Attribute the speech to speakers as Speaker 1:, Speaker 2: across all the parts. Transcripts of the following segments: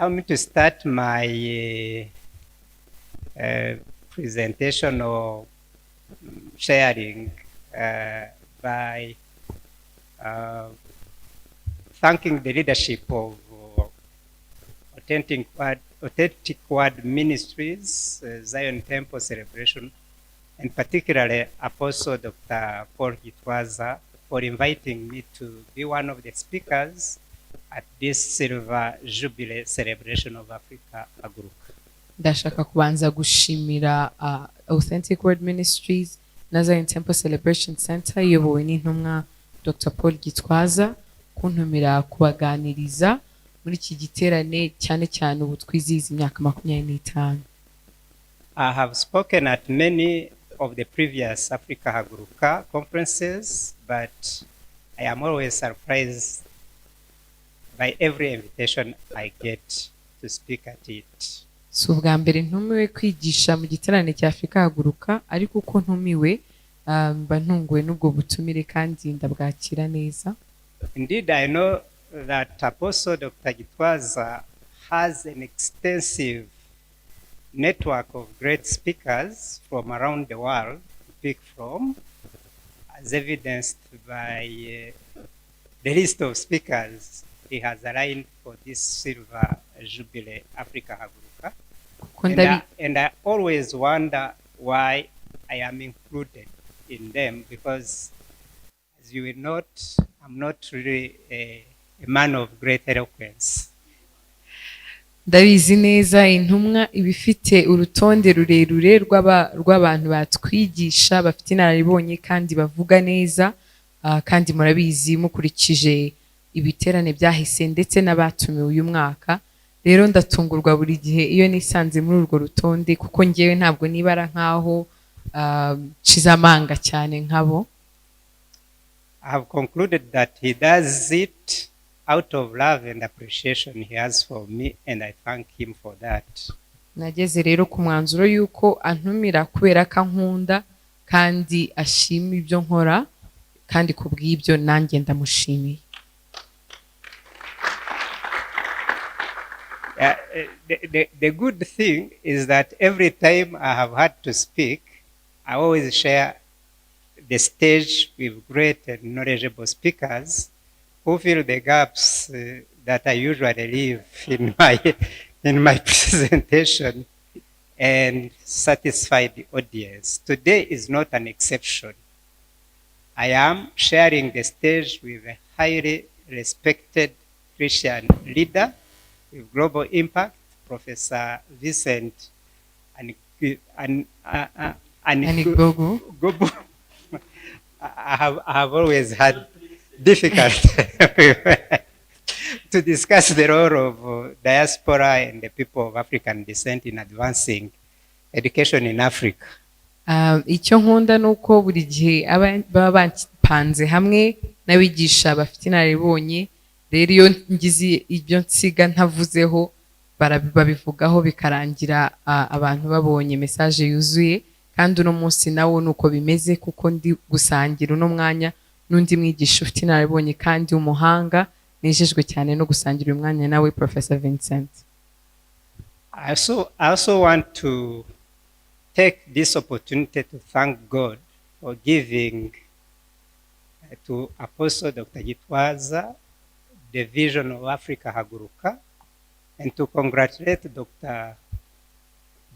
Speaker 1: Allow me to start my presentation or sharing by thanking the leadership of Authentic Word Ministries, Zion Temple Celebration, and particularly Apostle Dr. Paul Gitwaza for inviting me to be one of the speakers at this Silver Jubilee Celebration of Africa Haguruka.
Speaker 2: Ndashaka kubanza gushimira Authentic Word Ministries na Zion Temple Celebration Center iyobowe n'intumwa Dr. Paul Gitwaza kuntumira kubaganiriza muri iki giterane cyane cyane ubu twizihiza imyaka 25.
Speaker 1: I have spoken at many of the previous Africa Haguruka conferences, but I am always surprised by every invitation I get to speak at it.
Speaker 2: Si ubwa mbere ntumiwe kwigisha mu giterane cya Afrika Haguruka, ariko uko ntumiwe mba ntunguwe n'ubwo butumire kandi ndabwakira neza.
Speaker 1: Indeed, I know that Apostle Dr. Gitwaza has an extensive network of great speakers from around the world to pick from, as evidenced by the list of speakers he has aligned for this Silver Jubilee Africa Haguruka. And I always wonder why I am included in them, because as you will note, I'm not really a man of great eloquence.
Speaker 2: Ndabizi neza intumwa ibifite urutonde rurerure rw'abantu batwigisha bafite inararibonye kandi bavuga neza, kandi murabizi mukurikije ibiterane byahise ndetse n'abatumiwe uyu mwaka. Rero ndatungurwa buri gihe iyo nisanze muri urwo rutonde, kuko ngewe ntabwo nibara nkaho cizamanga cyane nkabo.
Speaker 1: I have concluded that he does it out of love and appreciation he has for me, and I thank him for that.
Speaker 2: Nageze rero ku mwanzuro yuko antumira kubera ko ankunda kandi ashima ibyo nkora, kandi kubw'ibyo nanjye ndamushimiye.
Speaker 1: The good thing is that every time I have had to speak, I always share the stage with great and knowledgeable speakers who fill the gaps that I usually leave in my presentation and satisfy the audience. Today is not an exception. I am sharing the stage with a highly respected Christian leader with global impact, Professor Vincent
Speaker 2: Gogo.
Speaker 1: I have always had difficulty to discuss the role of diaspora and the people of African descent in advancing education in Africa.
Speaker 2: Icyo nkunda nuko buri gihe baba bapanze hamwe n'abigisha bafite inararibonye, rero iyo ngize ibyo nsiga ntavuzeho babivugaho bikarangira abantu babonye message yuzuye. Kandi uno munsi nawo nuko bimeze, kuko ndi gusangira uno mwanya n'undi mwigisha ufite inararibonye kandi umuhanga. Nejejwe cyane no gusangira uyu mwanya nawe Professor Vincent.
Speaker 1: I also want to take this opportunity to thank God for giving to Apostle Dr. Gitwaza the vision of Africa Haguruka, and to congratulate Dr.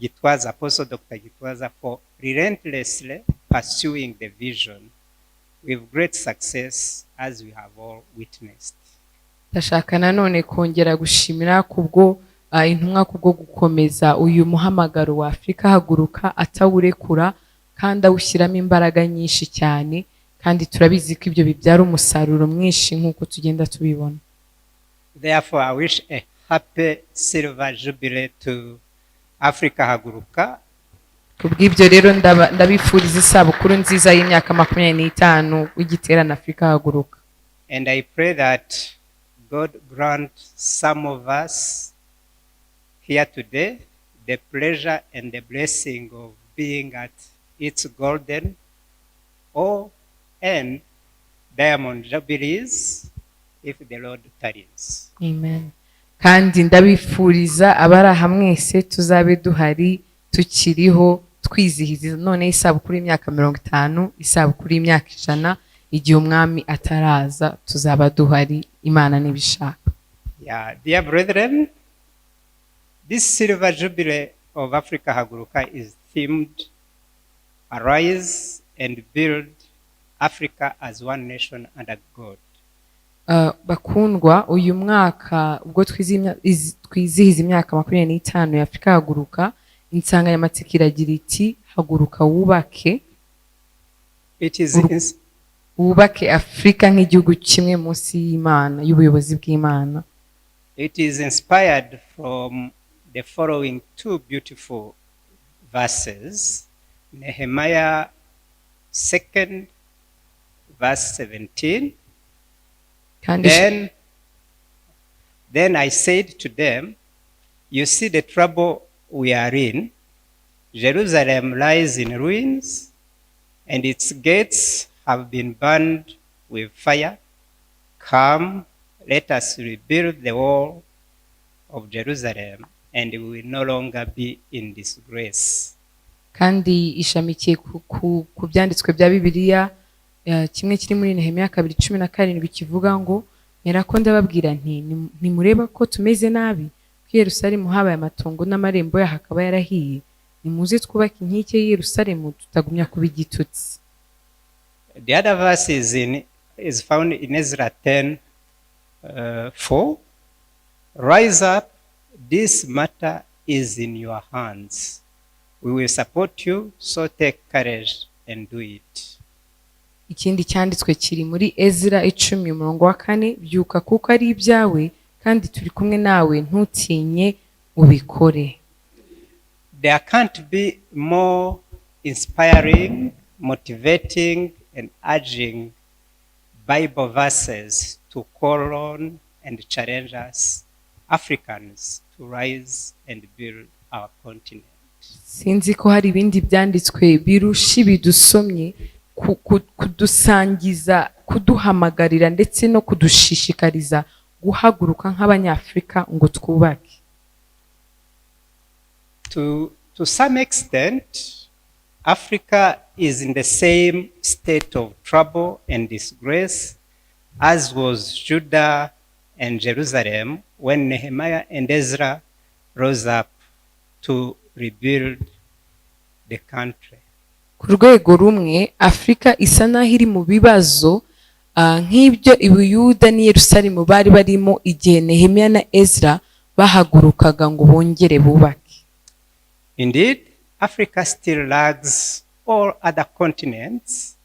Speaker 1: Gitwaza, Apostle Dr. Gitwaza, for relentlessly pursuing the vision with great success, as we have all witnessed.
Speaker 2: Ndashaka nanone kongera gushimira kubwo intumwa kubwo gukomeza uyu muhamagaro wa Afrika Haguruka atawurekura kandi awushyiramo imbaraga nyinshi cyane, kandi turabizi ko ibyo bibyara umusaruro mwinshi nk'uko tugenda tubibona.
Speaker 1: Therefore, I wish a happy Silver Jubilee to Africa Haguruka.
Speaker 2: Kubw'ibyo rero ndabifuriza isabukuru nziza y'imyaka 25 w'igiterane Afrika Haguruka.
Speaker 1: And I pray that God grant some of us here today the pleasure and the blessing of being at its golden and diamond jubilees if the Lord tarries.
Speaker 2: Amen. kandi ndabifuriza abari aha mwese tuzabe duhari tukiriho twizihiza none isabukuru y'imyaka 50, isabukuru y'imyaka 100, igihe umwami ataraza tuzaba duhari Imana nibishaka.
Speaker 1: Yeah, dear brethren, this Silver Jubilee of Africa Haguruka is themed Arise and Build Africa as One Nation Under God.
Speaker 2: Bakundwa, uyu mwaka ubwo twizihiza imyaka 25 ya Afrika Haguruka, insanganyamatsiko iragira iti haguruka wubake. Wubake Afrika nk'igihugu kimwe munsi y'Imana, y'ubuyobozi bw'Imana.
Speaker 1: It is inspired from the following two beautiful verses. Nehemiah 2 verse 17. Then I said to them, you see the trouble we are in. Jerusalem lies in ruins, and its gates have been burned with fire. Come, let us rebuild the wall of Jerusalem, and we will no longer be in disgrace.
Speaker 2: Kandi ishamikiye ku byanditswe bya Bibiliya, kimwe kiri muri Nehemiya 2:17 kivuga ngo merako ndababwira nti nimureba ko tumeze nabi ku Yerusalemu habaye amatongo n'amarembo ya hakaba yarahiye, nimuze twubake inkike y'Yerusalemu tutagumya kuba igitutsi.
Speaker 1: The other verse is found in Ezra 10:4. Rise up, this matter is in your hands. We will support you, so take courage and do it.
Speaker 2: Ikindi cyanditswe kiri muri Ezra 10:4, byuka kuko ari ibyawe kandi turi kumwe nawe, ntutinye ubikore.
Speaker 1: There can't be more inspiring, motivating, and urging Bible verses to call on and challenge us Africans to rise and build our continent.
Speaker 2: Sinzi ko hari ibindi byanditswe birushi bidusomye kudusangiza, kuduhamagarira ndetse no kudushishikariza guhaguruka nk'abanyafrika ngo twubake.
Speaker 1: To some extent, Africa is in the same state of trouble and disgrace as was Judah and Jerusalem when Nehemiah and Ezra rose up to rebuild the country.
Speaker 2: Ku rwego rumwe Afrika isa naho iri mu bibazo nk'ibyo Ubuyuda ni Yerusalemu bari barimo igihe Nehemiya na Ezra bahagurukaga ngo bongere bubake.
Speaker 1: Indeed, Africa still lags all other continents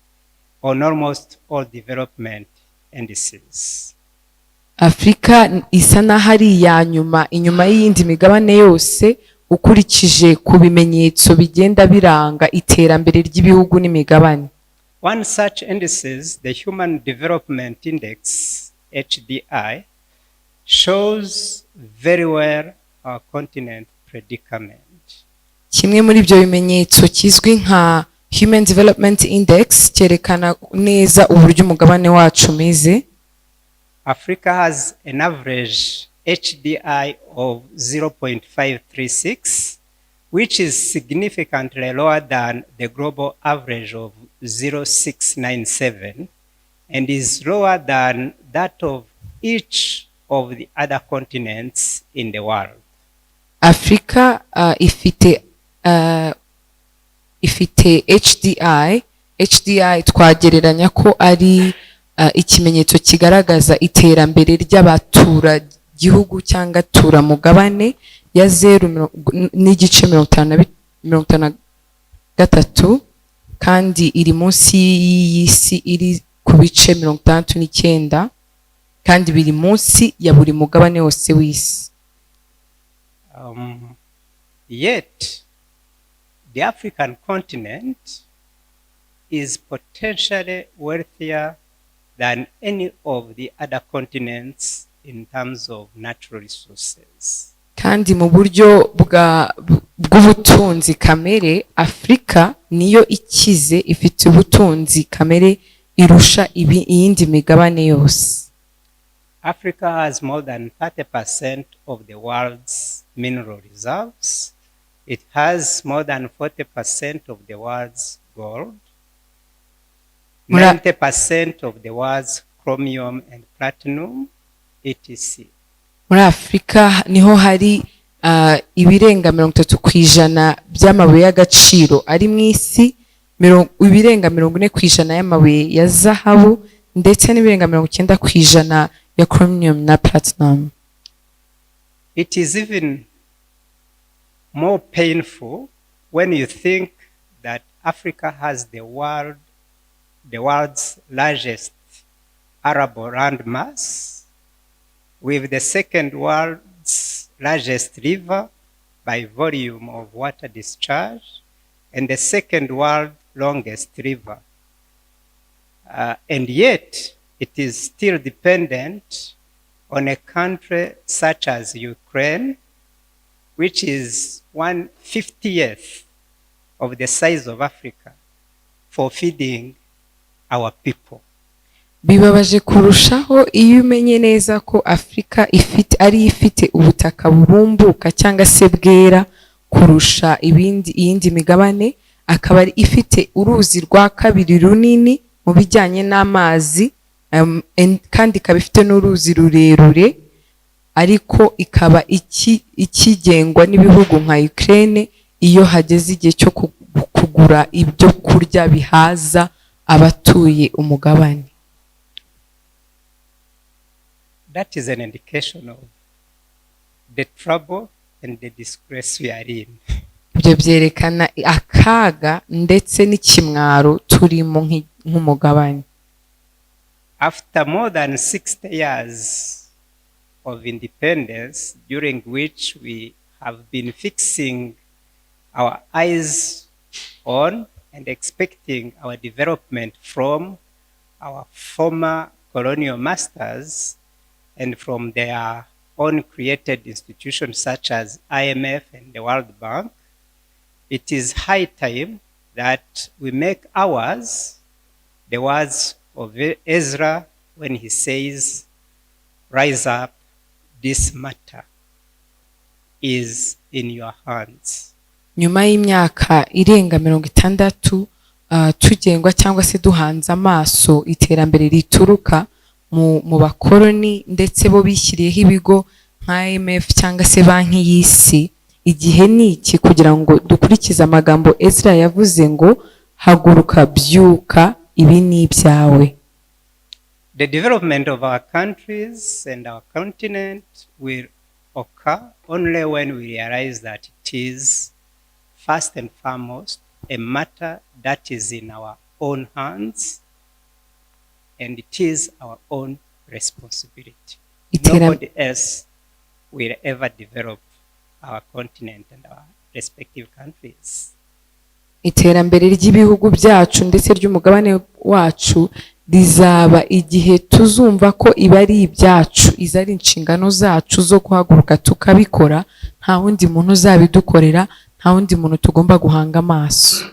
Speaker 1: on almost all development indices.
Speaker 2: Afrika isa naho ari iya nyuma inyuma y'iyindi migabane yose ukurikije ku bimenyetso bigenda biranga iterambere ry'ibihugu n'imigabane.
Speaker 1: One such indices, the Human Development Index, HDI, shows very well our continent predicament.
Speaker 2: Kimwe muri ibyo bimenyetso kizwi nka Human Development Index cyerekana neza uburyo umugabane wacu umeze.
Speaker 1: Africa has an average HDI of 0.536, which is significantly lower than the global average of 0.697 and is lower than that of each of the other continents in the world.
Speaker 2: Africa ifite HDI twagereranya ko ari ikimenyetso kigaragaza iterambere ry'abatura gihugu cyangwa tura mugabane ya 0.53 kandi iri munsi y'isi iri ku bice 69 kandi biri munsi ya buri mugabane wose w'isi.
Speaker 1: Yet the African continent is potentially wealthier than any of the other continents in terms of natural resources.
Speaker 2: Kandi mu buryo bw'ubutunzi kamere, Afrika niyo ikize, ifite ubutunzi kamere irusha iyindi migabane yose.
Speaker 1: Africa has more than 30% of the world's mineral reserves. It has more than 40% of the world's gold, 90% of the world's chromium and platinum, etc.
Speaker 2: Muri Afurika niho hari ibirenga 30% by'amabuye y'agaciro ari mu isi, ibirenga 40% y'amabuye ya zahabu ndetse n'ibirenga 90% ya chromium na platinum.
Speaker 1: It is even more painful when you think that Africa has the world's largest arable land mass, with the second world's largest river by volume of water discharge, and the second world's longest river. And yet, it is still dependent on a country such as Ukraine, which is 1/50th of the size of Africa, for feeding our people.
Speaker 2: Bibabaje kurushaho iyo umenye neza ko Afrika ifite ubutaka burumbuka cyangwa se bwera kurusha iyindi migabane, akaba ifite uruzi rwa kabiri runini mu bijyanye n'amazi, kandi ikaba ifite n'uruzi rurerure, ariko ikaba ikigengwa n'ibihugu nka Ukraine iyo hageze igihe cyo kugura ibyo kurya bihaza abatuye umugabane.
Speaker 1: That is an indication of the trouble and the disgrace we are in.
Speaker 2: Ibyo byerekana akaga ndetse n'ikimwaro turimo nk'umugabane.
Speaker 1: After more than 60 years of independence, during which we have been fixing our eyes on and expecting our development from our former colonial masters and from their own created institutions such as IMF and the World Bank, it is high time that we make ours the words of Ezra when he says, "Rise up, this matter is in your hands."
Speaker 2: Nyuma y'imyaka irenga 60 tugengwa cyangwa se duhanze amaso iterambere rituruka mu bakoloni ndetse bo bishyiriyeho ibigo nka IMF cyangwa se banki y'isi, igihe ni iki kugira ngo dukurikize amagambo Ezra yavuze ngo haguruka byuka ibi ni ibyawe.
Speaker 1: The development of our countries and our continent will occur only when we realize that it is first and foremost a matter that is in our own hands, and it is our own responsibility. Nobody else will ever develop our continent and our respective countries.
Speaker 2: Iterambere ry'ibihugu byacu ndetse ry'umugabane wacu rizaba igihe tuzumva ko iba ari ibyacu, izari inshingano zacu zo guhaguruka tukabikora, nta wundi muntu uzabidukorera, nta wundi muntu tugomba guhanga amaso.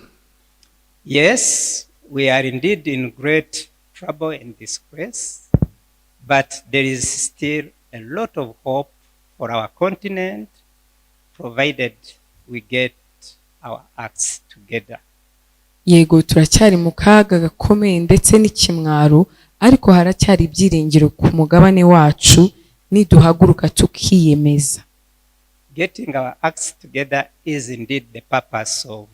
Speaker 1: Yes, we are indeed in great trouble and disgrace, but there is still a lot of hope for our continent, provided we get our acts together.
Speaker 2: Yego turacyari mu kaga gakomeye ndetse n'ikimwaro, ariko haracyari ibyiringiro ku mugabane wacu niduhaguruka tukiyemeza.
Speaker 1: Getting our acts together is indeed the purpose of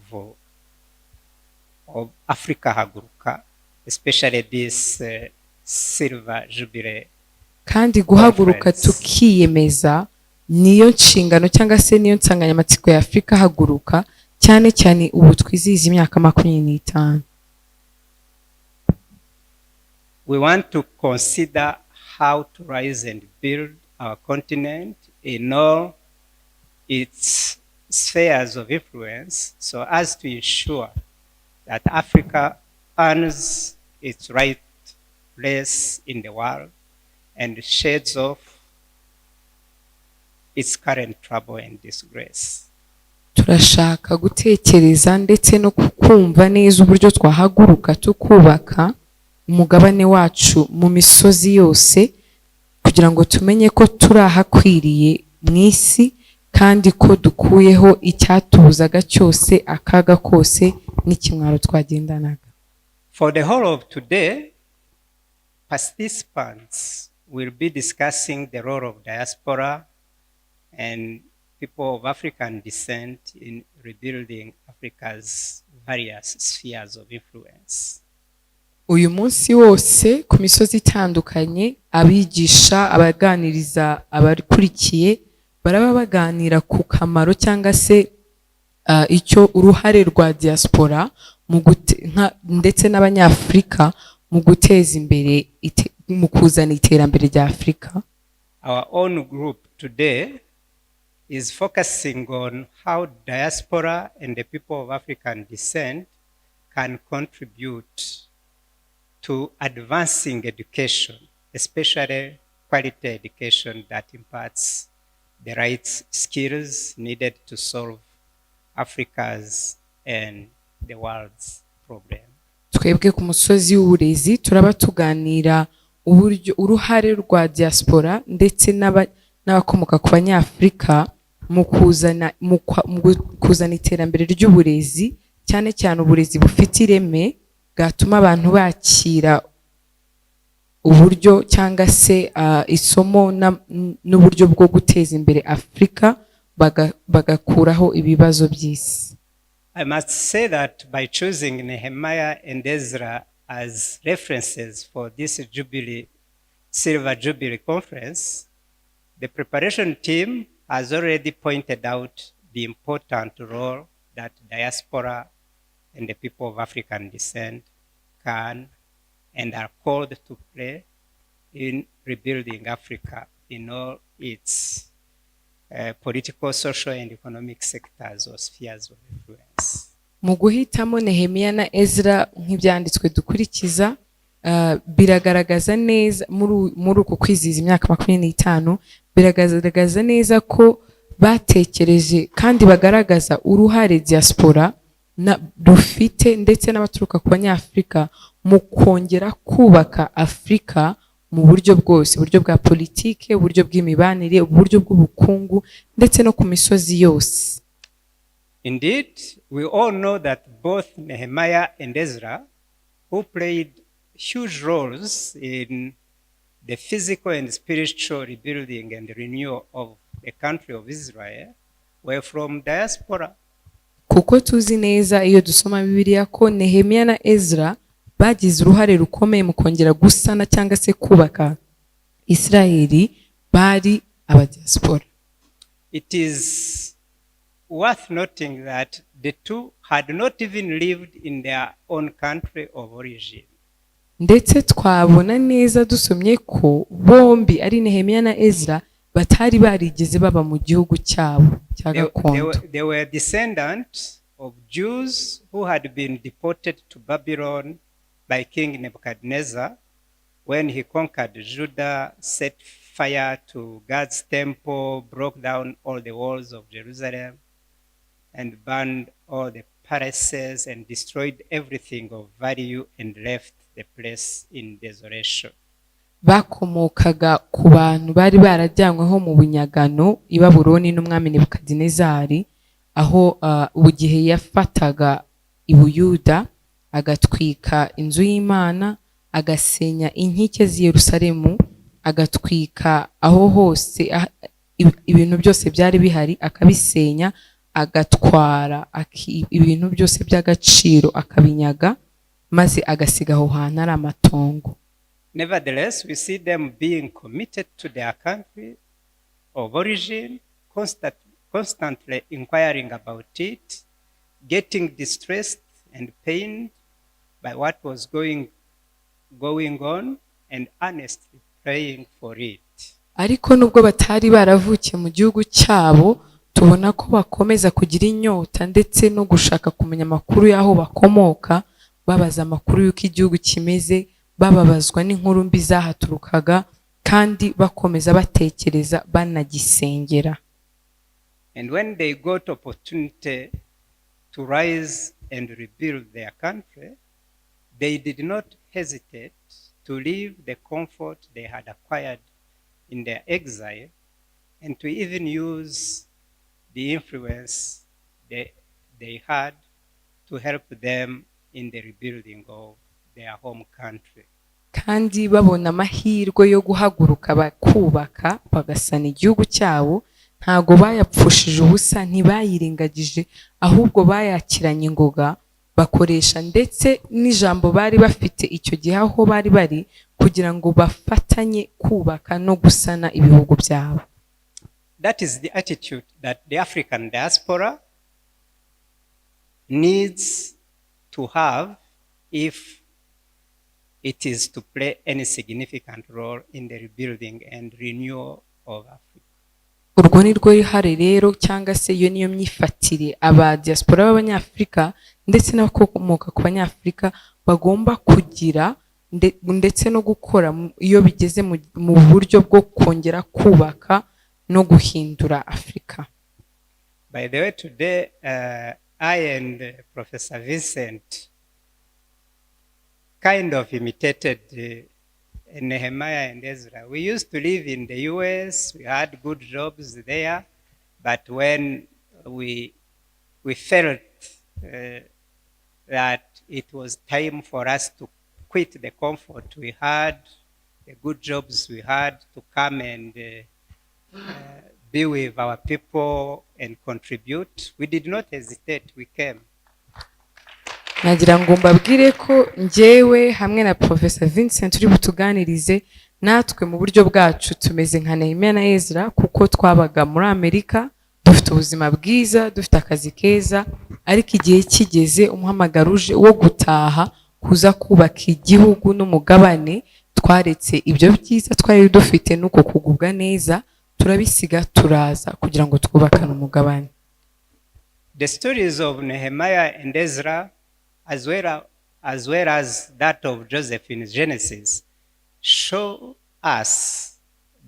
Speaker 1: Africa Haguruka, especially this Silver Jubilee.
Speaker 2: Kandi guhaguruka tukiyemeza niyo nshingano cyangwa se niyo nsanganyamatsiko ya Afrika Haguruka, cyane cyane ubu twizihiza imyaka 25.
Speaker 1: We want to consider how to rise and build our continent in all its spheres of influence, so as to ensure that Africa earns its right place in the world and shades off its current trouble and disgrace.
Speaker 2: Turashaka gutekereza ndetse no kumva neza uburyo twahaguruka tukubaka umugabane wacu mu misozi yose kugira ngo tumenye ko turi ahakwiriye mu isi kandi ko dukuyeho icyatubuzaga cyose, akaga kose n'ikimwaro twagendanaga.
Speaker 1: For the whole of today, participants will be discussing the role of diaspora and people of African descent in rebuilding Africa's various spheres of influence.
Speaker 2: Uyu munsi wose ku misozi itandukanye, abigisha, abaganiriza, abakurikiye baraba baganira ku kamaro cyangwa se icyo uruhare rwa diaspora ndetse n'abanyafrika mu guteza imbere mu kuzana iterambere rya Afrika.
Speaker 1: Our own group today is focusing on how diaspora and the people of African descent can contribute to advancing education, especially quality education that imparts the right skills needed to solve Africa's and the world's problem.
Speaker 2: Twebwe ku musozi w'uburezi turaba tuganira uburyo uruhare rwa diaspora ndetse n'abakomoka ku banyafrika mu kuzana iterambere ry'uburezi, cyane cyane uburezi bufite ireme bwatuma abantu bakira uburyo cyangwa se isomo n'uburyo bwo guteza imbere Afrika bagakuraho ibibazo by'isi.
Speaker 1: I must say that by choosing Nehemiah and Ezra as references for this Silver Jubilee Conference, the preparation team has already pointed out the important role that diaspora and the people of African descent can and are called to play in rebuilding Africa in all its political, social, and economic sectors or spheres of influence.
Speaker 2: Mu guhitamo Nehemiya na Ezra nk'ibyanditswe dukurikiza, biragaragaza neza muri uko kwizihiza imyaka 25, biragaragaza neza ko batekereje kandi bagaragaza uruhare diaspora rufite ndetse n'abaturuka ku banyafrika mu kongera kubaka Afrika mu buryo bwose, uburyo bwa politike, uburyo bw'imibanire, uburyo bw'ubukungu ndetse no ku misozi yose.
Speaker 1: Indeed, we all know that both Nehemiah and Ezra, who played huge roles in the physical and spiritual rebuilding and renewal of the country of Israel, were from diaspora.
Speaker 2: Kuko tuzi neza iyo dusoma Bibiliya ko Nehemiya na Ezra bagize uruhare rukomeye mu kongera gusana cyangwa se kubaka Israeli, bari abadiaspora.
Speaker 1: It is worth noting that the two had not even lived in their own country of origin.
Speaker 2: Ndetse twabona neza dusomye ko bombi ari Nehemiya na Ezra batari barigeze baba mu gihugu cyabo cya gakondo.
Speaker 1: They were descendants of Jews who had been deported to Babylon by King Nebuchadnezzar when he conquered Judah, set fire to God's temple, broke down all the walls of Jerusalem, and burned all the palaces and destroyed everything of value and left the place in desolation.
Speaker 2: Bakomokaga ku bantu bari barajyanyweho mu bunyagano i Babuloni n'umwami Nebukadinezari, aho ugihe yafataga i Buyuda agatwika inzu y'Imana, agasenya inkike z'i Yerusalemu, agatwika aho hose ibintu byose byari bihari, akabisenya, agatwara ibintu byose by'agaciro akabinyaga, maze agasiga aho hantu ari amatongo.
Speaker 1: Nevertheless, we see them being committed to their country of origin, constantly inquiring about it, getting distressed and pained by what was going on, and earnestly praying for it.
Speaker 2: Ariko nubwo batari baravukiye mu gihugu cyabo, tubona ko bakomeza kugira inyota ndetse no gushaka kumenya amakuru y'aho bakomoka, babaza amakuru y'uko igihugu kimeze, bababazwa n'inkuru mbi zahaturukaga, kandi bakomeza batekereza banagisengera.
Speaker 1: And when they got opportunity to rise and rebuild their country, they did not hesitate to leave the comfort they had acquired in their exile, and to even use the influence they had to help them in the rebuilding of their home country.
Speaker 2: kandi babona amahirwe yo guhaguruka bakubaka bagasana igihugu cyabo, ntago bayapfushije ubusa, ntibayirengagije, ahubwo bayakiranye ingoga, bakoresha ndetse n'ijambo bari bafite icyo gihe aho bari bari kugira ngo bafatanye kubaka no gusana ibihugu byabo.
Speaker 1: That is the attitude that the African diaspora needs to have if it is to play any significant role in the rebuilding and renewal of Africa.
Speaker 2: Urwo ni rwo rihare rero, cyangwa se iyo niyo myifatire aba diaspora b'abanyafurika ndetse n'abakomoka ku banyafurika bagomba kugira ndetse no gukora iyo bigeze mu buryo bwo kongera kubaka no guhindura Afrika.
Speaker 1: By the way, today I and Professor Vincent kind of imitated Nehemiah and Ezra. We used to live in the US, we had good jobs there, but when we felt that it was time for us to quit the comfort we had, the good jobs we had, to come and be with our people and contribute, we did not hesitate, we came.
Speaker 2: Nagira ngo mbabwire ko njyewe hamwe na Professor Vincent turi butuganirize, natwe mu buryo bwacu tumeze nka Nehemiah na Ezra, kuko twabaga muri Amerika, dufite ubuzima bwiza, dufite akazi keza, ariko igihe kigeze umuhamagaro uje wo gutaha kuza kubaka igihugu n'umugabane, twaretse ibyo byiza twari dufite nuko kugubwa neza, turabisiga turaza kugira ngo twubakane umugabane.
Speaker 1: The stories of Nehemiah and Ezra, as well as that of Joseph in Genesis, show us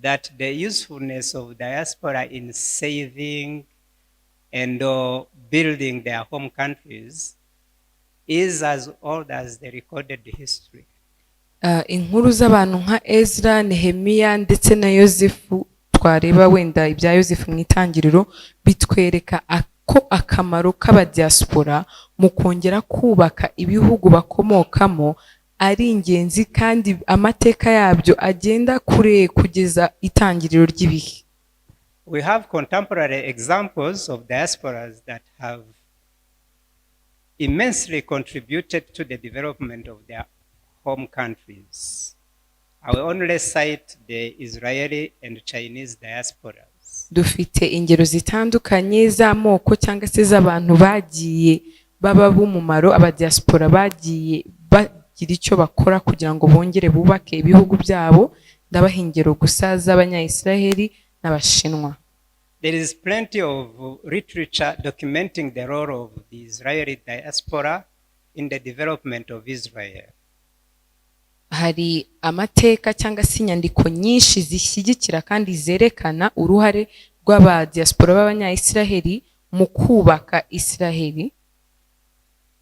Speaker 1: that the usefulness of diaspora in saving and building their home countries is as old as the recorded history.
Speaker 2: Inkuru z'abantu nka Ezra, Nehemiah ndetse na Yosefu, twareba wenda ibya Yosefu mu itangiriro, bitwereka ko akamaro k'abadiaspora mu kongera kubaka ibihugu bakomokamo ari ingenzi, kandi amateka yabyo agenda kure kugeza itangiriro ry'ibihe.
Speaker 1: We have contemporary examples of diasporas that have immensely contributed to the development of their home countries. I will only cite the Israeli and Chinese diasporas.
Speaker 2: Dufite ingero zitandukanye z'amoko cyangwa se z'abantu bagiye baba b'umumaro, abadiaspora bagiye bagira icyo bakora kugira ngo bongere bubake ibihugu byabo. Ndabaha ingero gusa z'abanya-Israeli n'abashinwa.
Speaker 1: There is plenty of literature documenting the role of the Israeli diaspora in the development of Israel.
Speaker 2: Hari amateka cyangwa se inyandiko nyinshi zishyigikira kandi zerekana uruhare rw'abadiaspora b'abanya-Israeli mu kubaka Israeli.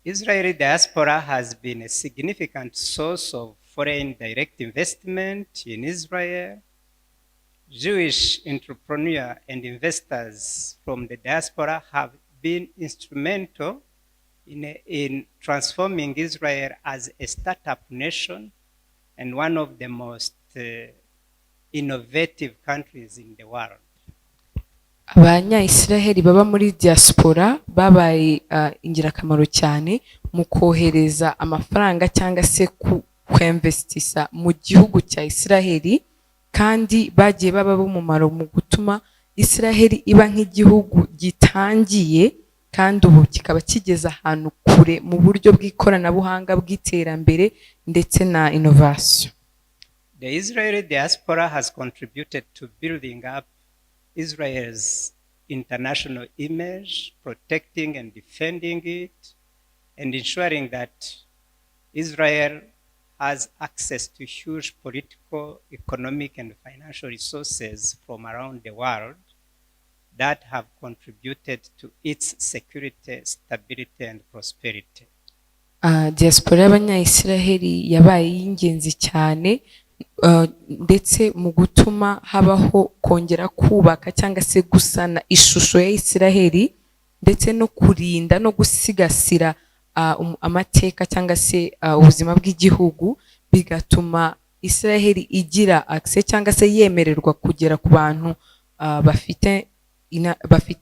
Speaker 1: Israeli diaspora has been a significant source of foreign direct investment in Israel. Jewish entrepreneurs and investors from the diaspora have been instrumental in transforming Israel as a startup nation and one of the most innovative countries in the world.
Speaker 2: Abanya-Israeli baba muri diaspora babaye ingirakamaro cyane mu kohereza amafaranga cyangwa se kwinvestisa mu gihugu cya Israeli, kandi bagiye baba b'umumaro mu gutuma Israeli iba nk'igihugu gitangiye kandi ubu kikaba kigeza ahantu kure mu buryo bw'ikoranabuhanga, bw'iterambere ndetse na innovation.
Speaker 1: The Israeli diaspora has contributed to building up Israel's international image, protecting and defending it, and ensuring that Israel has access to huge political, economic, and financial resources from around the world that have contributed to its security, stability, and prosperity.
Speaker 2: Diaspora y'abanya-Israeli yabaye y'ingenzi cyane ndetse mu gutuma habaho kongera kubaka cyangwa se gusana ishusho ya Isiraheli, ndetse no kurinda no gusigasira amateka cyangwa se ubuzima bw'igihugu, bigatuma Isiraheli igira access cyangwa se yemererwa kugera ku bantu bafite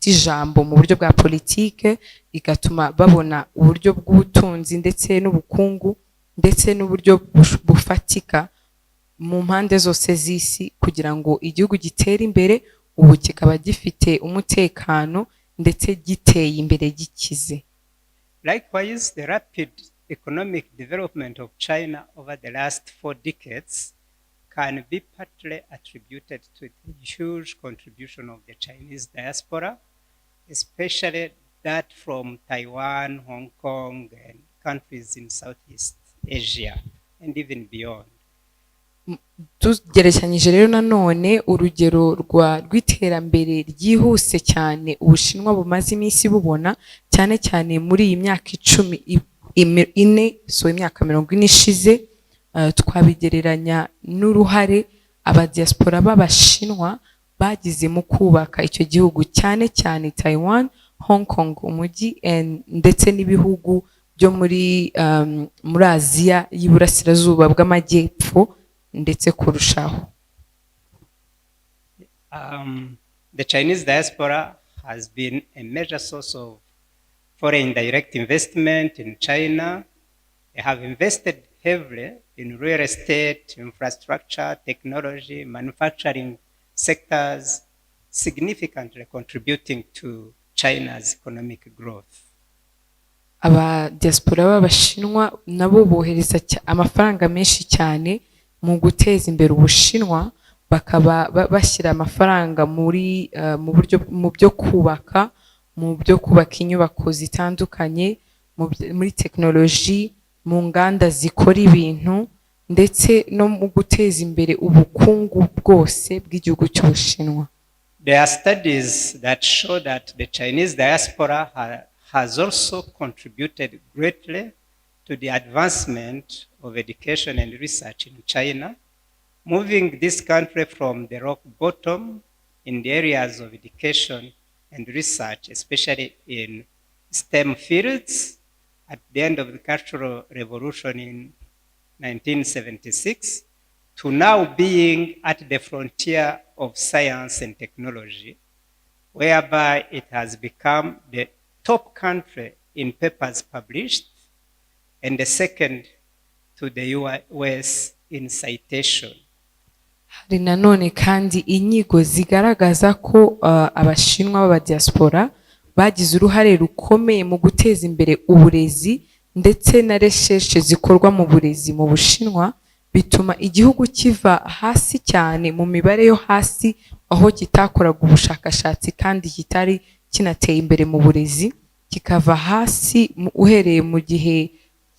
Speaker 2: ijambo mu buryo bwa politike, igatuma babona uburyo bw'ubutunzi ndetse n'ubukungu ndetse n'uburyo bufatika mu mpande zose z'isi, kugira ngo igihugu gitere imbere, ubu kikaba gifite umutekano ndetse giteye imbere gikize.
Speaker 1: Likewise, the rapid economic development of China over the last 4 decades can be partly attributed to the huge contribution of the Chinese diaspora, especially that from Taiwan, Hong Kong, and countries in Southeast Asia, and even beyond.
Speaker 2: Tugereranyije rero nanone urugero rw'iterambere ryihuse cyane Ubushinwa bumaze iminsi bubona, cyane cyane muri iyi myaka 14 imyaka 40 ishize, twabigereranya n'uruhare abadiaspora b'Abashinwa bagize mu kubaka icyo gihugu, cyane cyane Taiwan, Hong Kong umujyi, ndetse n'ibihugu byo muri Aziya y'Iburasirazuba bw'Amajyepfo ndetse kurushaho.
Speaker 1: The Chinese diaspora has been a major source of foreign direct investment in China. They have invested heavily in real estate, infrastructure, technology, manufacturing sectors, significantly contributing to China's economic growth.
Speaker 2: Aba diaspora b'Abashinwa nabo bohereza amafaranga menshi cyane mu guteza imbere Ubushinwa, bakaba bashyira amafaranga mu byo kubaka inyubako zitandukanye, muri technology, mu nganda zikora ibintu, ndetse no mu guteza imbere ubukungu bwose bw'igihugu cy'Ubushinwa.
Speaker 1: There are studies that show that the Chinese diaspora has also contributed greatly to the advancement of education and research in China, moving this country from the rock bottom in the areas of education and research, especially in STEM fields, at the end of the Cultural Revolution in 1976, to now being at the frontier of science and technology, whereby it has become the top country in papers published and the second to the US in citation.
Speaker 2: Hari nanone kandi inyigo zigaragaza ko Abashinwa b'Abadiaspora bagize uruhare rukomeye mu guteza imbere uburezi ndetse na recherche zikorwa mu burezi mu Bushinwa, bituma igihugu kiva hasi cyane mu mibare yo hasi, aho kitakoraga ubushakashatsi kandi kitari kinateye imbere mu burezi, kikava hasi uhereye mu gihe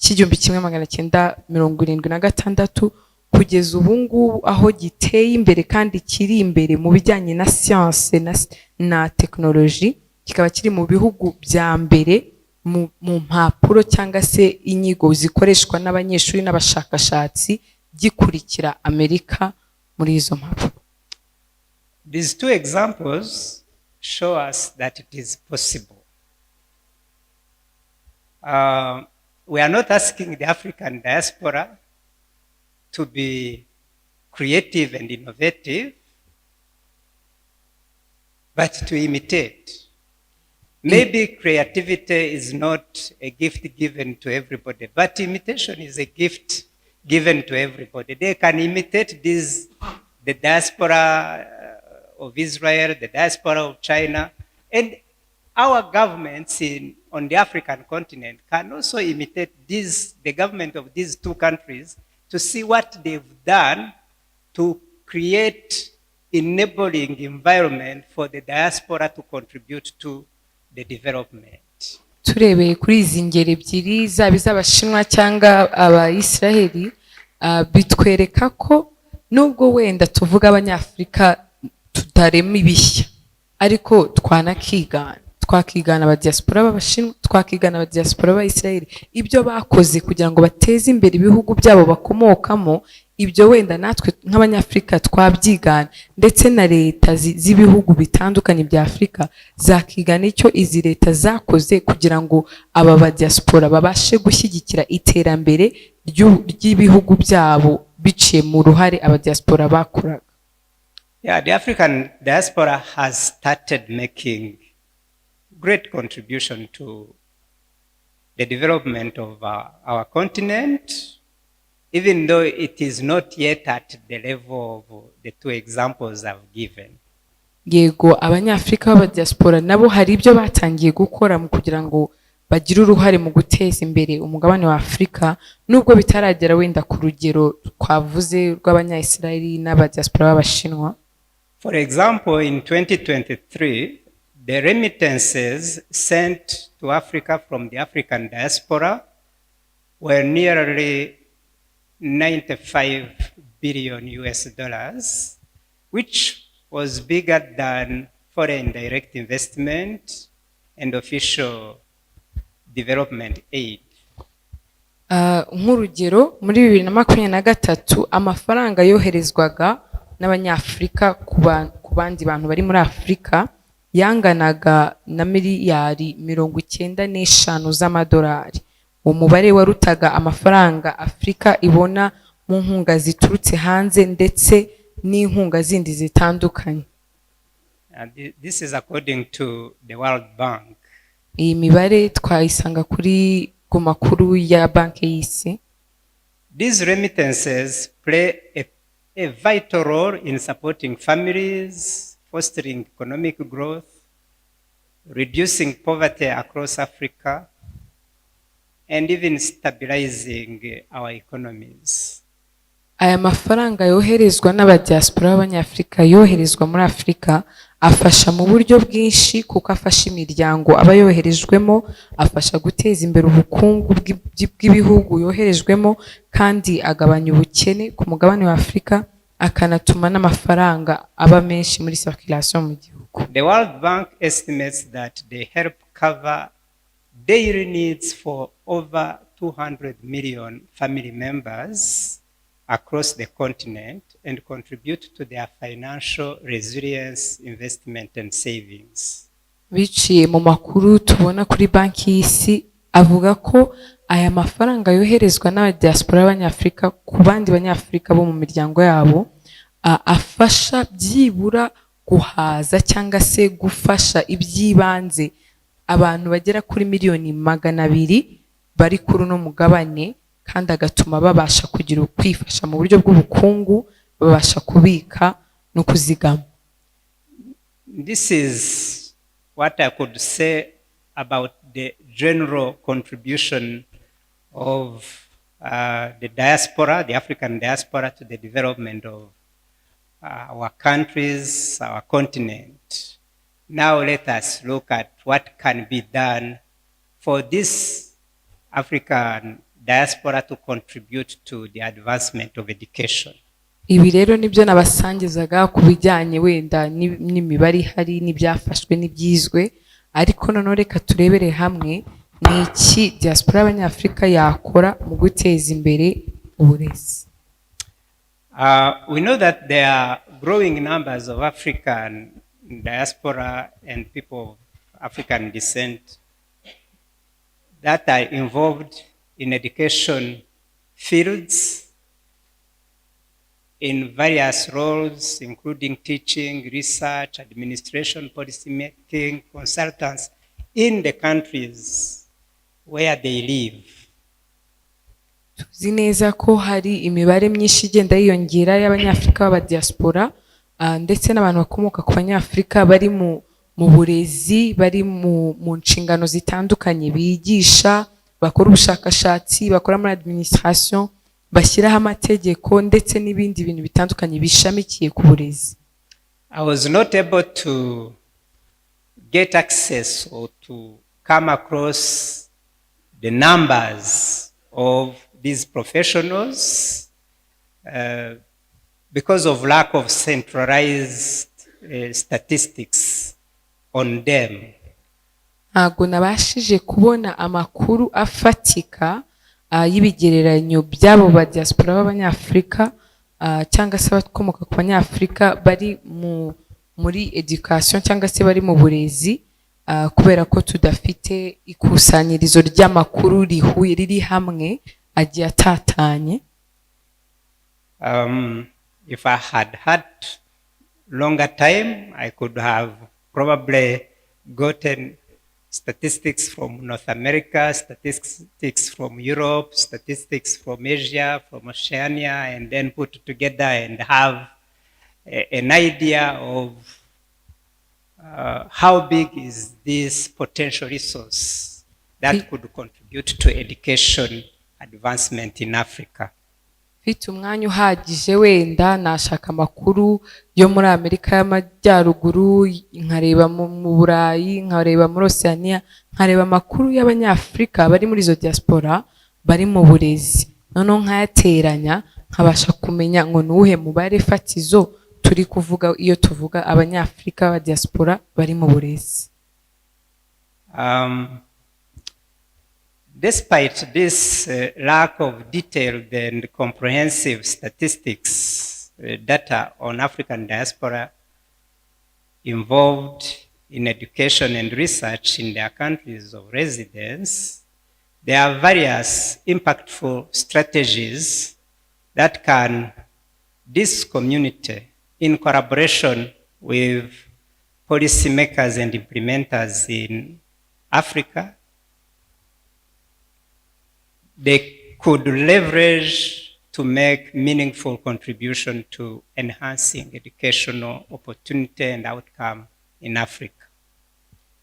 Speaker 2: cy'1976 kugeza ubu ngubu aho giteye imbere kandi kiri imbere mu bijyanye na science na technology, kikaba kiri mu bihugu bya mbere mu mpapuro cyangwa se inyigo zikoreshwa n'abanyeshuri n'abashakashatsi gikurikira Amerika muri izo mpapuro.
Speaker 1: These two examples show us that it is possible. We are not asking the African diaspora to be creative and innovative, but to imitate. Maybe creativity is not a gift given to everybody, but imitation is a gift given to everybody. They can imitate the diaspora of Israel, the diaspora of China, and our governments on the African continent can also imitate the government of these two countries to see what they've done to create enabling environment for the diaspora to contribute to the development.
Speaker 2: Turebeye kuri izi ngero ebyiri zaba iz'Abashinwa cyangwa Abayisiraheli, bitwereka ko nubwo wenda tuvuga Abanyafurika tutarema ibishya, ariko twakigana abadiaspora b'Abashinwa, twakigana abadiaspora b'Abayisiraheli ibyo bakoze kugira ngo bateze imbere ibihugu byabo bakomokamo, ibyo wenda natwe nk'abanyafurika twabyigana ndetse na leta z'ibihugu bitandukanye bya Afurika zakigana icyo izi leta zakoze kugira ngo aba ba diaspora babashe gushyigikira iterambere ry'ibihugu byabo biciye mu ruhare aba diaspora bakoraga.
Speaker 1: Yeah, the African diaspora has started making great contribution to the development of our continent, even though it is not yet at the level of the two examples I've given.
Speaker 2: Yego abanyafrika b'aba diaspora nabo hari ibyo batangiye gukora mu kugira ngo bagire uruhare mu guteza imbere umugabane wa Afurika nubwo bitaragera wenda ku rugero twavuze rw'abanya-Israeli n'aba diaspora b'Abashinwa.
Speaker 1: For example, in 2023, the remittances sent to Africa from the African diaspora were nearly 95 billion US dollars, which was bigger than foreign direct investment and official development aid.
Speaker 2: Nk'urugero muri 2023 amafaranga yoherezwaga n'abanyafrika ku bandi bantu bari muri Afurika yanganaga na miliyari 95 z'amadolari. Umubare warutaga amafaranga Afurika ibona mu nkunga ziturutse hanze ndetse n'inkunga zindi zitandukanye.
Speaker 1: This is according to the World Bank.
Speaker 2: Iyi mibare twayisanga kuri ku makuru ya banki y'isi.
Speaker 1: These remittances play a vital role in supporting families, fostering economic growth, reducing poverty across Africa, and even stabilizing our economies.
Speaker 2: Aya mafaranga yoherezwa n'abadiaspora b'abanyafrika yoherezwa muri Afurika afasha mu buryo bwinshi kuko afasha imiryango aba yoherejwemo, afasha guteza imbere ubukungu bw'ibihugu yoherejwemo kandi agabanya ubukene ku mugabane wa Afurika akanatuma n'amafaranga aba menshi muri circulation mu gihugu.
Speaker 1: The World Bank estimates that they help cover daily needs for over 200 million family members across the continent and contribute to their financial resilience, investment and savings.
Speaker 2: Biciye mu makuru tubona kuri banki y'isi avuga ko aya mafaranga yoherezwa n'abadiaspora b'abanyafrika ku bandi banyafrika bo mu miryango yabo afasha byibura guhaza cyangwa se gufasha iby'ibanze abantu bagera kuri miliyoni 200 bari kuri no mugabane kandi agatuma babasha kugira kwifasha mu buryo bw'ubukungu babasha kubika no kuzigama.
Speaker 1: This is what I could say about the general contribution of the diaspora, the African diaspora, to the development of our countries, our continent. Now let us look at what can be done for this African diaspora to contribute to the advancement of education.
Speaker 2: Ibi rero nibyo nabasangizaga ku bijyanye wenda n'imibare ihari n'ibyafashwe n'ibyizwe, ariko none reka turebere hamwe n'iki diaspora y'abanyafrika yakora mu guteza imbere uburezi.
Speaker 1: We know that there are growing numbers of African diaspora and people of African descent that are involved in education fields in various roles, including teaching, research, administration, policy making, consultants in the countries where they live.
Speaker 2: Tuzi neza ko hari imibare myinshi igenda yiyongera y'abanyafrika b'aba diaspora ndetse n'abantu bakomoka ku banyafrika bari mu burezi, bari mu nshingano zitandukanye, bigisha, bakora ubushakashatsi, bakora muri administration, bashyiraho amategeko ndetse n'ibindi bintu bitandukanye bishamikiye ku burezi.
Speaker 1: I was not able to get access or to come across the numbers of these professionals because of lack of centralized statistics on them.
Speaker 2: Ntabwo nabashije kubona amakuru afatika y'ibigereranyo by'abo ba diaspora b'abanyafrika cyangwa se abakomoka ku banyafurika bari muri education cyangwa se bari mu burezi, kubera ko tudafite ikusanyirizo ry'amakuru rihuye riri hamwe agiye atatanye.
Speaker 1: If I had had longer time, I could have probably gotten statistics from North America, statistics from Europe, statistics from Asia, from Oceania, and then put together and have an idea of how big is this potential resource that could contribute to education advancement in Africa.
Speaker 2: Mfite umwanya uhagije wenda nashaka amakuru yo muri Amerika y'Amajyaruguru, nkareba mu Burayi, nkareba muri Oceania, nkareba amakuru y'Abanyafrika bari muri izo diaspora bari mu burezi, noneho nkayateranya nkabasha kumenya ngo nuwuhe mubare fatizo turi kuvuga iyo tuvuga Abanyafrika ba diaspora bari mu burezi.
Speaker 1: Despite this lack of detailed and comprehensive statistics, data on African diaspora involved in education and research in their countries of residence, there are various impactful strategies that this community, in collaboration with policymakers and implementers in Africa, they could leverage to make meaningful contribution to enhancing educational opportunity and outcome in Africa.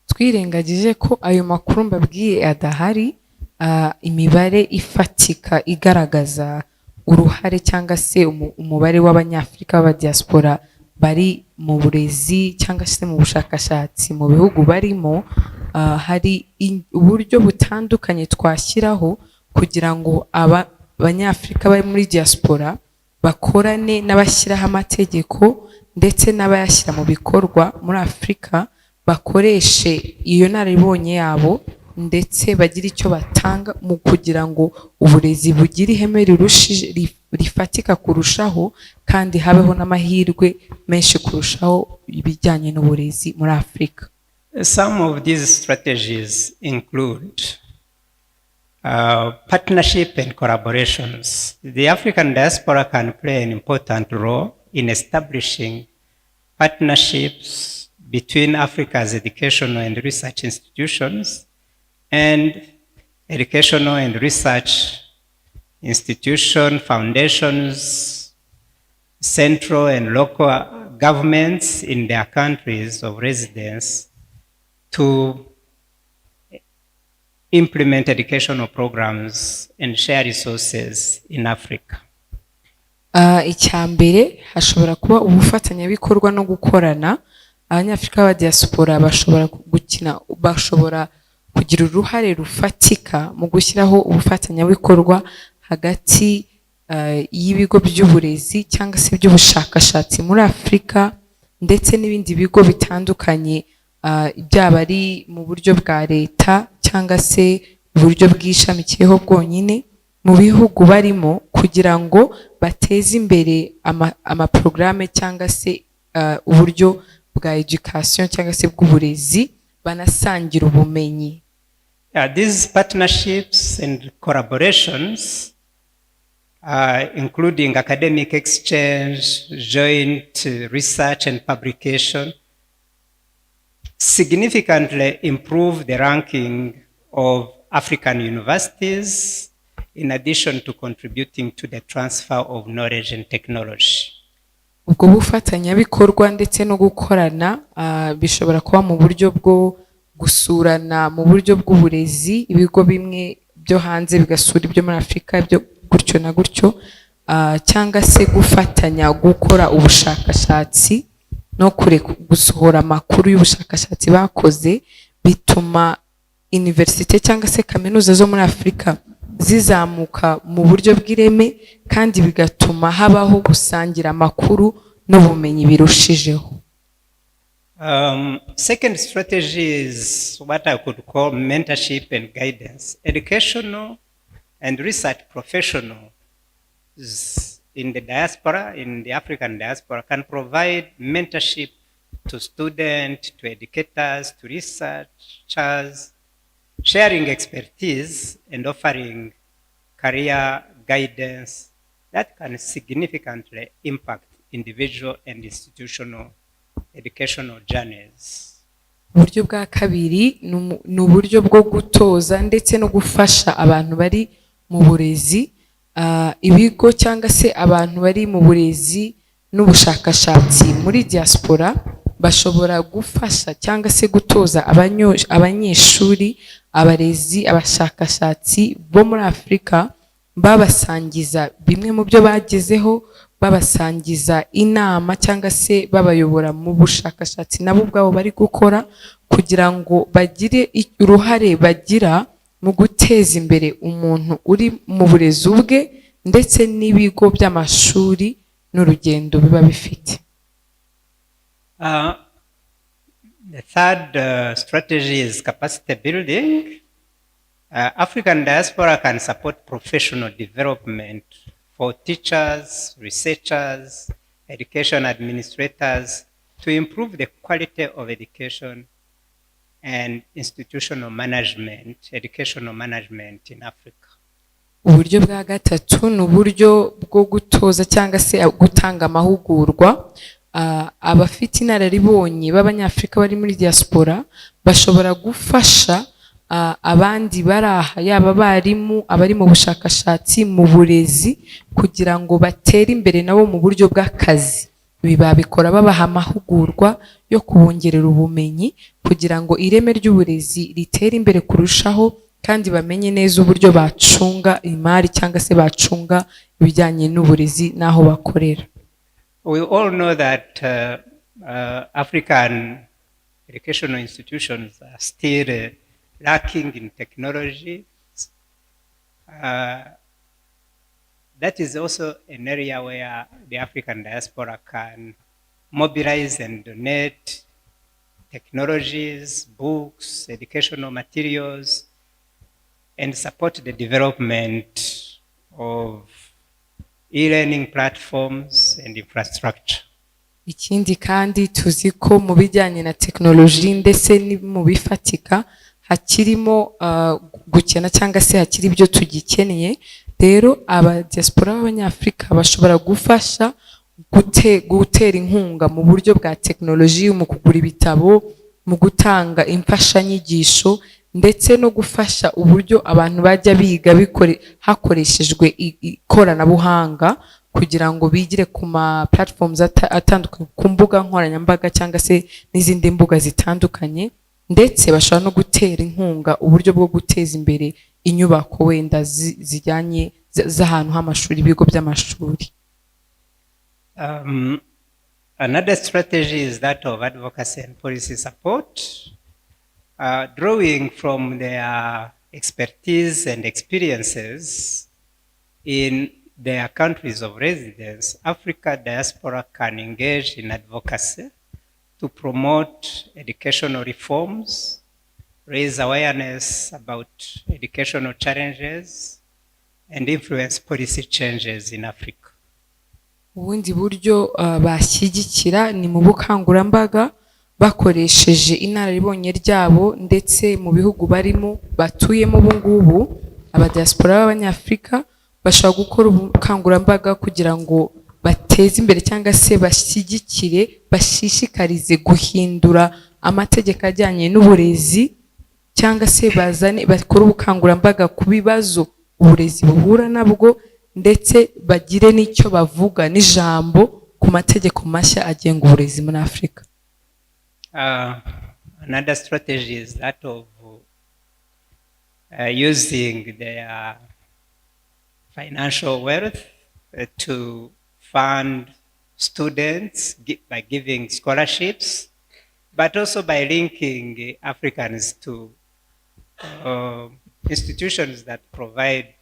Speaker 2: Twirengagije ko ayo makuru mbabwiye adahari, imibare ifatika igaragaza uruhare cyangwa se umubare w'Abanyafrika b'aba diaspora bari mu burezi cyangwa se mu bushakashatsi mu bihugu barimo. Hari uburyo butandukanye twashyiraho kugira ngo Abanyafrika bari muri diaspora bakorane n'abashyiraho amategeko ndetse n'abayashyira mu bikorwa muri Afrika, bakoreshe iyo naribonye yabo ndetse bagira icyo batanga mu kugira ngo uburezi bugire iheme rifatika kurushaho kandi habeho n'amahirwe menshi kurushaho ibijyanye n'uburezi muri Afrika.
Speaker 1: Some of these strategies include partnership and collaborations. The African diaspora can play an important role in establishing partnerships between Africa's educational and research institutions and educational and research institutions, foundations, central and local governments in their countries of residence to implement educational programs and share resources in Africa.
Speaker 2: Icyambere hashobora kuba ubufatanyabikorwa no gukorana. Abanyafrika ba diaspora bashobora kugira uruhare rufatika mu gushyiraho ubufatanyabikorwa hagati y'ibigo by'uburezi cyangwa se by'ubushakashatsi muri Afrika ndetse n'ibindi bigo bitandukanye, byaba ari mu buryo bwa leta cyangwa se uburyo bwishamikiyeho bwonyine mu bihugu barimo, kugira ngo bateze imbere amaprograme cyangwa se uburyo bwa education cyangwa se bw'uburezi, banasangira ubumenyi.
Speaker 1: These partnerships and collaborations, including academic exchange, joint research and publication, significantly improve the ranking of African universities, in addition to contributing to the transfer of knowledge and technology.
Speaker 2: Ubwo bufatanyabikorwa ndetse no gukorana bishobora kuba mu buryo bwo gusurana mu buryo bw'uburezi, ibigo bimwe byo hanze bigasura ibyo muri Afrika byo gutyo na gutyo, cyangwa se gufatanya gukora ubushakashatsi no gusohora amakuru y'ubushakashatsi bakoze, bituma universite cyangwa se kaminuza zo muri Afrika zizamuka mu buryo bw'ireme kandi bigatuma habaho gusangira amakuru n'ubumenyi birushijeho.
Speaker 1: Second strategy is what I could call mentorship and guidance. Educational and research professionals in the diaspora, in the African diaspora, can provide mentorship to students, to educators, to researchers, sharing expertise and offering career guidance that can significantly impact individual and institutional educational journeys.
Speaker 2: uburyo bwa kabiri ni uburyo bwo gutoza ndetse no gufasha abantu bari mu burezi, ibigo cyangwa se abantu bari mu burezi n'ubushakashatsi muri diaspora bashobora gufasha cyangwa se gutoza abanyeshuri, abarezi, abashakashatsi bo muri Afurika, babasangiza bimwe mu byo bagezeho, babasangiza inama cyangwa se babayobora mu bushakashatsi nabo ubwabo bari gukora, kugira ngo bagire uruhare bagira mu guteza imbere umuntu uri mu burezi ubwe ndetse n'ibigo by'amashuri n'urugendo biba bifite.
Speaker 1: The third strategy is capacity building. African diaspora can support professional development for teachers, researchers, education administrators to improve the quality of education and institutional management, educational management in Africa.
Speaker 2: Uburyo bwa gatatu ni uburyo bwo gutoza cyangwa se gutanga amahugurwa. Abafite inararibonye b'Abanyafurika bari muri diaspora bashobora gufasha abandi baraha, yaba abarimu, abari mu bushakashatsi, mu burezi, kugira ngo batere imbere nabo mu buryo bw'akazi. Ibi babikora babaha amahugurwa yo kubongerera ubumenyi kugira ngo ireme ry'uburezi ritere imbere kurushaho, kandi bamenye neza uburyo bacunga imari cyangwa se bacunga ibijyanye n'uburezi n'aho bakorera.
Speaker 1: We all know that African educational institutions are still lacking in technology. That is also an area where the African diaspora can mobilize and donate technologies, books, educational materials, and support the development of e-learning platforms and infrastructure.
Speaker 2: Ikindi kandi tuzi ko mu bijyanye na technology ndetse mu bifatika hakirimo gukena cyangwa se hakiri ibyo tugikeneye. Rero aba diaspora b'Abanyafurika bashobora gufasha gutera inkunga mu buryo bwa technology, mu kugura ibitabo, mu gutanga imfashanyigisho, ndetse no gufasha uburyo abantu bajya biga hakoreshejwe ikoranabuhanga, kugira ngo bigire ku ma platforms atandukanye, ku mbuga nkoranyambaga cyangwa se n'izindi mbuga zitandukanye, ndetse bashobora no gutera inkunga uburyo bwo guteza imbere inyubako wenda zijyanye z'ahantu h'amashuri, ibigo by'amashuri.
Speaker 1: Another strategy is that of advocacy and policy support. Drawing from their expertise and experiences in their countries of residence, Africa diaspora can engage in advocacy to promote educational reforms, raise awareness about educational challenges, and influence policy changes in Africa.
Speaker 2: Ubundi buryo bashyigikira ni mu bukangurambaga bakoresheje inararibonye ryabo, ndetse mu bihugu barimo batuyemo ubu ngubu abadiaspora b'Abanyafurika bashobora gukora ubukangurambaga kugira ngo bateze imbere cyangwa se bashyigikire, bashishikarize guhindura amategeko ajyanye n'uburezi, cyangwa se bakora ubukangurambaga ku bibazo uburezi buhura nabwo, ndetse bagire n'icyo bavuga n'ijambo ku mategeko mashya agenga uburezi muri Afurika.
Speaker 1: Another strategy is that of using their financial wealth to fund students by giving scholarships, but also by linking Africans to institutions that provide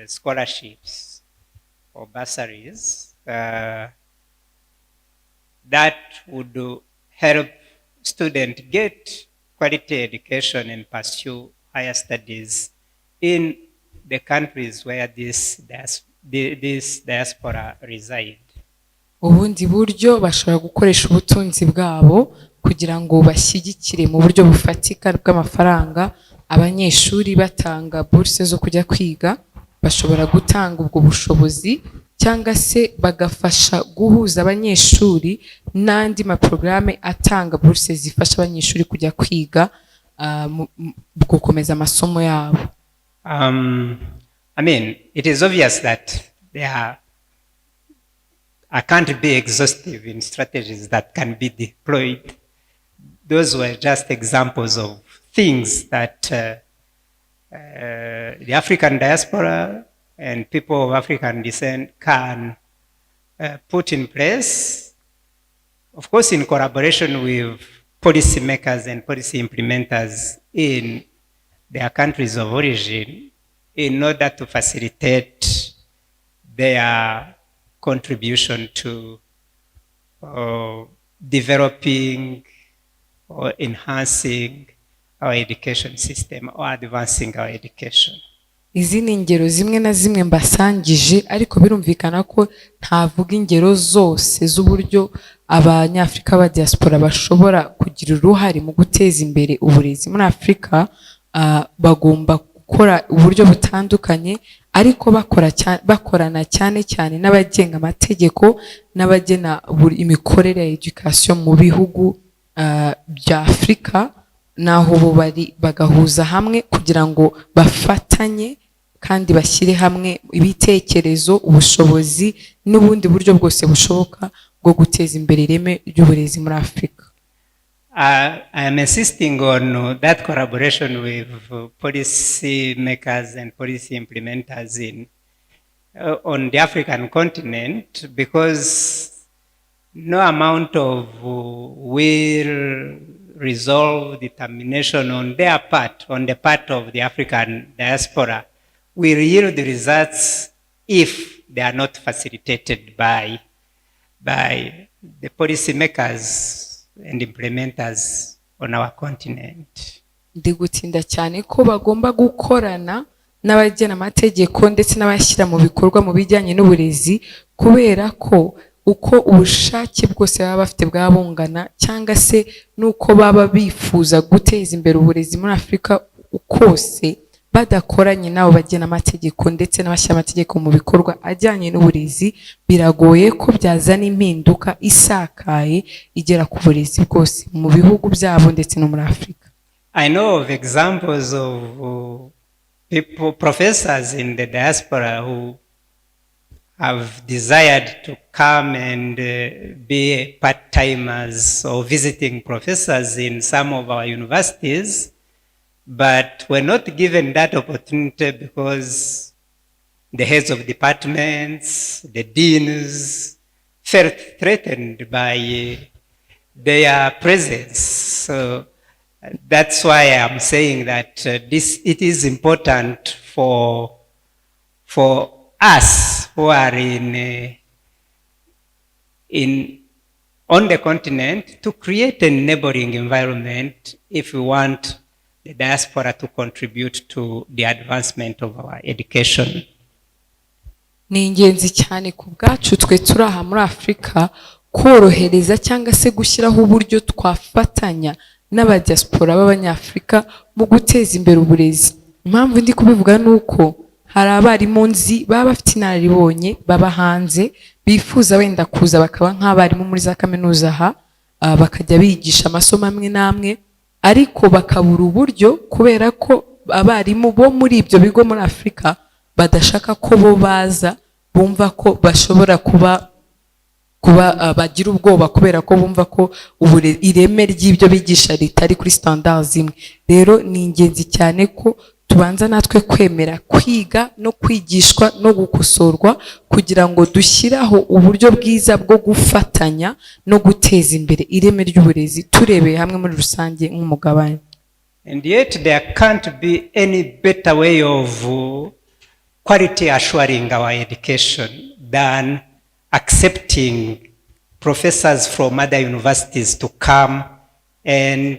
Speaker 1: scholarships or bursaries that would help students get quality education and pursue higher studies in the countries where these this diaspora reside.
Speaker 2: ubundi buryo bashobora gukoresha ubutunzi bwabo kugira ngo bashyigikire mu buryo bufatika bw'amafaranga abanyeshuri batanga burse zo kujya kwiga, bashobora gutanga ubwo bushobozi cyangwa se bagafasha guhuza abanyeshuri n'andi maporogaramu atanga burse zifasha abanyeshuri kujya kwiga gukomeza amasomo yabo.
Speaker 1: I mean, it is obvious that I can't be exhaustive in strategies that can be deployed. Those were just examples of things that the African diaspora and people of African descent can put in place, of course, in collaboration with policymakers and policy implementers in their countries of origin, in order to facilitate their contribution to developing or enhancing our education system or advancing our education.
Speaker 2: Izi ni ingero zimwe na zimwe mbasangije, ariko birumvikana ko ntavuga ingero zose z'uburyo abanyafrika ba diaspora bashobora kugira uruhare mu guteza imbere uburezi muri Afrika. Bagomba gukora uburyo butandukanye, ariko bakorana cyane cyane n'abagenga amategeko n'abagena imikorere ya education mu bihugu bya Afrika, naho bo bari bagahuza hamwe kugira ngo bafatanye kandi bashyire hamwe ibitekerezo, ubushobozi n'ubundi buryo bwose bushoboka bwo guteza imbere ireme ry'uburezi muri Afrika.
Speaker 1: I am insisting on that collaboration with policy makers and policy implementers on the African continent, because no amount of will, resolve, determination on their part, on the part of the African diaspora, will yield results if they are not facilitated by the policy makers and implementers on our continent.
Speaker 2: Ndigutinda cyane ko bagomba gukorana n'abagena amategeko ndetse n'abashyira mu bikorwa mu bijyanye n'uburezi, kubera ko uko ubushake bwose baba bafite bwabungana cyangwa se nuko baba bifuza guteza imbere uburezi muri Afrika ukose, badakoranye nabo bagena amategeko ndetse n'abashyira amategeko mu bikorwa ajyanye n'uburezi, biragoye ko byazana impinduka isakaye igera ku burezi bwose mu bihugu byabo ndetse no muri Afrika.
Speaker 1: I know of examples of professors in the diaspora who have desired to come and be part-timers or visiting professors in some of our universities, but were not given that opportunity because the heads of departments, the deans, felt threatened by their presence. So that's why I'm saying that it is important for us who are on the continent to create an enabling environment if we want the diaspora to contribute to the advancement of our education.
Speaker 2: Ni ingenzi cyane ku bwacu twe turi aha muri Afrika korohereza cyangwa se gushyiraho uburyo twafatanya n'abadiaspora b'abanyafrika mu guteza imbere uburezi. Impamvu ndi kubivuga nuko hari abarimu nzi baba bafite inararibonye baba hanze bifuza wenda kuza bakaba nk'abarimu muri za kaminuza aha, bakajya bigisha amasomo amwe n'amwe, ariko bakabura uburyo kubera ko abarimu bo muri ibyo bigo muri Afrika badashaka ko bo baza, bumva ko bashobora kuba bagira ubwoba kubera ko bumva ko ireme ry'ibyo bigisha ritari kuri standards zimwe. Rero ni ingenzi cyane ko tubanza natwe kwemera kwiga no kwigishwa no gukosorwa kugira ngo dushyiraho uburyo bwiza bwo gufatanya no guteza imbere ireme ry'uburezi turebeye hamwe muri rusange nk'umugabane.
Speaker 1: And yet there can't be any better way of quality assuring our education than accepting professors from other universities to come and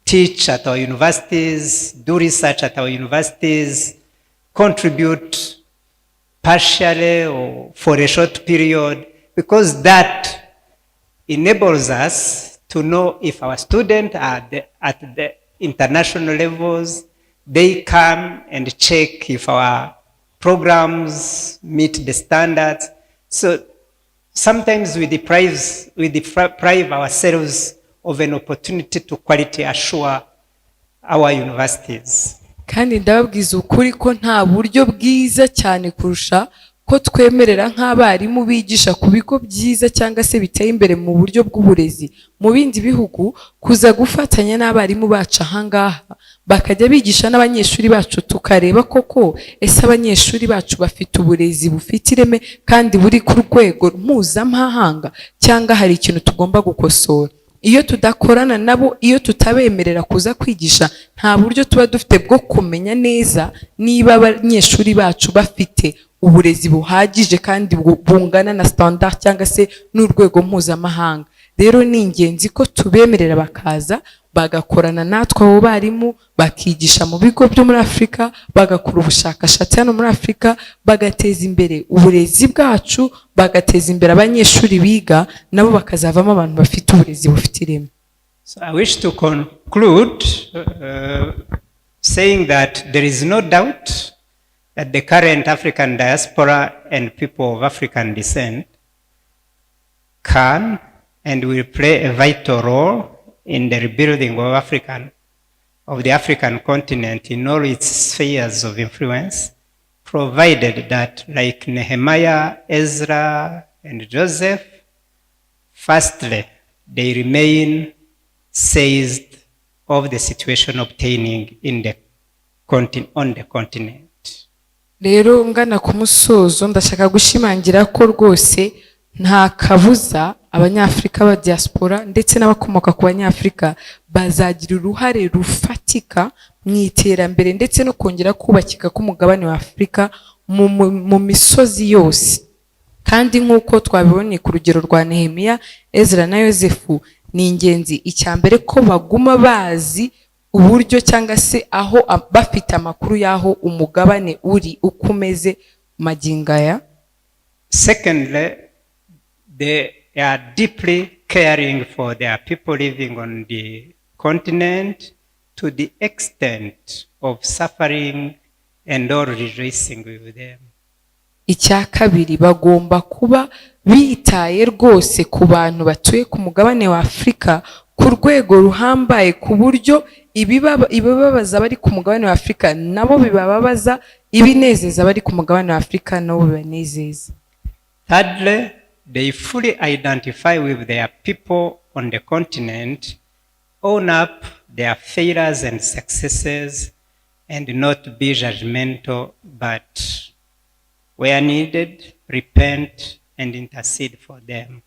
Speaker 1: teach at our universities, do research at our universities, contribute partially or for a short period, because that enables us to know if our students are at the international levels. They come and check if our programs meet the standards. So sometimes we deprive ourselves of an opportunity to quality assure our universities.
Speaker 2: kandi ndababwiza ukuri ko nta buryo bwiza cyane kurusha ko twemerera nk'abarimu bigisha ku bigo byiza cyangwa se biteye imbere mu buryo bw'uburezi mu bindi bihugu kuza gufatanya n'abarimu bacu ahangaha bakajya bigisha n'abanyeshuri bacu tukareba koko ese abanyeshuri bacu bafite uburezi bufite ireme kandi buri ku rwego mpuzamahanga cyangwa hari ikintu tugomba gukosora. Iyo tudakorana nabo, iyo tutabemerera kuza kwigisha, nta buryo tuba dufite bwo kumenya neza niba abanyeshuri bacu bafite uburezi buhagije kandi bungana na standard cyangwa se n'urwego mpuzamahanga. Rero ni ingenzi ko tubemerera bakaza bagakorana natwe abo barimu bakigisha mu bigo byo muri Afurika, bagakora ubushakashatsi hano muri Afurika, bagateza imbere uburezi bwacu, bagateza imbere abanyeshuri biga nabo bakazavamo abantu bafite uburezi bufite ireme.
Speaker 1: So I wish to conclude saying that there is no doubt that the current African diaspora and people of African descent can and will play a vital role in the rebuilding of the African continent in all its spheres of influence, provided that, like Nehemiah, Ezra, and Joseph, firstly, they remain seized of the situation obtaining on the continent.
Speaker 2: Rero ngana ku musozo ndashaka gushimangira ko rwose nta kabuza abanyafrika ba diaspora ndetse n'abakomoka ku banyafrika bazagira uruhare rufatika mu iterambere ndetse no kongera kubakika k'umugabane wa Afurika mu misozi yose. Kandi nk'uko twabibonye ku rugero rwa Nehemiya, Ezra na Yosefu, ni ingenzi icyambere ko baguma bazi uburyo cyangwa se aho bafite amakuru y'aho umugabane uri ukomeze magingaya.
Speaker 1: Secondly, they are deeply caring for their people living on the continent to the extent of suffering and all rejoicing with them.
Speaker 2: Icya kabiri, bagomba kuba bitaye rwose ku bantu batuye ku mugabane wa Afurika ku rwego ruhambaye ku buryo ibibabaza bari ku mugabane wa Afurika nabo bibababaza, ibinezeza bari ku mugabane wa Afurika nabo bibanezeza.
Speaker 1: Thirdly, they fully identify with their people on the continent, own up their failures and successes, and not be judgmental, but where needed, repent and intercede for them.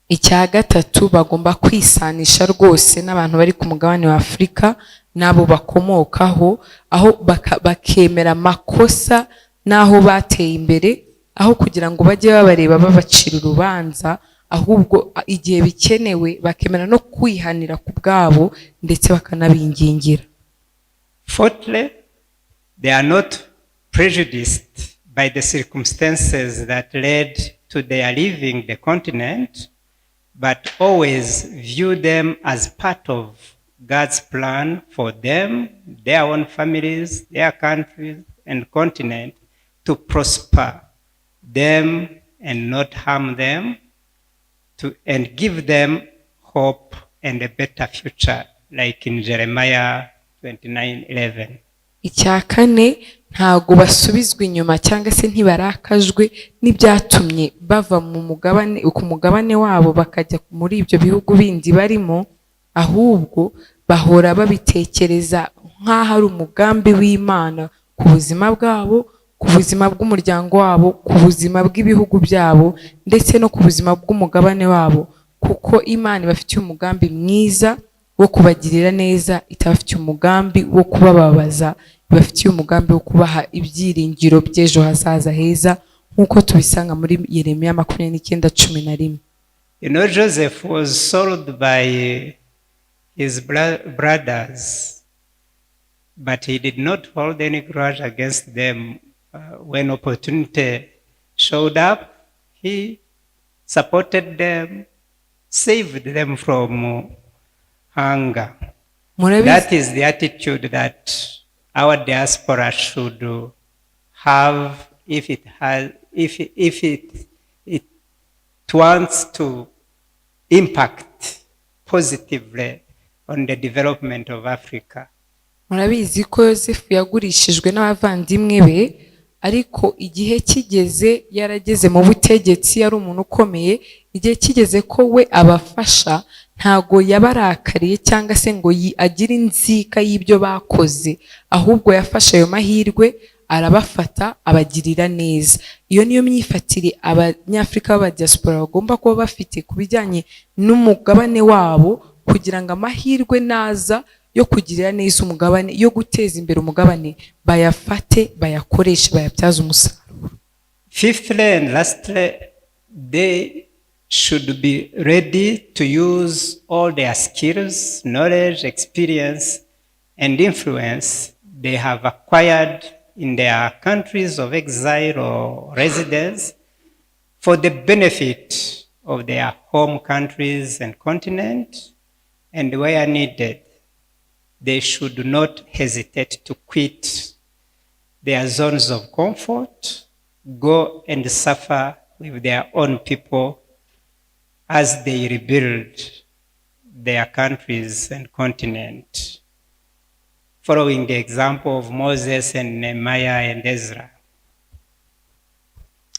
Speaker 2: Icya gatatu, bagomba kwisanisha rwose n'abantu bari ku mugabane wa Afurika n'abo bakomokaho, aho bakemera amakosa n'aho bateye imbere, aho kugira ngo bajye babareba babacira urubanza, ahubwo igihe bikenewe bakemera no kwihanira ku bwabo ndetse bakanabingingira.
Speaker 1: Fourthly, they are not prejudiced by the circumstances that led to their leaving the continent, but always view them as part of God's plan for them, their own families, their countries and continent, to prosper them and not harm them, and give them hope and a better future, like in Jeremiah 29:11.
Speaker 2: Icya kane, ntago basubizwa inyuma cyangwa se ntibarakajwe n'ibyatumye bava ku mugabane wabo bakajya muri ibyo bihugu bindi barimo, ahubwo bahora babitekereza nk'aho ari umugambi w'Imana ku buzima bwabo, ku buzima bw'umuryango wabo, ku buzima bw'ibihugu byabo ndetse no ku buzima bw'umugabane wabo, kuko Imana ibafitiye umugambi mwiza wo kubagirira neza, itabafitiye umugambi wo kubababaza, ibafitiye umugambi wo kubaha ibyiringiro by'ejo hazaza heza, nk'uko tubisanga muri Yeremiya 29:11.
Speaker 1: You know, Joseph was sold by his brothers, but he did not hold any grudge against them when opportunity showed up, he supported them, saved them from hunger.
Speaker 2: murabizi
Speaker 1: That is the attitude that our diaspora should have if it wants to impact positively on the development of Africa.
Speaker 2: murabizi ko yosefu yagurishijwe n'abavandimwe be ariko igihe kigeze yarageze mu butegetsi yari umuntu ukomeye igihe kigeze ko we abafasha ntago yabarakariye cyangwa se ngo agire inzika y'ibyo bakoze ahubwo yafashe ayo mahirwe arabafata abagirira neza iyo niyo myifatire abanyafurika b'abadiaspora bagomba kuba bafite ku bijyanye n'umugabane wabo kugira ngo amahirwe naza yo kugirira neza umugabane yo guteza imbere umugabane bayafate bayakoreshe bayabyaze umusaruro.
Speaker 1: Fifthly and lastly, they should be ready to use all their skills, knowledge, experience, and influence they have acquired in their countries of exile or residence for the benefit of their home countries and continent, and where needed, they should not hesitate to quit their zones of comfort, go and suffer with their own people as they rebuild their countries and continent, following the example of Moses and Nehemiah and Ezra.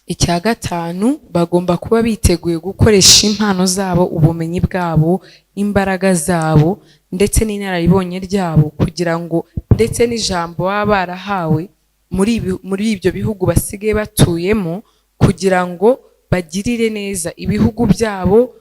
Speaker 2: Icya gatanu bagomba kuba biteguye gukoresha impano zabo ubumenyi bwabo imbaraga zabo ndetse n'inararibonye ryabo kugira ngo ndetse n'ijambo baba barahawe muri ibyo bihugu basigaye batuyemo kugira ngo bagirire neza ibihugu byabo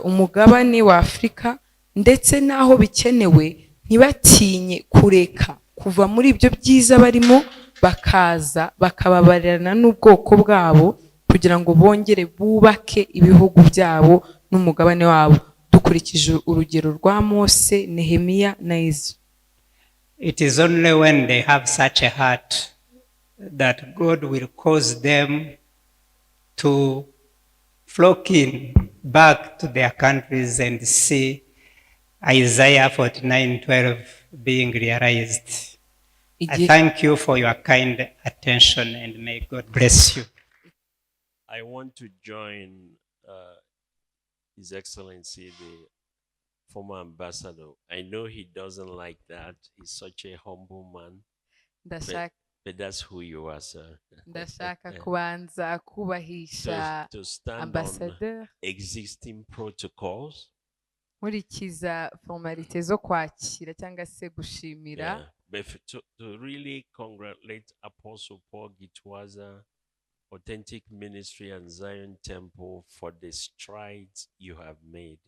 Speaker 2: umugabane wa Afurika ndetse n'aho bikenewe ntibatinye kureka kuva muri ibyo byiza barimo bakaza bakababarana n'ubwoko bwabo kugira ngo bongere bubake ibihugu byabo n'umugabane wabo dukurikije urugero rwa Mose, Nehemiya na Ezra.
Speaker 1: It is only when they have such a heart that God will cause them to flock in back to their countries and see Isaiah 49:12 being realized. I thank you for your kind attention and may God bless you.
Speaker 3: I want to join His Excellency, the former ambassador. I know he doesn't like that. He's such a humble man. But that's who you are, sir.
Speaker 2: Ndashaka kubanza kubahisha
Speaker 3: To stand
Speaker 2: ambassadeur
Speaker 3: on existing protocols.
Speaker 2: Nkurikiza formalite zo kwakira cyangwa se gushimira.
Speaker 3: Yeah. But to really congratulate Apostle Paul Gitwaza, Authentic Ministry and Zion Temple for the strides you have made.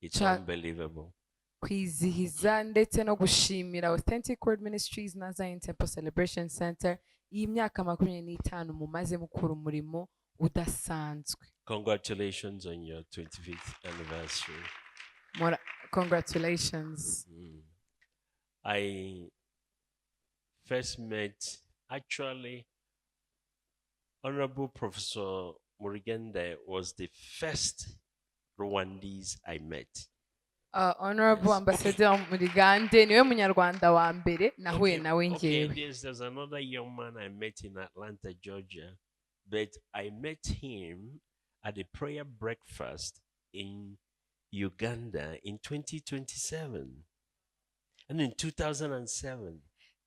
Speaker 3: It's unbelievable.
Speaker 2: Kwizihiza ndetse no gushimira Authentic Word Ministries na Zion Temple Celebration Center iyi myaka 25 mumaze mukura umurimo udasanzwe.
Speaker 3: Congratulations on your 25th anniversary.
Speaker 2: Congratulations.
Speaker 3: I first met, actually, Honorable Professor Murigende was the first Rwandese I met.
Speaker 2: Honorable Ambassador Murigande niwe munyarwanda wa mbere nahuye nawe ngewe.
Speaker 3: There's another young man I met in Atlanta, Georgia, but I met him at a prayer breakfast in Uganda in 2027 and in 2007.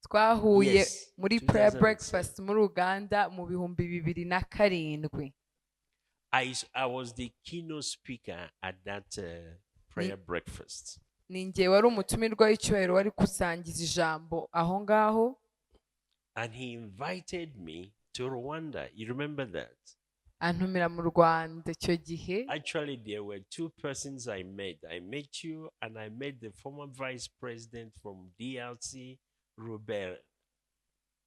Speaker 2: Twahuye muri prayer breakfast muri Uganda mu 2007.
Speaker 3: I was the keynote speaker at that prayer breakfast.
Speaker 2: Ninjye wari umutumirwa w'icyubahiro wari kusangiza ijambo aho ngaho.
Speaker 3: And he invited me to Rwanda. You remember that?
Speaker 2: Antumira mu Rwanda icyo gihe.
Speaker 3: Actually, there were two persons I met. I met you and I met the former vice president from DRC, Rubera.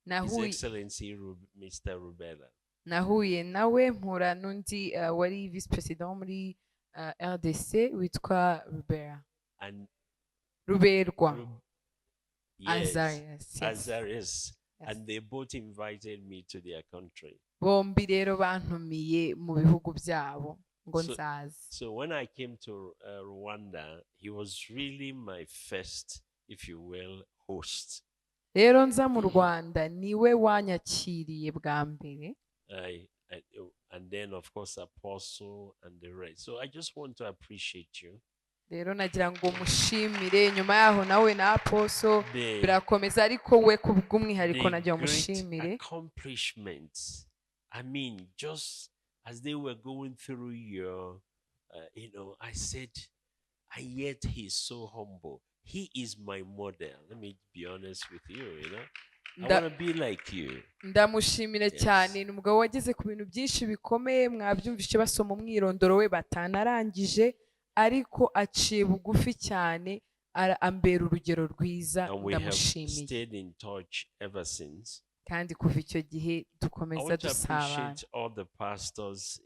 Speaker 3: His Excellency Mr. Rubera.
Speaker 2: Nahuye nawe mpura n'undi wari vice president muri RDC witwa Rubera.
Speaker 3: And
Speaker 2: Ruberwa.
Speaker 3: Yes,
Speaker 2: Azarias.
Speaker 3: Azarias. Yes. And they both invited me to their country.
Speaker 2: bombi rero bantumiye mu bihugu byabo ngo
Speaker 3: So,
Speaker 2: nzaze.
Speaker 3: so when I came to Rwanda, he was really my first, if you will, host.
Speaker 2: rero nza mu rwanda niwe wanyakiriye bwa mbere,
Speaker 3: And then, of course, Apostle and the rest. So I just want to appreciate you.
Speaker 2: rero nagira ngo mushimire, nyuma yaho nawe na aposo
Speaker 3: The,
Speaker 2: birakomeza, ariko we ku bw'umwihariko
Speaker 3: the
Speaker 2: nagira ngo
Speaker 3: great
Speaker 2: mushimire.
Speaker 3: accomplishments. I mean, just as they were going through your, I said, and yet he's so humble. He is my model. Let me be honest with you. I want to be like you.
Speaker 2: Ndamushimire cyane, ni umugabo wageze ku bintu byinshi bikomeye, mwabyumvise basoma umwirondoro we batanarangije, ariko aciye bugufi cyane, ambera urugero rwiza. Ndamushimiye
Speaker 3: stayed in touch ever since.
Speaker 2: kandi kuva icyo gihe dukomeza dusabana.
Speaker 3: I want to appreciate all the pastors.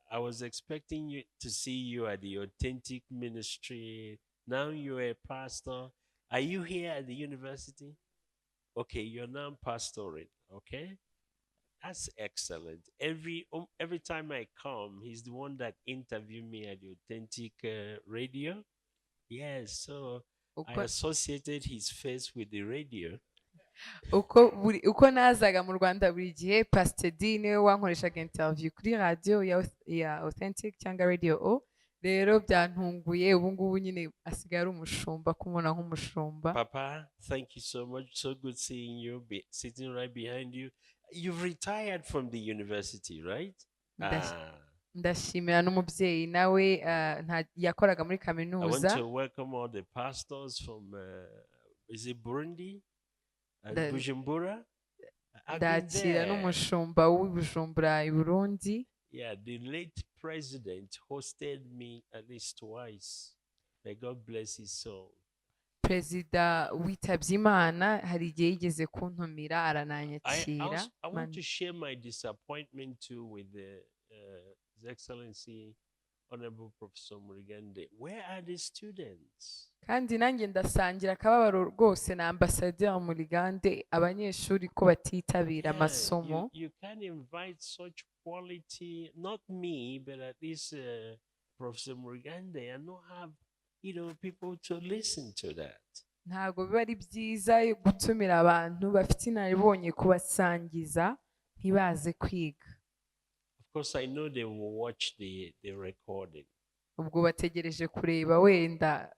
Speaker 3: I was expecting you to see you at the Authentic Ministry. Now you're a pastor. Are you here at the university? Okay, you're now pastoring. Okay, that's excellent. Every time I come, he's the one that interviewed me at the Authentic Radio. Yes, so I associated his face with the radio.
Speaker 2: uko nazaga mu Rwanda buri gihe Pastor D niwe wankoreshaga interview kuri radio ya Authentic cyangwa Radio O. Rero byantunguye, ubu ngubu nyine asigaye ari umushumba, kumubona nk'umushumba.
Speaker 3: Papa, thank you so much. So good seeing you, sitting right behind you. You've retired from the university, right?
Speaker 2: Ndashimira n'umubyeyi nawe yakoraga muri kaminuza.
Speaker 3: I want to welcome all the pastors from is it Burundi? Bujumbura?
Speaker 2: Ndakira n'umushumba w'Ibujumbura i Burundi.
Speaker 3: Yeah, the late president hosted me at least twice. May God bless his soul.
Speaker 2: Perezida witabye Imana hari igihe yigeze kuntumira arananyakira.
Speaker 3: I want to share my disappointment too with His Excellency Honorable Professor Murigande. Where are the students?
Speaker 2: Kandi nanjye ndasangira akababaro rwose na Ambassadeur Murigande, abanyeshuri ko batitabira amasomo.
Speaker 3: You can invite such quality, not me, but at least Professor Murigande, and not have people to listen to that.
Speaker 2: Ntabwo biba ari byiza gutumira abantu bafite inaribonye kubasangiza ntibaze kwiga.
Speaker 3: Of course, I know they will watch the recording.
Speaker 2: Ubwo bategereje kureba wenda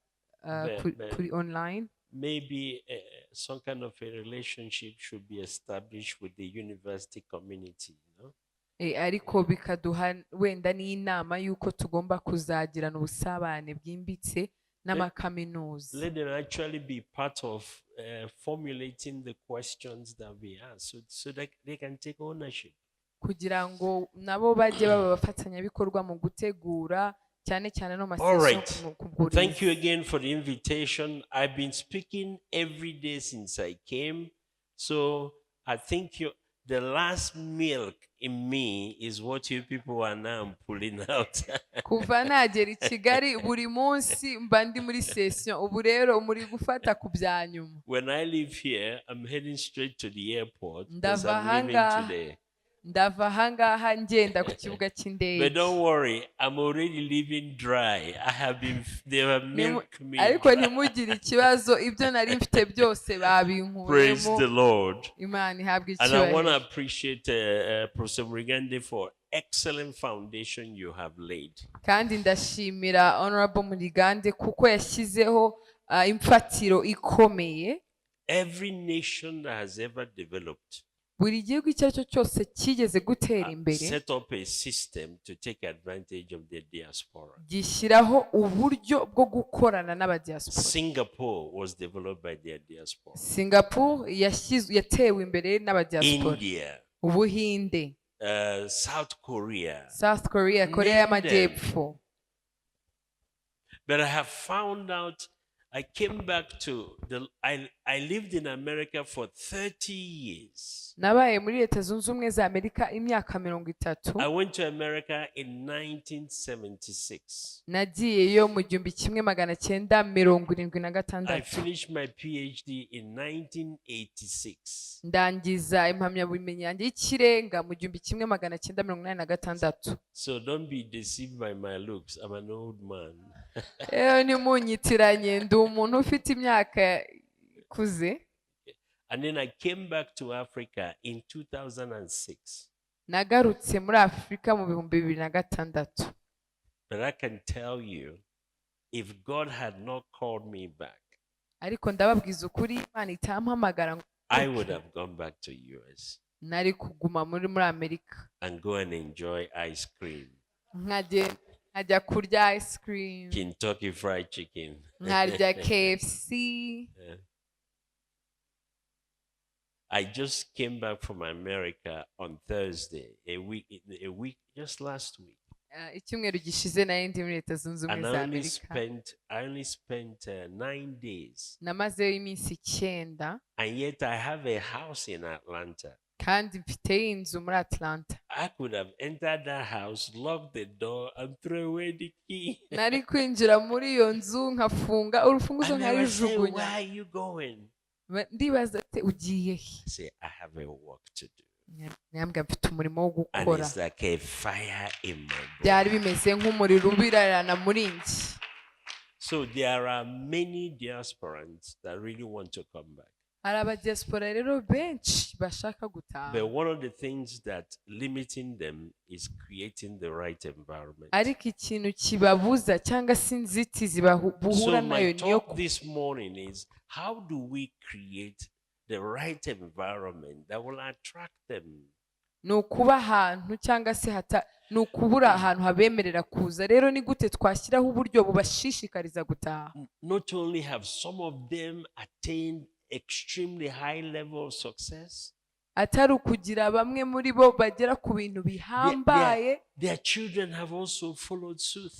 Speaker 2: kuri online.
Speaker 3: Maybe some kind of a relationship should be established with the university community,
Speaker 2: ariko bikaduha wenda n'inama y'uko tugomba kuzagirana ubusabane bwimbitse n'amakaminuza.
Speaker 3: Let them actually be part of formulating the questions that we ask, so that they can take ownership.
Speaker 2: Kugira ngo nabo bajye baba bafatanyabikorwa mu gutegura cyane cyane no masession kubwuriza.
Speaker 3: Thank you again for the invitation. I've been speaking every day since I came, so I think the last milk in me is what you people are now pulling out.
Speaker 2: Kuva nagera i Kigali buri munsi mba ndi muri session, ubu rero muri gufata ku byanyuma.
Speaker 3: When I leave here, I'm heading straight to the airport because I'm leaving today.
Speaker 2: Ndava hangaha ngenda ku kibuga cy'indege.
Speaker 3: But don't worry, I'm already leaving dry. They have milked me.
Speaker 2: Ariko ntimugire ikibazo, ibyo nari mfite byose babinkuyemo.
Speaker 3: Praise the Lord.
Speaker 2: Imana ihabwe
Speaker 3: And I want to
Speaker 2: icyubahiro.
Speaker 3: appreciate Professor Murigande for excellent foundation you have laid.
Speaker 2: Kandi ndashimira Honorable Murigande kuko yashyizeho imfatiro ikomeye.
Speaker 3: Every nation that has ever developed
Speaker 2: buri gihugu icyo ari cyo cyose kigeze gutera imbere
Speaker 3: set up a system to take advantage of the diaspora.
Speaker 2: gishyiraho uburyo bwo gukorana n'abadiaspora.
Speaker 3: Singapore was developed by their diaspora.
Speaker 2: Singapore yatewe imbere n'abadiaspora.
Speaker 3: India,
Speaker 2: Ubuhinde,
Speaker 3: South Korea,
Speaker 2: Korea y'Amajyepfo.
Speaker 3: But I have found out I came back to I lived in America for 30 years.
Speaker 2: nabaye muri leta zunze ubumwe za amerika imyaka 30.
Speaker 3: I went to America in 1976.
Speaker 2: nagiyeyo mu 1976.
Speaker 3: I finished my PhD in 1986.
Speaker 2: ndangiza impamyabumenyi yanjye y'ikirenga mu 1986.
Speaker 3: So don't be deceived by my looks. I'm an old man.
Speaker 2: nimunyitiranye ndi umuntu ufite imyaka ikuze.
Speaker 3: And then I came back to Africa in 2006.
Speaker 2: nagarutse muri afurika mu 2006.
Speaker 3: But I can tell you, if God had not called me back,
Speaker 2: ariko ndababwiza ukuri Imana itampamagara ngo
Speaker 3: I would have gone back to US
Speaker 2: nari kuguma muri Amerika
Speaker 3: and go and enjoy ice cream,
Speaker 2: nkajya kurya ice cream,
Speaker 3: Kentucky Fried Chicken.
Speaker 2: nkarya KFC.
Speaker 3: I just came back from America on Thursday, a week just last week.
Speaker 2: icyumweru gishize nari ndi muri leta zunze
Speaker 3: And
Speaker 2: ubumwe za amerika.
Speaker 3: I only spent 9 days.
Speaker 2: namazeyo iminsi 9,
Speaker 3: And yet I have a house in Atlanta.
Speaker 2: kandi mfite inzu muri Atlanta.
Speaker 3: I could have entered that house, locked the door, and throw away the key.
Speaker 2: nari kwinjira muri iyo nzu nkafunga urufunguzo
Speaker 3: And they would say, where
Speaker 2: nkarijugunya.
Speaker 3: are you going?
Speaker 2: ndibaza ati ugiye he?
Speaker 3: I say, I have a work to do.
Speaker 2: nyambwa mfite umurimo wo
Speaker 3: And
Speaker 2: gukora.
Speaker 3: it's like a fire in my body.
Speaker 2: byari bimeze nk'umuriro ubirarana muri njye.
Speaker 3: So there are many diasporans that really want to come back.
Speaker 2: hari abadiaspora rero benshi bashaka gutaha.
Speaker 3: But one of the things that limiting them is creating the right environment.
Speaker 2: ariko ikintu kibabuza cyangwa se inzitizi buhura
Speaker 3: So
Speaker 2: nayo
Speaker 3: my
Speaker 2: niyo
Speaker 3: talk this morning is, how do we create the right environment that will attract them?
Speaker 2: ni ukuba ahantu cyangwa se ni ukubura ahantu habemerera kuza. rero ni gute twashyiraho uburyo bubashishikariza gutaha?
Speaker 3: Not only have some of them attained extremely high level of success,
Speaker 2: atari ukugira bamwe muri bo bagera ku bintu bihambaye,
Speaker 3: their children have also followed suit.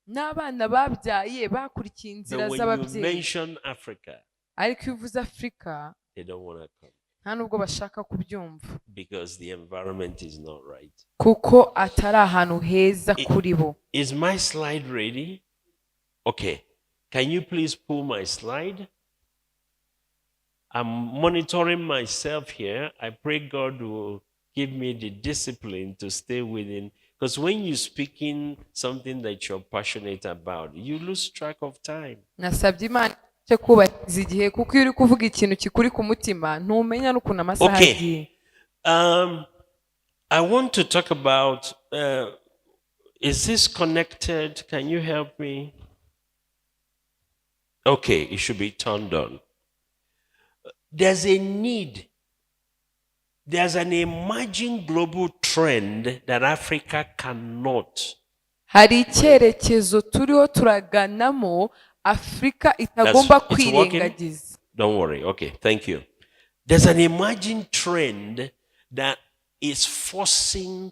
Speaker 2: n'abana babyaye bakurikiye
Speaker 3: But
Speaker 2: inzira
Speaker 3: when you
Speaker 2: z'ababyeyi.
Speaker 3: mention Africa,
Speaker 2: ariko iyo uvuze afurika
Speaker 3: they don't want to come
Speaker 2: nta nubwo bashaka kubyumva,
Speaker 3: because the environment is not right.
Speaker 2: kuko atari ahantu heza kuri bo.
Speaker 3: Is my slide ready? Okay. Can you please pull my slide? I'm monitoring myself here. I pray God will give me the discipline to stay within. Because when you're speaking something that you're passionate about, you lose track of time.
Speaker 2: nasabye Imana cyo kubahiriza igihe, kuko iyo uri kuvuga ikintu kikuri ku mutima ntumenya n'ukuntu amasaha agiye.
Speaker 3: I want to talk about, is this connected? Can you help me? Okay, it should be turned on. There's a need. There's an emerging global trend that Africa cannot.
Speaker 2: hari icyerekezo turiho turaganamo Afurika itagomba kwirengagiza.
Speaker 3: Don't worry. Okay, thank you. There's an emerging trend that is forcing,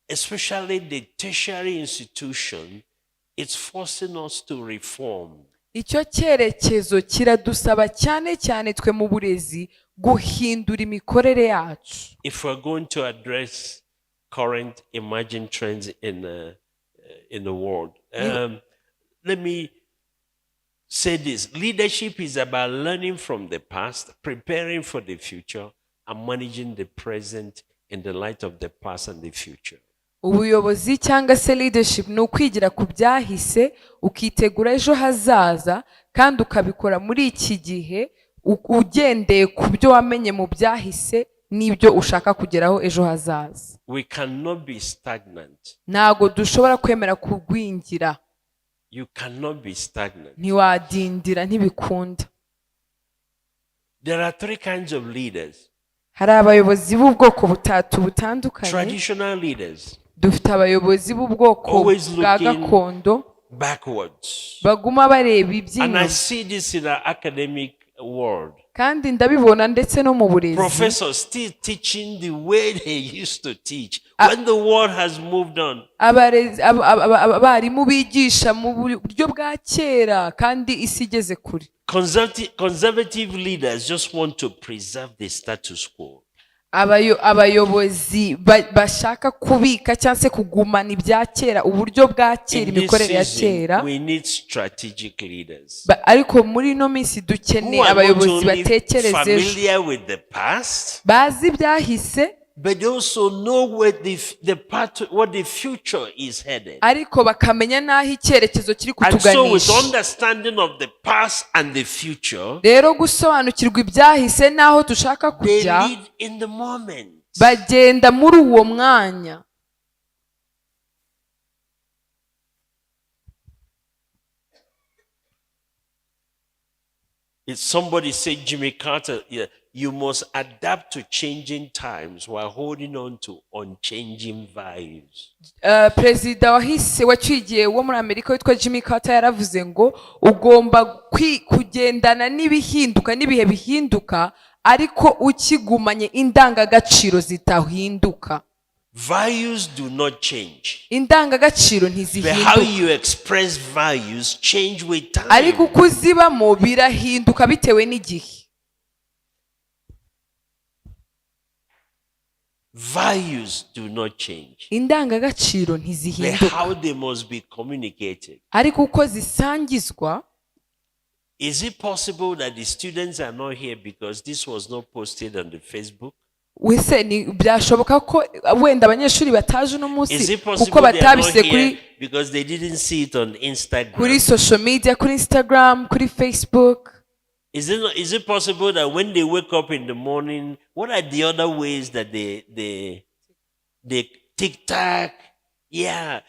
Speaker 3: especially the tertiary institution, it's forcing us to reform.
Speaker 2: icyo cyerekezo kiradusaba cyane cyane twe mu burezi guhindura imikorere yacu.
Speaker 3: If we're going to address current emerging trends in the world, let me say this. Leadership is about learning from the past, preparing for the future, and managing the present in the light of the past and the future.
Speaker 2: ubuyobozi cyangwa se leadership ni ukwigira ku byahise, ukitegura ejo hazaza, kandi ukabikora muri iki gihe ugendeye ku byo wamenye mu byahise n'ibyo ushaka kugeraho ejo hazaza.
Speaker 3: We cannot be stagnant.
Speaker 2: ntago dushobora kwemera kugwingira.
Speaker 3: You cannot be stagnant.
Speaker 2: ntiwadindira, ntibikunda.
Speaker 3: There are 3 kinds of leaders.
Speaker 2: hari abayobozi b'ubwoko butandukanye.
Speaker 3: Traditional leaders.
Speaker 2: dufite abayobozi b'ubwoko bwa gakondo
Speaker 3: backwards.
Speaker 2: baguma bareba
Speaker 3: And I
Speaker 2: iby'inyuma.
Speaker 3: see this in the academic world.
Speaker 2: kandi ndabibona ndetse no mu burezi.
Speaker 3: Professors still teaching the way they used to teach when the world has moved on.
Speaker 2: abarimu bigisha mu buryo bwa kera kandi isi igeze kure.
Speaker 3: Conservative leaders just want to preserve the status quo.
Speaker 2: abayobozi bashaka kubika cyangwa se kugumana ibya kera, uburyo bwa kera, imikorere ya kera.
Speaker 3: We need strategic leaders.
Speaker 2: Ariko muri ino minsi dukeneye abayobozi batekereza
Speaker 3: bazi
Speaker 2: ibyahise,
Speaker 3: but also know what the future is headed.
Speaker 2: ariko bakamenya n'aho icyerekezo kiri
Speaker 3: And so with
Speaker 2: kutuganisha.
Speaker 3: understanding of the past and the future,
Speaker 2: rero gusobanukirwa ibyahise n'aho dushaka
Speaker 3: they
Speaker 2: kujya,
Speaker 3: lead in the moment.
Speaker 2: bagenda muri uwo mwanya.
Speaker 3: If somebody said, Jimmy Carter, yeah, you must adapt to changing times while holding on to unchanging values.
Speaker 2: Perezida wacigiye wo muri Amerika witwa Jimmy Carter yaravuze ngo ugomba kugendana n'ibihinduka n'ibihe bihinduka, ariko ukigumanye indangagaciro zitahinduka.
Speaker 3: Values do not change.
Speaker 2: Indangagaciro
Speaker 3: But how
Speaker 2: ntizihinduka,
Speaker 3: you express values change with time.
Speaker 2: ariko uko uzibamo birahinduka bitewe n'igihe.
Speaker 3: Values do not change.
Speaker 2: Indangagaciro
Speaker 3: But
Speaker 2: ntizihinduka,
Speaker 3: how they must be communicated.
Speaker 2: ariko uko zisangizwa.
Speaker 3: Is it possible that the students are not here because this was not posted on the Facebook?
Speaker 2: wese byashoboka ko wenda abanyeshuri bataje uno
Speaker 3: Is
Speaker 2: munsi
Speaker 3: it
Speaker 2: kuko
Speaker 3: possible they are not
Speaker 2: batabise
Speaker 3: here because they didn't see it on Instagram?
Speaker 2: kuri social media, kuri Instagram, kuri Facebook?
Speaker 3: Is it possible that when they wake up in the morning, what are the other ways that they TikTok? Yeah.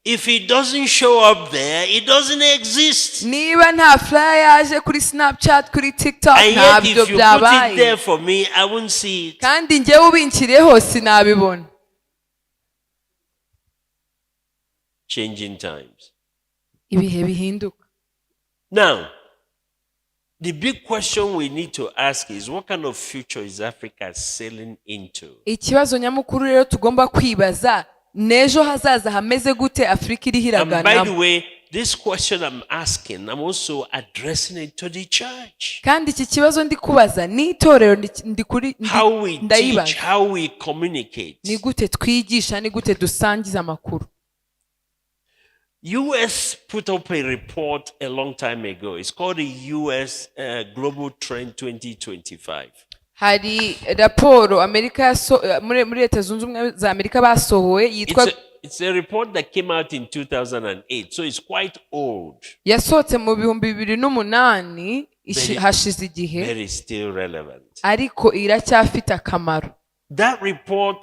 Speaker 3: If it doesn't show up there, it doesn't exist.
Speaker 2: Niba nta flyer yaje kuri Snapchat, kuri TikTok,
Speaker 3: And yet
Speaker 2: ntabyo
Speaker 3: if you put it
Speaker 2: byabaye,
Speaker 3: there for me, I won't see it.
Speaker 2: kandi njyewe ubinkiriyeho sinabibona.
Speaker 3: Changing times.
Speaker 2: Ibihe bihinduka.
Speaker 3: Now, the big question we need to ask is, what kind of future is Africa sailing into?
Speaker 2: Ikibazo nyamukuru rero tugomba kwibaza, n'ejo hazaza hameze gute Afurika iriho
Speaker 3: And by the
Speaker 2: iraganamo.
Speaker 3: way, this question I'm asking, I'm also addressing it to the church.
Speaker 2: Kandi iki kibazo ndi kubaza ni itorero,
Speaker 3: How we teach,
Speaker 2: ndayibaza.
Speaker 3: how we communicate.
Speaker 2: Ni gute twigisha, ni gute dusangiza amakuru.
Speaker 3: US put up a report a long time ago. It's called the US Global Trend 2025.
Speaker 2: Hari raporo Amerika muri Leta Zunze Ubumwe za Amerika basohoye yitwa,
Speaker 3: It's a report that came out in 2008, so it's quite old.
Speaker 2: yasohotse mu 2008, hashize igihe,
Speaker 3: But it's still relevant.
Speaker 2: ariko iracyafite akamaro.
Speaker 3: That report,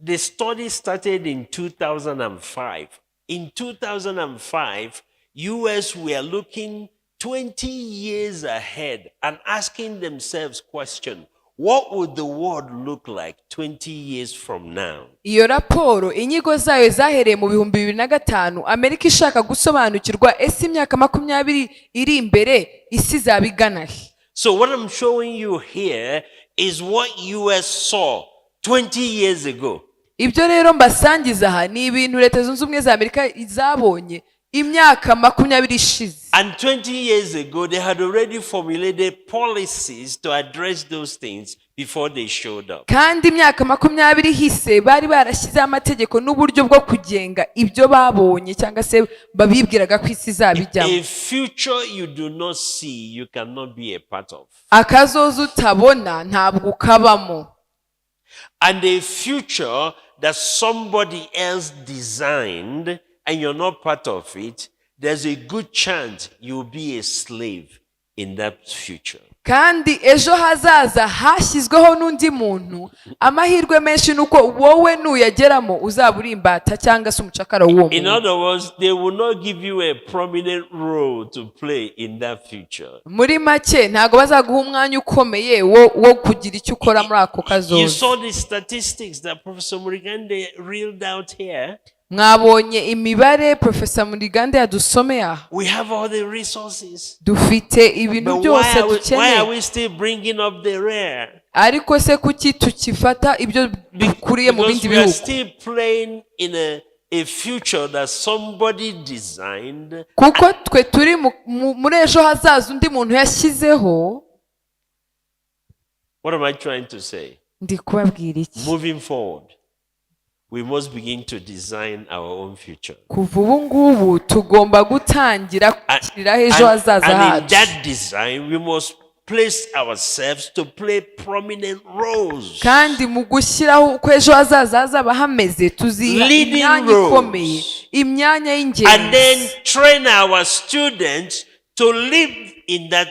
Speaker 3: the study started in 2005. In 2005, US were looking 20 years ahead and asking themselves question, what would the world look like 20 years from now?
Speaker 2: Iyo raporo inyigo zayo zahereye mu 2005, Amerika ishaka gusobanukirwa ese imyaka 20 iri imbere isi zabigana he.
Speaker 3: So what I'm showing you here is what US saw 20 years ago.
Speaker 2: Ibyo rero mbasangiza aha ni ibintu Leta Zunze Ubumwe za Amerika zabonye imyaka 20 ishize.
Speaker 3: And 20 years ago, they had already formulated policies to address those things before they showed up.
Speaker 2: Kandi imyaka 20 ihise bari barashyize amategeko n'uburyo bwo kugenga ibyo babonye cyangwa se babibwiraga ko isi zabijyamo.
Speaker 3: A future you do not see, you cannot be a part of.
Speaker 2: Akazoza utabona ntabwo ukabamo.
Speaker 3: And a future that somebody else designed and you're not part of it, there's a good chance you'll be a slave in that future.
Speaker 2: Kandi ejo hazaza hashyizweho n'undi muntu, amahirwe menshi nuko wowe nuyageramo uzaba uri imbata cyangwa se umucakara w'uwo muntu.
Speaker 3: In other words, they will not give you a prominent role to play in that future.
Speaker 2: Muri make ntago bazaguha umwanya ukomeye wo kugira icyo ukora muri ako kazoza.
Speaker 3: You saw the statistics that Professor Murigande reeled out here.
Speaker 2: Mwabonye imibare Professor Murigande yadusomeye aha.
Speaker 3: We have all the resources.
Speaker 2: Dufite ibintu
Speaker 3: But
Speaker 2: byose
Speaker 3: why are
Speaker 2: dukeneye.
Speaker 3: we still bringing up the rare?
Speaker 2: ariko se kuki tukifata ibyo dukuriye mu
Speaker 3: Because
Speaker 2: bindi
Speaker 3: we are
Speaker 2: bihugu
Speaker 3: still playing in a future that somebody designed.
Speaker 2: kuko twe turi muri ejo hazaza undi muntu yashyizeho.
Speaker 3: What am I trying to say?
Speaker 2: Ndi kubabwira iki?
Speaker 3: Moving forward, we must begin to design our own future.
Speaker 2: Kuva ubu ngubu tugomba gutangira gushyiriraho ejo hazaza
Speaker 3: And in
Speaker 2: hacu,
Speaker 3: that design, we must place ourselves to play prominent roles.
Speaker 2: kandi mu gushyiraho uko ejo hazaza hazaba hameze tuziha
Speaker 3: Leading
Speaker 2: imyanya
Speaker 3: roles.
Speaker 2: ikomeye, imyanya
Speaker 3: And
Speaker 2: y'ingenzi,
Speaker 3: then train our students to live in that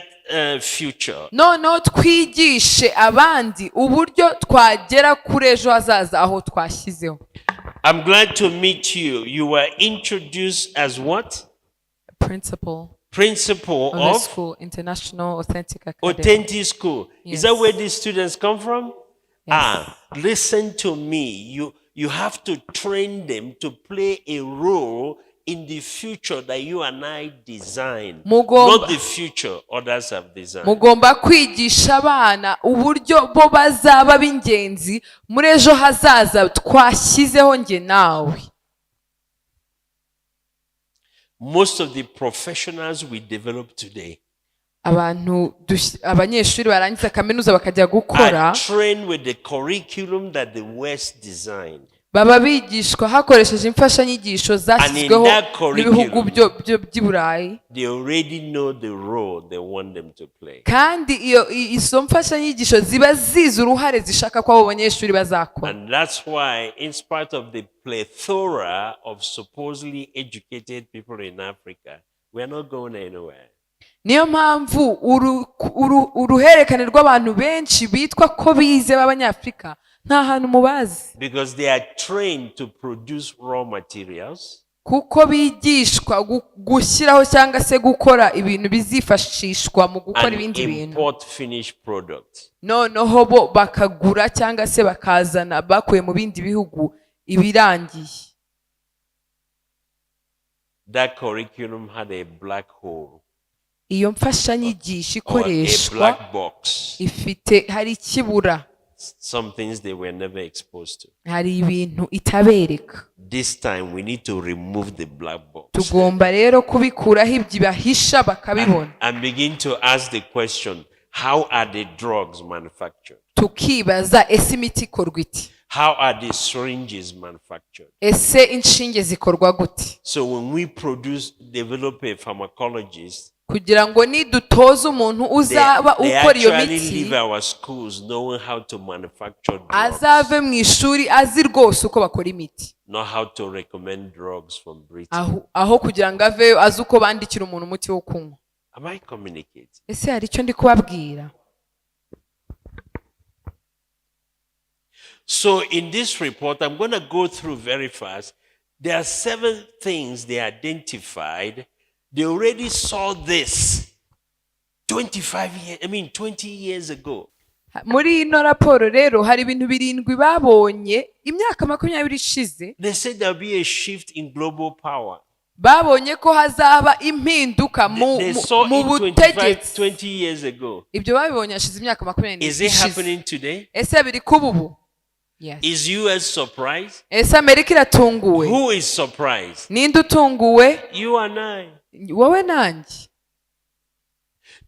Speaker 3: future.
Speaker 2: noneho twigishe abandi uburyo twagera kuri ejo hazaza aho twashyizeho.
Speaker 3: I'm glad to meet you. You were introduced as what?
Speaker 2: Principal
Speaker 3: Principal
Speaker 2: of the
Speaker 3: of
Speaker 2: school, International Authentic Academy.
Speaker 3: Authentic School.
Speaker 2: Yes.
Speaker 3: Is that where these students come from?
Speaker 2: Yes.
Speaker 3: Listen to me. You have to train them to play a role in the future that you and I design. Not the future others have designed.
Speaker 2: Mugomba kwigisha abana uburyo bo bazaba b'ingenzi muri ejo hazaza twashyizeho nge nawe.
Speaker 3: Most of the professionals we develop today
Speaker 2: abanyeshuri barangiza kaminuza bakajya gukora
Speaker 3: are trained with the curriculum that the West designed.
Speaker 2: baba bigishwa hakoresheje imfashanyigisho zashyizweho n'ibihugu by'i Burayi,
Speaker 3: They already know the role they want them to play.
Speaker 2: kandi izo mfashanyigisho ziba zizi uruhare zishaka ko abo banyeshuri bazakora.
Speaker 3: And that's why, in spite of the plethora of supposedly educated people in Africa, we are not going anywhere.
Speaker 2: Niyo mpamvu uruhererekane rw'abantu benshi bitwa ko bize b'Abanyafurika nta hantu mubazi,
Speaker 3: Because they are trained to produce raw materials,
Speaker 2: kuko bigishwa gushyiraho cyangwa se gukora ibintu bizifashishwa mu gukora
Speaker 3: and
Speaker 2: ibindi bintu,
Speaker 3: import finished products.
Speaker 2: noneho bo bakagura cyangwa se bakazana bakuye mu bindi bihugu ibirangiye.
Speaker 3: That curriculum had a black hole
Speaker 2: Iyo mfashanyigisho
Speaker 3: or a
Speaker 2: ikoreshwa
Speaker 3: black box.
Speaker 2: hari ikibura,
Speaker 3: Some things they were never exposed to.
Speaker 2: hari ibintu itabereka.
Speaker 3: This time we need to remove the black box
Speaker 2: Tugomba rero kubikuraho ibyo bahisha bakabibona,
Speaker 3: and begin to ask the question, how are the drugs manufactured?
Speaker 2: tukibaza ese imiti ikorwa iti,
Speaker 3: How are the syringes manufactured?
Speaker 2: ese inshinge zikorwa gute,
Speaker 3: So when we develop a pharmacologist,
Speaker 2: kugira ngo nidutoze umuntu uzaba
Speaker 3: they
Speaker 2: ukora iyo
Speaker 3: actually
Speaker 2: miti
Speaker 3: leave our schools knowing how to manufacture drugs,
Speaker 2: azave mu ishuri azi rwose uko bakora imiti,
Speaker 3: not how to recommend drugs from Britain.
Speaker 2: aho kugira ngo aveyo azi uko bandikira umuntu umuti wo kunywa.
Speaker 3: Am I communicating?
Speaker 2: Ese hari icyo ndi kubabwira?
Speaker 3: So in this report, I'm going to go through very fast. There are 7 things they identified. They already saw this 20 years ago.
Speaker 2: Muri ino raporo rero hari ibintu 7 babonye imyaka 20 ishize.
Speaker 3: They said there'll be a shift in global power.
Speaker 2: Babonye ko hazaba impinduka mu butegetsi
Speaker 3: 20 years ago.
Speaker 2: Ibyo babibonye hashize imyaka 20
Speaker 3: Is it happening today?
Speaker 2: Ese biri kuba ubu? Yes.
Speaker 3: Is US surprised?
Speaker 2: Ese Amerika iratunguwe?
Speaker 3: Who is surprised?
Speaker 2: Ninde utunguwe?
Speaker 3: You and I.
Speaker 2: Wowe nanjye.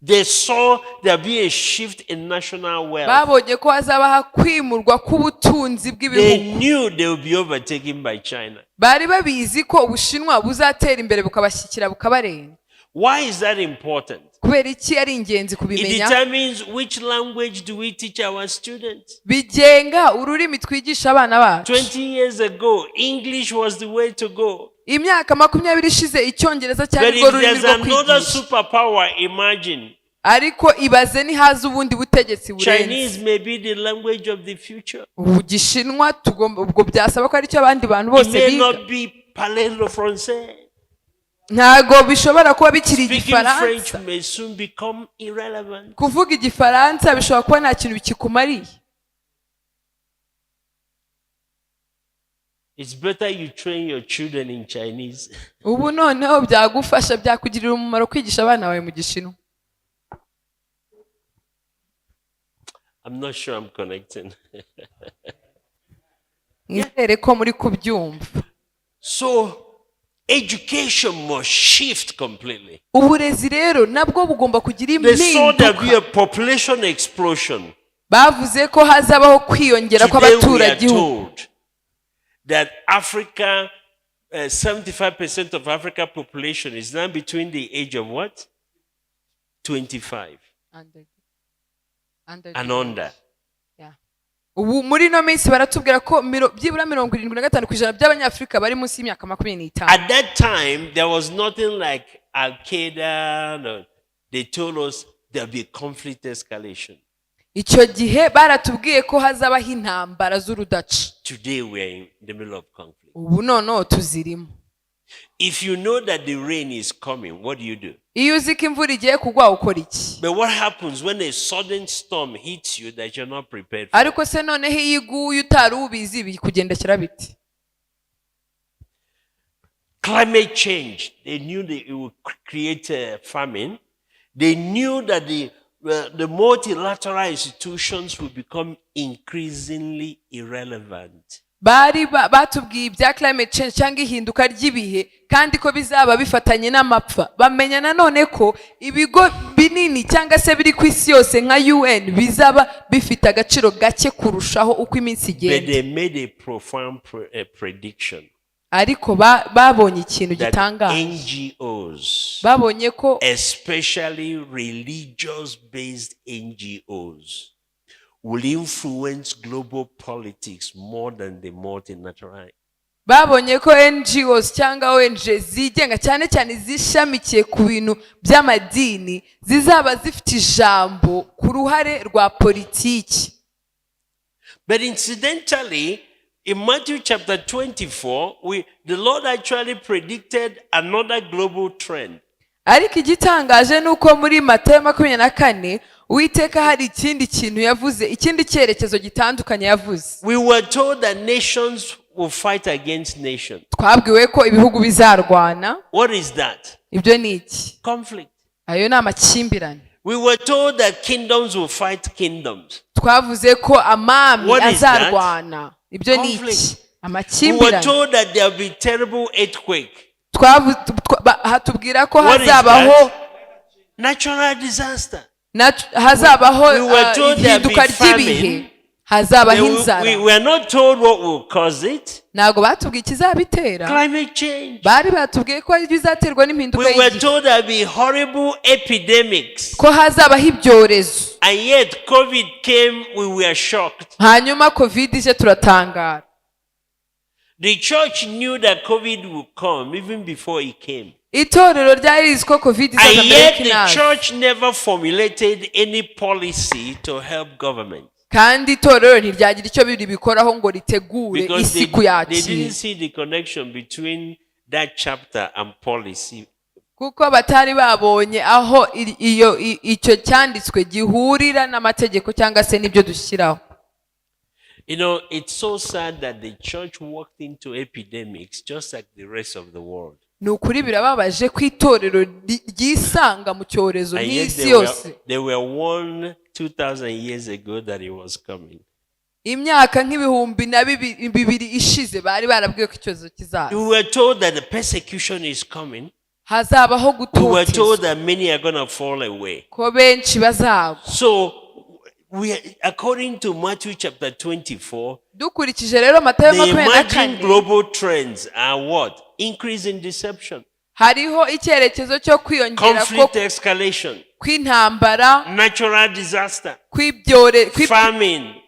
Speaker 3: They saw there be a shift in national wealth.
Speaker 2: Babonye ko hazaba hakwimurwa k'ubutunzi
Speaker 3: They
Speaker 2: bw'ibihugu.
Speaker 3: knew they would be overtaken by China.
Speaker 2: Bari babizi ko Ubushinwa buzatera imbere bukabashyikira bukabarenga.
Speaker 3: Why is that important?
Speaker 2: Kubera iki ari ingenzi
Speaker 3: It
Speaker 2: kubimenya?
Speaker 3: determines which language do we teach our students.
Speaker 2: Bigenga ururimi twigisha abana bacu.
Speaker 3: 20 years ago, English was the way to go.
Speaker 2: Imyaka 20 ishize Icyongereza cyari
Speaker 3: But
Speaker 2: rwo
Speaker 3: if
Speaker 2: rurimi
Speaker 3: there's
Speaker 2: rwo
Speaker 3: another
Speaker 2: kwigisha.
Speaker 3: superpower, imagine.
Speaker 2: Ariko ibaze ni haza ubundi butegetsi burenze.
Speaker 3: Chinese may be the language of the future.
Speaker 2: Ugishinwa tugomba ubwo byasaba ko ari cyo abandi bantu
Speaker 3: It
Speaker 2: bose
Speaker 3: may
Speaker 2: biga.
Speaker 3: not be parler le français.
Speaker 2: Ntago bishobora kuba bikiri
Speaker 3: Speaking French
Speaker 2: Igifaransa.
Speaker 3: may soon become irrelevant.
Speaker 2: Kuvuga Igifaransa bishobora kuba nta kintu bikikumariye.
Speaker 3: It's better you train your children in Chinese.
Speaker 2: Ubu noneho byagufasha byakugirira umumaro kwigisha abana bawe mu Gishinwa.
Speaker 3: I'm not sure I'm connecting.
Speaker 2: nizere ko muri kubyumva.
Speaker 3: So education must shift completely.
Speaker 2: Uburezi rero nabwo bugomba kugira
Speaker 3: They saw there be
Speaker 2: impinduka.
Speaker 3: a population explosion.
Speaker 2: Bavuze ko hazabaho kwiyongera
Speaker 3: Today we are
Speaker 2: kw'abaturage.
Speaker 3: told that Africa, 75% of Africa population is now between the age of what? 25 and under.
Speaker 2: Ubu muri no minsi baratubwira ko byibura 75% by'abanyafrika bari munsi y'imyaka 25.
Speaker 3: At that time, there was nothing like Al-Qaeda. No. They told us there'll be conflict escalation.
Speaker 2: Icyo gihe baratubwiye ko hazabaho intambara z'urudaca.
Speaker 3: Today we are in the middle of conflict.
Speaker 2: Ubu noneho tuzirimo.
Speaker 3: If you know that the rain is coming, what do?
Speaker 2: Iyo uzi ko imvura igiye kugwa ukora iki?
Speaker 3: But what happens when a sudden storm hits you that you're not prepared for?
Speaker 2: Ariko se noneho iyo iguye utari ubizi bikugendekera biti?
Speaker 3: Climate change. They knew that it would create a famine. They knew that the multilateral institutions will become increasingly irrelevant.
Speaker 2: Bari batubwiye ibya climate change cyangwa ihinduka ry'ibihe kandi ko bizaba bifatanye n'amapfa. Bamenya nanone ko ibigo binini cyangwa se biri ku isi yose nka UN bizaba bifite agaciro gake kurushaho uko iminsi igenda.
Speaker 3: But they made a profound prediction.
Speaker 2: Ariko babonye ikintu gitangaje.
Speaker 3: NGOs,
Speaker 2: babonye ko
Speaker 3: especially religious-based NGOs, will influence global politics more than the multilateral.
Speaker 2: Babonye ko NGOs cyangwa ONG zigenga cyane cyane zishamikiye ku bintu by'amadini zizaba zifite ijambo ku ruhare rwa politiki.
Speaker 3: But incidentally, in Matthew chapter 24, the Lord actually predicted another global trend.
Speaker 2: Ariko igitangaje nuko muri Matayo 24 Uwiteka hari ikindi kintu yavuze, ikindi cyerekezo gitandukanye yavuze.
Speaker 3: We were told that nations will fight against nations.
Speaker 2: Twabwiwe ko ibihugu bizarwana.
Speaker 3: What is that?
Speaker 2: Ibyo ni iki?
Speaker 3: Conflict.
Speaker 2: Ayo ni amakimbirane.
Speaker 3: We were told that kingdoms will fight kingdoms.
Speaker 2: Twavuze ko amami azarwana. Ibyo ni iki? Amakimbirane.
Speaker 3: We were told that there will be terrible earthquake.
Speaker 2: Hatubwira ko hazabaho
Speaker 3: natural disaster.
Speaker 2: Hazabaho ihinduka ry'ibihe. Hazabaho inzara.
Speaker 3: We are not told what will cause it.
Speaker 2: Ntago batubwiye ikizabitera.
Speaker 3: Climate change.
Speaker 2: Bari batubwiye ko bizaterwa n'impinduka y'igihe.
Speaker 3: We were told there will be horrible epidemics.
Speaker 2: Ko hazabaho ibyorezo.
Speaker 3: And yet COVID came, we were shocked.
Speaker 2: Hanyuma COVID ije turatangara.
Speaker 3: The church knew that COVID would come even before it came.
Speaker 2: Itorero ryari rizi ko COVID izaza
Speaker 3: And
Speaker 2: mbere
Speaker 3: yet the
Speaker 2: y'inazi.
Speaker 3: church never formulated any policy to help government.
Speaker 2: Kandi itorero ntiryagira icyo bikoraho ngo ritegure isi kuyakira.
Speaker 3: They didn't see the connection between that chapter and policy.
Speaker 2: Kuko batari babonye aho icyo cyanditswe gihurira n'amategeko cyangwa se n'ibyo dushyiraho.
Speaker 3: You know, it's so sad that the church walked into epidemics just like the rest of the world.
Speaker 2: Nukuri birababaje ko itorero ryisanga mu cyorezo n'isi yose.
Speaker 3: They were warned 2000 years ago that it was coming.
Speaker 2: Imyaka nk'ibihumbi na bibiri ishize bari barabwiye ko icyorezo kizaza.
Speaker 3: We were told that the persecution is coming.
Speaker 2: Hazabaho gutotezwa.
Speaker 3: We were told that many are going to fall away.
Speaker 2: Ko benshi bazagwa.
Speaker 3: So according to Matthew chapter 24,
Speaker 2: dukurikije rero Matayo 24,
Speaker 3: the emerging global trends are what? Increase in deception,
Speaker 2: hariho icyerekezo cyo kwiyongera
Speaker 3: conflict escalation,
Speaker 2: kw'intambara,
Speaker 3: natural disaster, famine,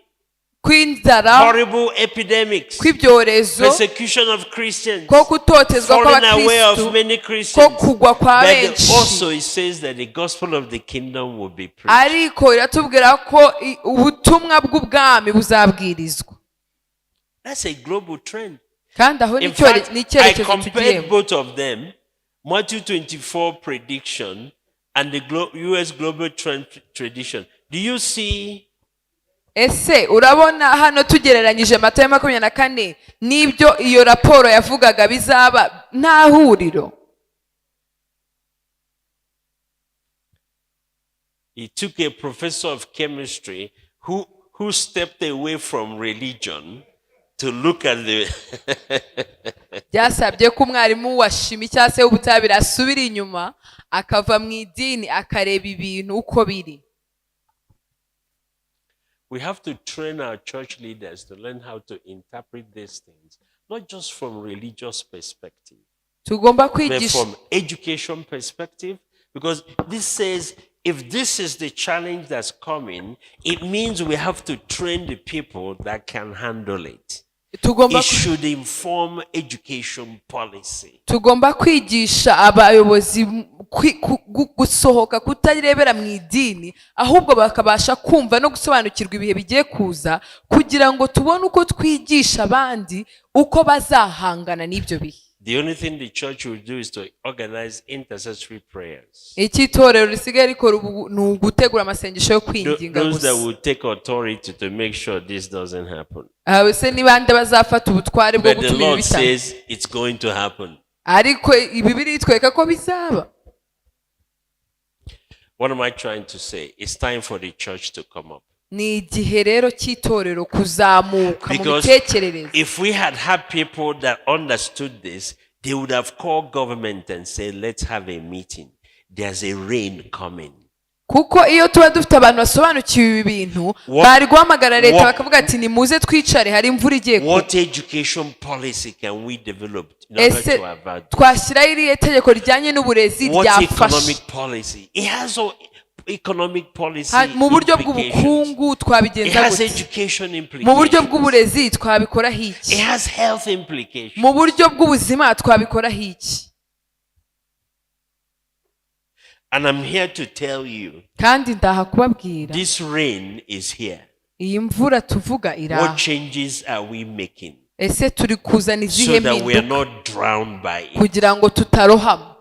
Speaker 2: kw'inzara,
Speaker 3: horrible epidemics,
Speaker 2: kw'ibyorezo,
Speaker 3: persecution of Christians,
Speaker 2: ko kutotezwa
Speaker 3: kw'abakristo,
Speaker 2: ko kugwa kwa benshi.
Speaker 3: But also it says that the gospel of the kingdom will be preached.
Speaker 2: Ariko iratubwira ko ubutumwa bw'ubwami buzabwirizwa.
Speaker 3: That's a global trend.
Speaker 2: Kandi aho
Speaker 3: In fact, I compared
Speaker 2: tugiyemo.
Speaker 3: both of them, Matthew 24 prediction and the US global trend tradition. Do you see?
Speaker 2: Ese urabona hano tugereranyije Matayo 24 n'ibyo iyo raporo yavugaga bizaba nta huriro.
Speaker 3: He took a professor of chemistry who stepped away from religion to look at the
Speaker 2: byasabye ko umwarimu wa shimi cyangwa se w'ubutabire asubira inyuma akava mu idini akareba ibintu uko biri.
Speaker 3: We have to train our church leaders to learn how to interpret these things, not just from religious perspective,
Speaker 2: tugomba
Speaker 3: but
Speaker 2: kwigisha
Speaker 3: from education perspective, because this says if this is the challenge that's coming, it means we have to train the people that can handle it.
Speaker 2: tugomba
Speaker 3: It should inform education policy.
Speaker 2: tugomba kwigisha abayobozi gusohoka kutarebera mu idini ahubwo bakabasha kumva no gusobanukirwa ibihe bigiye kuza kugira ngo tubone uko twigisha abandi uko bazahangana n'ibyo bihe.
Speaker 3: The only thing the church will do is to organize intercessory prayers.
Speaker 2: Ikitorero risigaye rikora ubu ni ugutegura amasengesho yo kwinginga
Speaker 3: Those that
Speaker 2: gusa.
Speaker 3: will take authority to make sure this doesn't happen.
Speaker 2: Se ni bande bazafata ubutware bwo
Speaker 3: But the
Speaker 2: gutuma
Speaker 3: Lord
Speaker 2: ibitabo.
Speaker 3: says it's going to happen.
Speaker 2: Ariko ibibiri itwereka ko bizaba.
Speaker 3: What am I trying to say? It's time for the church to come up.
Speaker 2: Ni igihe rero cy'itorero kuzamuka mu
Speaker 3: Because
Speaker 2: mitekerereze.
Speaker 3: if we had people that understood this, they would have called government and said, let's have a meeting. There's a rain coming.
Speaker 2: Kuko iyo tuba dufite abantu basobanukiwe ibi bintu bari guhamagara leta bakavuga ati nimuze twicare hari imvura igiye kuba.
Speaker 3: What education policy can we develop in order to avoid this?
Speaker 2: Twashyiraho iriya tegeko rijyanye n'uburezi
Speaker 3: What
Speaker 2: ryafasha
Speaker 3: economic policy? It has economic policy
Speaker 2: mu buryo
Speaker 3: implications.
Speaker 2: bw'ubukungu
Speaker 3: It
Speaker 2: twabigenza
Speaker 3: has
Speaker 2: gute,
Speaker 3: education
Speaker 2: mu buryo
Speaker 3: implications.
Speaker 2: bw'uburezi twabikoraho
Speaker 3: It
Speaker 2: iki,
Speaker 3: has health implications.
Speaker 2: mu buryo bw'ubuzima twabikoraho iki.
Speaker 3: And I'm here to tell you,
Speaker 2: kandi ndaha kubabwira
Speaker 3: this rain is here.
Speaker 2: iyi mvura tuvuga
Speaker 3: What
Speaker 2: iraha.
Speaker 3: changes are we making
Speaker 2: Ese turi kuzana izihe
Speaker 3: so that we are
Speaker 2: mpinduka
Speaker 3: not drowned by it?
Speaker 2: kugira ngo tutarohama.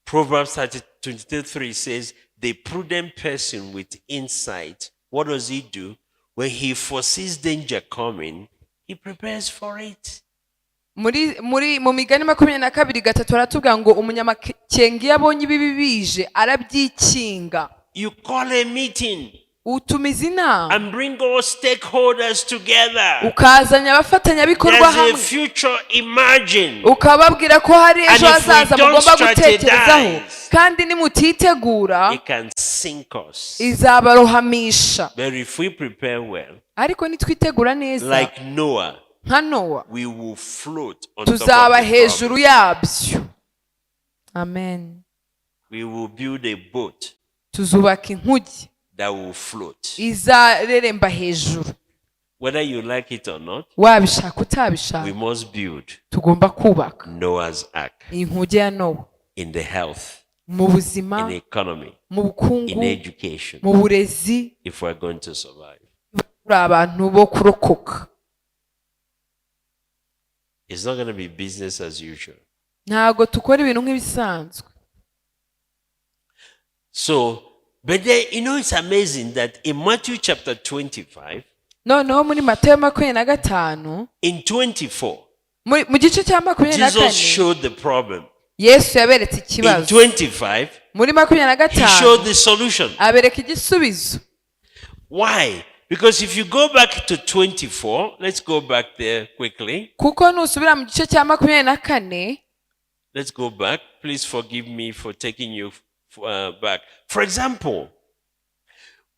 Speaker 3: Proverbs 23 says, the prudent person with insight, what does he do? When he foresees danger coming, he prepares for it.
Speaker 2: Mu migani 22:3 baratubwira ngo umunyamakenga iyo abonye ibibi bije arabyikinga.
Speaker 3: You call a meeting
Speaker 2: Utumiza inama
Speaker 3: and bring all stakeholders together.
Speaker 2: ukazanya abafatanyabikorwa
Speaker 3: There's a
Speaker 2: hamwe
Speaker 3: future emerging.
Speaker 2: ukababwira ko hari ejo
Speaker 3: And if we
Speaker 2: hazaza
Speaker 3: don't
Speaker 2: mugomba gutekerezaho
Speaker 3: strategize,
Speaker 2: kandi nimutitegura
Speaker 3: It can sink us.
Speaker 2: izabarohamisha.
Speaker 3: But if we prepare well,
Speaker 2: Ariko nitwitegura neza
Speaker 3: like Noah,
Speaker 2: nka Nowa
Speaker 3: we will float on top
Speaker 2: tuzaba
Speaker 3: of the
Speaker 2: hejuru
Speaker 3: problem.
Speaker 2: yabyo. Amen.
Speaker 3: We will build a boat
Speaker 2: Tuzubaka inkugi
Speaker 3: that will float.
Speaker 2: izareremba hejuru.
Speaker 3: Whether you like it or not,
Speaker 2: Wabishaka
Speaker 3: we
Speaker 2: utabishaka
Speaker 3: must build
Speaker 2: tugomba kubaka
Speaker 3: Noah's ark
Speaker 2: inkugi ya Nowa
Speaker 3: in the health,
Speaker 2: mu buzima,
Speaker 3: in the economy,
Speaker 2: mu
Speaker 3: in
Speaker 2: bukungu,
Speaker 3: education,
Speaker 2: mu burezi,
Speaker 3: if we're going to survive.
Speaker 2: turi abantu bo kurokoka.
Speaker 3: It's not going to be business as usual.
Speaker 2: Ntabwo tukora ibintu nk'ibisanzwe.
Speaker 3: So, but then, it's amazing that in Matthew chapter 25,
Speaker 2: Noneho muri Matayo 25
Speaker 3: in 24,
Speaker 2: mu gice cya
Speaker 3: Jesus
Speaker 2: 24
Speaker 3: showed the problem.
Speaker 2: Yesu yaberetse
Speaker 3: In
Speaker 2: ikibazo.
Speaker 3: 25,
Speaker 2: Muri
Speaker 3: he showed
Speaker 2: 25
Speaker 3: the solution.
Speaker 2: abereka igisubizo.
Speaker 3: Why? Because if you go back to 24, let's go back there quickly.
Speaker 2: Kuko nusubira mu gice cya 24
Speaker 3: Let's go back. Please forgive me for taking you back. For example,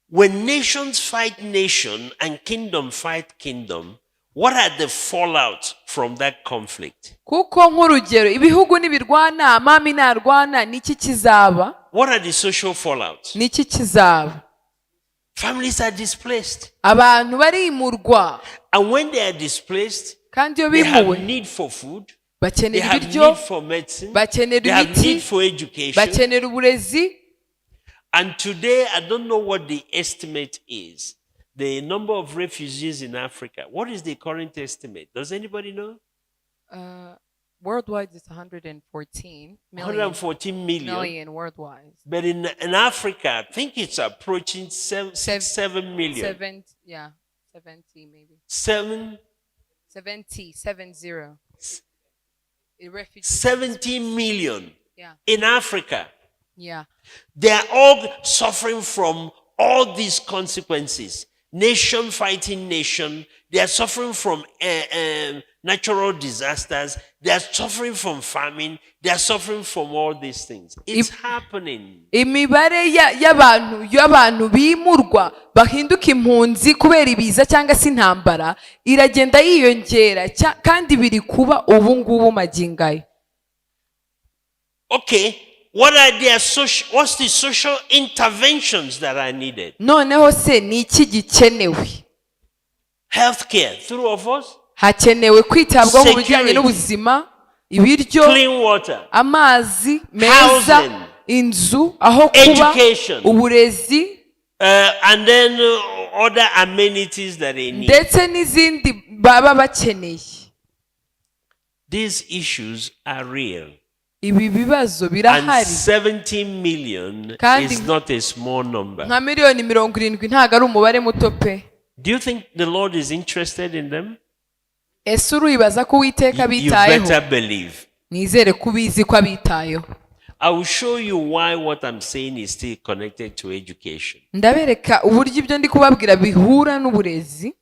Speaker 3: when nations fight nation and kingdom fight kingdom, what are the fallouts from that conflict?
Speaker 2: kuko nk'urugero ibihugu nibirwana amami narwana niki kizaba?
Speaker 3: What are the social fallouts?
Speaker 2: Niki kizaba?
Speaker 3: Families are displaced.
Speaker 2: Abantu barimurwa
Speaker 3: And when they are displaced,
Speaker 2: kandi iyo
Speaker 3: they have
Speaker 2: bimuwe
Speaker 3: need for food, they
Speaker 2: bakenera
Speaker 3: have
Speaker 2: ibiryo,
Speaker 3: need for medicine, they
Speaker 2: bakenera
Speaker 3: have need
Speaker 2: imiti,
Speaker 3: for education.
Speaker 2: bakenera uburezi.
Speaker 3: And today, I don't know what the estimate is. The number of refugees in Africa. What is the current estimate? Does anybody know?
Speaker 2: Worldwide it's 114
Speaker 3: 114 million.
Speaker 2: worldwide.
Speaker 3: But in Africa, I think it's approaching 7 million.
Speaker 2: 70 maybe.
Speaker 3: 70
Speaker 2: 70. Refugees.
Speaker 3: 70 million in Africa.
Speaker 2: Yeah.
Speaker 3: They are all suffering from all these consequences. Nation fighting nation. They are suffering from natural disasters. They are suffering from famine. They are suffering from all these things. It's happening.
Speaker 2: Imibare y'abantu bimurwa bahinduka impunzi kubera ibiza cyangwa se intambara iragenda yiyongera kandi biri kuba ubu ngubu magingayo.
Speaker 3: Okay, what's the social interventions that are needed?
Speaker 2: Noneho se ni iki gikenewe?
Speaker 3: Healthcare, through of us.
Speaker 2: Hakenewe kwitabwaho mu bijyanye n'ubuzima, ibiryo,
Speaker 3: clean water,
Speaker 2: amazi meza, inzu, aho kuba, uburezi,
Speaker 3: and then other amenities that they need.
Speaker 2: Ndetse n'izindi baba bakeneye.
Speaker 3: These issues are real.
Speaker 2: Ibi bibazo birahari.
Speaker 3: And 70 million is not a small number.
Speaker 2: Nka miliyoni 70 ntago ari umubare muto pe.
Speaker 3: Do you think the Lord is interested in them?
Speaker 2: Ese uribaza ko Uwiteka bitayeho?
Speaker 3: You better believe.
Speaker 2: Nizere kubizi ko abitayeho.
Speaker 3: I will show you why what I'm saying is still connected to education.
Speaker 2: Ndabereka uburyo ibyo ndi kubabwira bihura n'uburezi.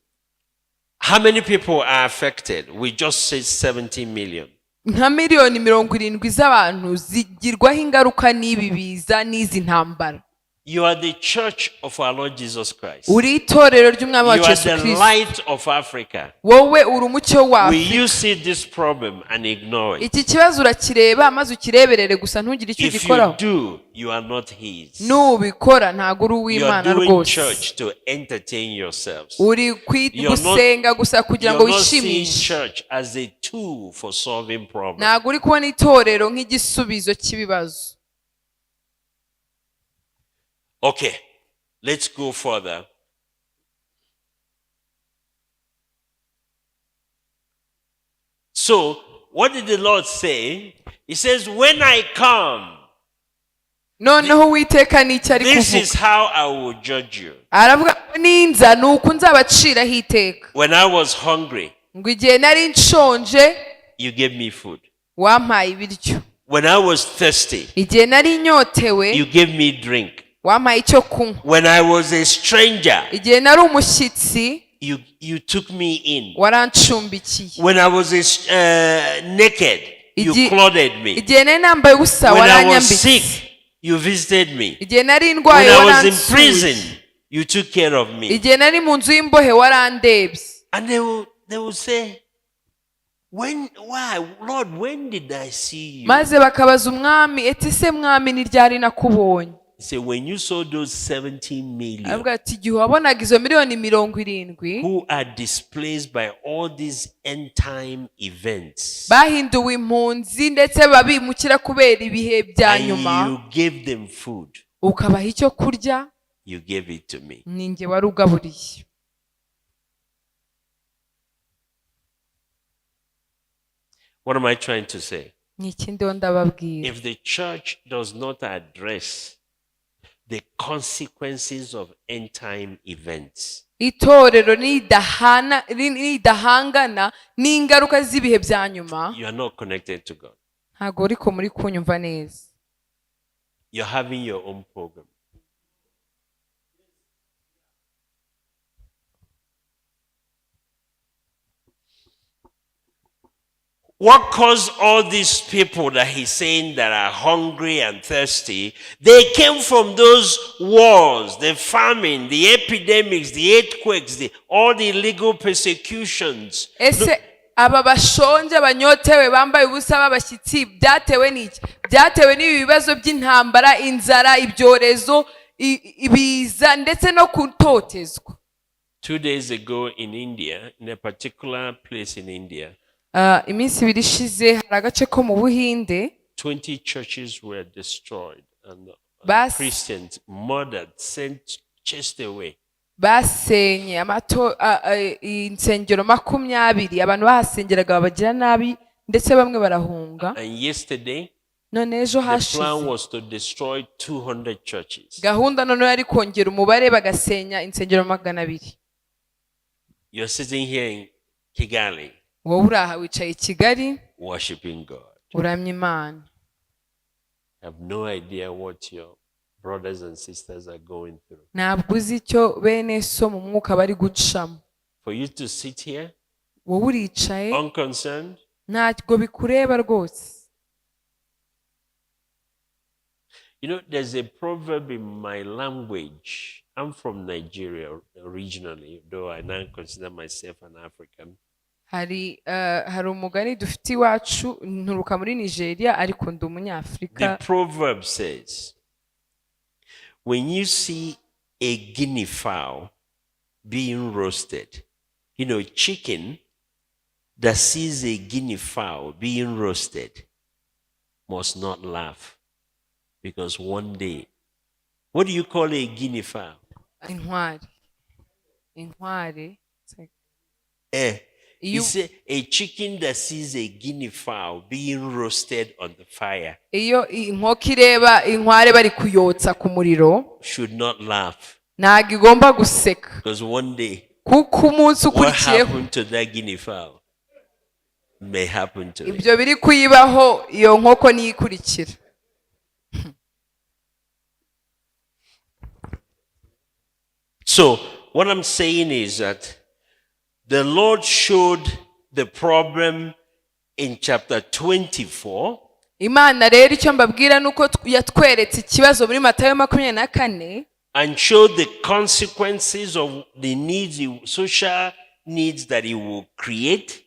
Speaker 3: How many people are affected? We just said 70 million.
Speaker 2: Nka miliyoni 70 z'abantu zigirwaho ingaruka n'ibi biza n'izi ntambara.
Speaker 3: You are the church of our Lord Jesus Christ.
Speaker 2: Uri itorero ry'umwami wacu Yesu
Speaker 3: Kristo. You are the light of Africa.
Speaker 2: Wowe uri umucyo wa Afrika.
Speaker 3: Will you see this problem and ignore it?
Speaker 2: Iki kibazo urakireba maze ukireberere gusa ntugire icyo gikoraho.
Speaker 3: If you do, you are not his.
Speaker 2: Nubikora ntago uri uw'Imana rwose.
Speaker 3: You are doing church to entertain yourselves.
Speaker 2: Uri gusenga gusa kugira ngo wishimishe.
Speaker 3: You're not seeing church as a tool for solving problems.
Speaker 2: Ntago uri kubona itorero nk'igisubizo cy'ibibazo.
Speaker 3: Okay, let's go further. So, what did the Lord say? He says, when I come,
Speaker 2: noneho Uwiteka ni icyo ari kuvuga.
Speaker 3: This is how I will judge you.
Speaker 2: Aravuga ninza nuko nzabaciraho iteka.
Speaker 3: When I was hungry,
Speaker 2: ngo igihe nari nshonje,
Speaker 3: you gave me food.
Speaker 2: Wampaye ibiryo.
Speaker 3: When I was thirsty,
Speaker 2: igihe nari nyotewe,
Speaker 3: you gave me drink.
Speaker 2: Wampaye icyo kunywa.
Speaker 3: When I was a stranger,
Speaker 2: igihe nari umushyitsi,
Speaker 3: you took me in.
Speaker 2: Warancumbikiye.
Speaker 3: When I was naked, you clothed me.
Speaker 2: igihe nari nambaye ubusa waranyambitse.
Speaker 3: When I was sick, you visited me.
Speaker 2: igihe nari ndwaye
Speaker 3: waransuye. When I was in prison, you took care of me.
Speaker 2: igihe nari mu nzu y'imbohe warandebye.
Speaker 3: And they will say, why, Lord, when did I see you?
Speaker 2: Maze bakabaza umwami, eti se mwami ni ryari nakubonye?
Speaker 3: Say, when you saw those 70 million
Speaker 2: who
Speaker 3: are displaced by all these end time events,
Speaker 2: and
Speaker 3: you gave them food, you gave it to me. What am I trying to say? If the church does not address the consequences of end time events,
Speaker 2: itorero nidahangana n'ingaruka z'ibihe bya nyuma,
Speaker 3: you are not connected to God.
Speaker 2: Ntago uriko muri kunyumva neza.
Speaker 3: You're having your own program. What caused all these people that he's saying that are hungry and thirsty? They came from those wars, the famine, the epidemics, the earthquakes, all the illegal persecutions.
Speaker 2: Aba bashonje banyotewe bambaye ubusa babashyitsi byatewe n'iki? Byatewe n'ibi bibazo by'intambara, inzara, ibyorezo, ibiza ndetse no kutotezwa.
Speaker 3: 2 days ago in India, in a particular place in India,
Speaker 2: iminsi ibiri ishize hari agace ko mu Buhinde
Speaker 3: 20 churches were destroyed and Christians murdered, sent, chased away.
Speaker 2: Basenye insengero 20 abantu bahasengeraga babagira nabi ndetse bamwe barahunga.
Speaker 3: And yesterday
Speaker 2: none ejo
Speaker 3: the plan was to destroy 200 churches.
Speaker 2: Gahunda none yari kongera umubare bagasenya insengero 200.
Speaker 3: You're sitting here in Kigali,
Speaker 2: wowe uraha wicaye Kigali
Speaker 3: worshiping God.
Speaker 2: uramya Imana.
Speaker 3: have no idea what your brothers and sisters are going through.
Speaker 2: ntabwo uzi icyo bene so mu mwuka bari gucamo.
Speaker 3: For you to sit here
Speaker 2: wowe uricaye
Speaker 3: unconcerned,
Speaker 2: ntabwo bikureba rwose.
Speaker 3: you know, there's a proverb in my language. I'm from Nigeria originally, though I now consider myself an African.
Speaker 2: hari umugani dufite iwacu, nturuka muri Nigeria ariko ndi umunyafurika.
Speaker 3: The proverb says, when you see a guinea fowl being roasted, you know, chicken that sees a guinea fowl being roasted must not laugh, because one day, what do you call a guinea fowl?
Speaker 2: Inkware.
Speaker 3: You say a chicken that sees a guinea fowl being roasted on the fire
Speaker 2: iyo inkoko ireba inkware bari kuyotsa ku muriro
Speaker 3: should not laugh,
Speaker 2: ntabwo igomba guseka,
Speaker 3: because one day
Speaker 2: kuko umunsi
Speaker 3: what
Speaker 2: ukurikiyeho
Speaker 3: happened to that guinea fowl may happen to it.
Speaker 2: ibyo biri kuyibaho, iyo nkoko niyo ikurikira.
Speaker 3: So what I'm saying is that the Lord showed the problem in chapter 24.
Speaker 2: Imana rero icyo mbabwira ni uko yatweretse ikibazo muri Matayo 24
Speaker 3: and showed the consequences of the needs, the social needs that he will create.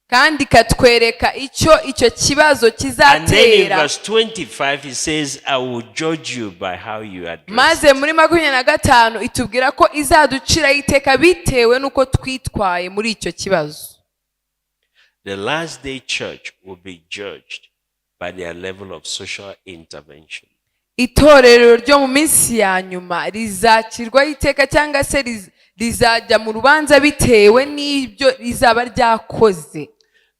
Speaker 2: kandi ikatwereka icyo kibazo
Speaker 3: And then in
Speaker 2: kizatera.
Speaker 3: verse 25 he says, I will judge you by how you address
Speaker 2: maze
Speaker 3: it.
Speaker 2: muri 25 itubwira ko izaduciraho iteka bitewe n'uko twitwaye muri icyo kibazo.
Speaker 3: The last day church will be judged by their level of social intervention.
Speaker 2: Itorero ryo mu minsi ya nyuma rizacirwaho iteka cyangwa se rizajya mu rubanza bitewe n'ibyo rizaba ryakoze.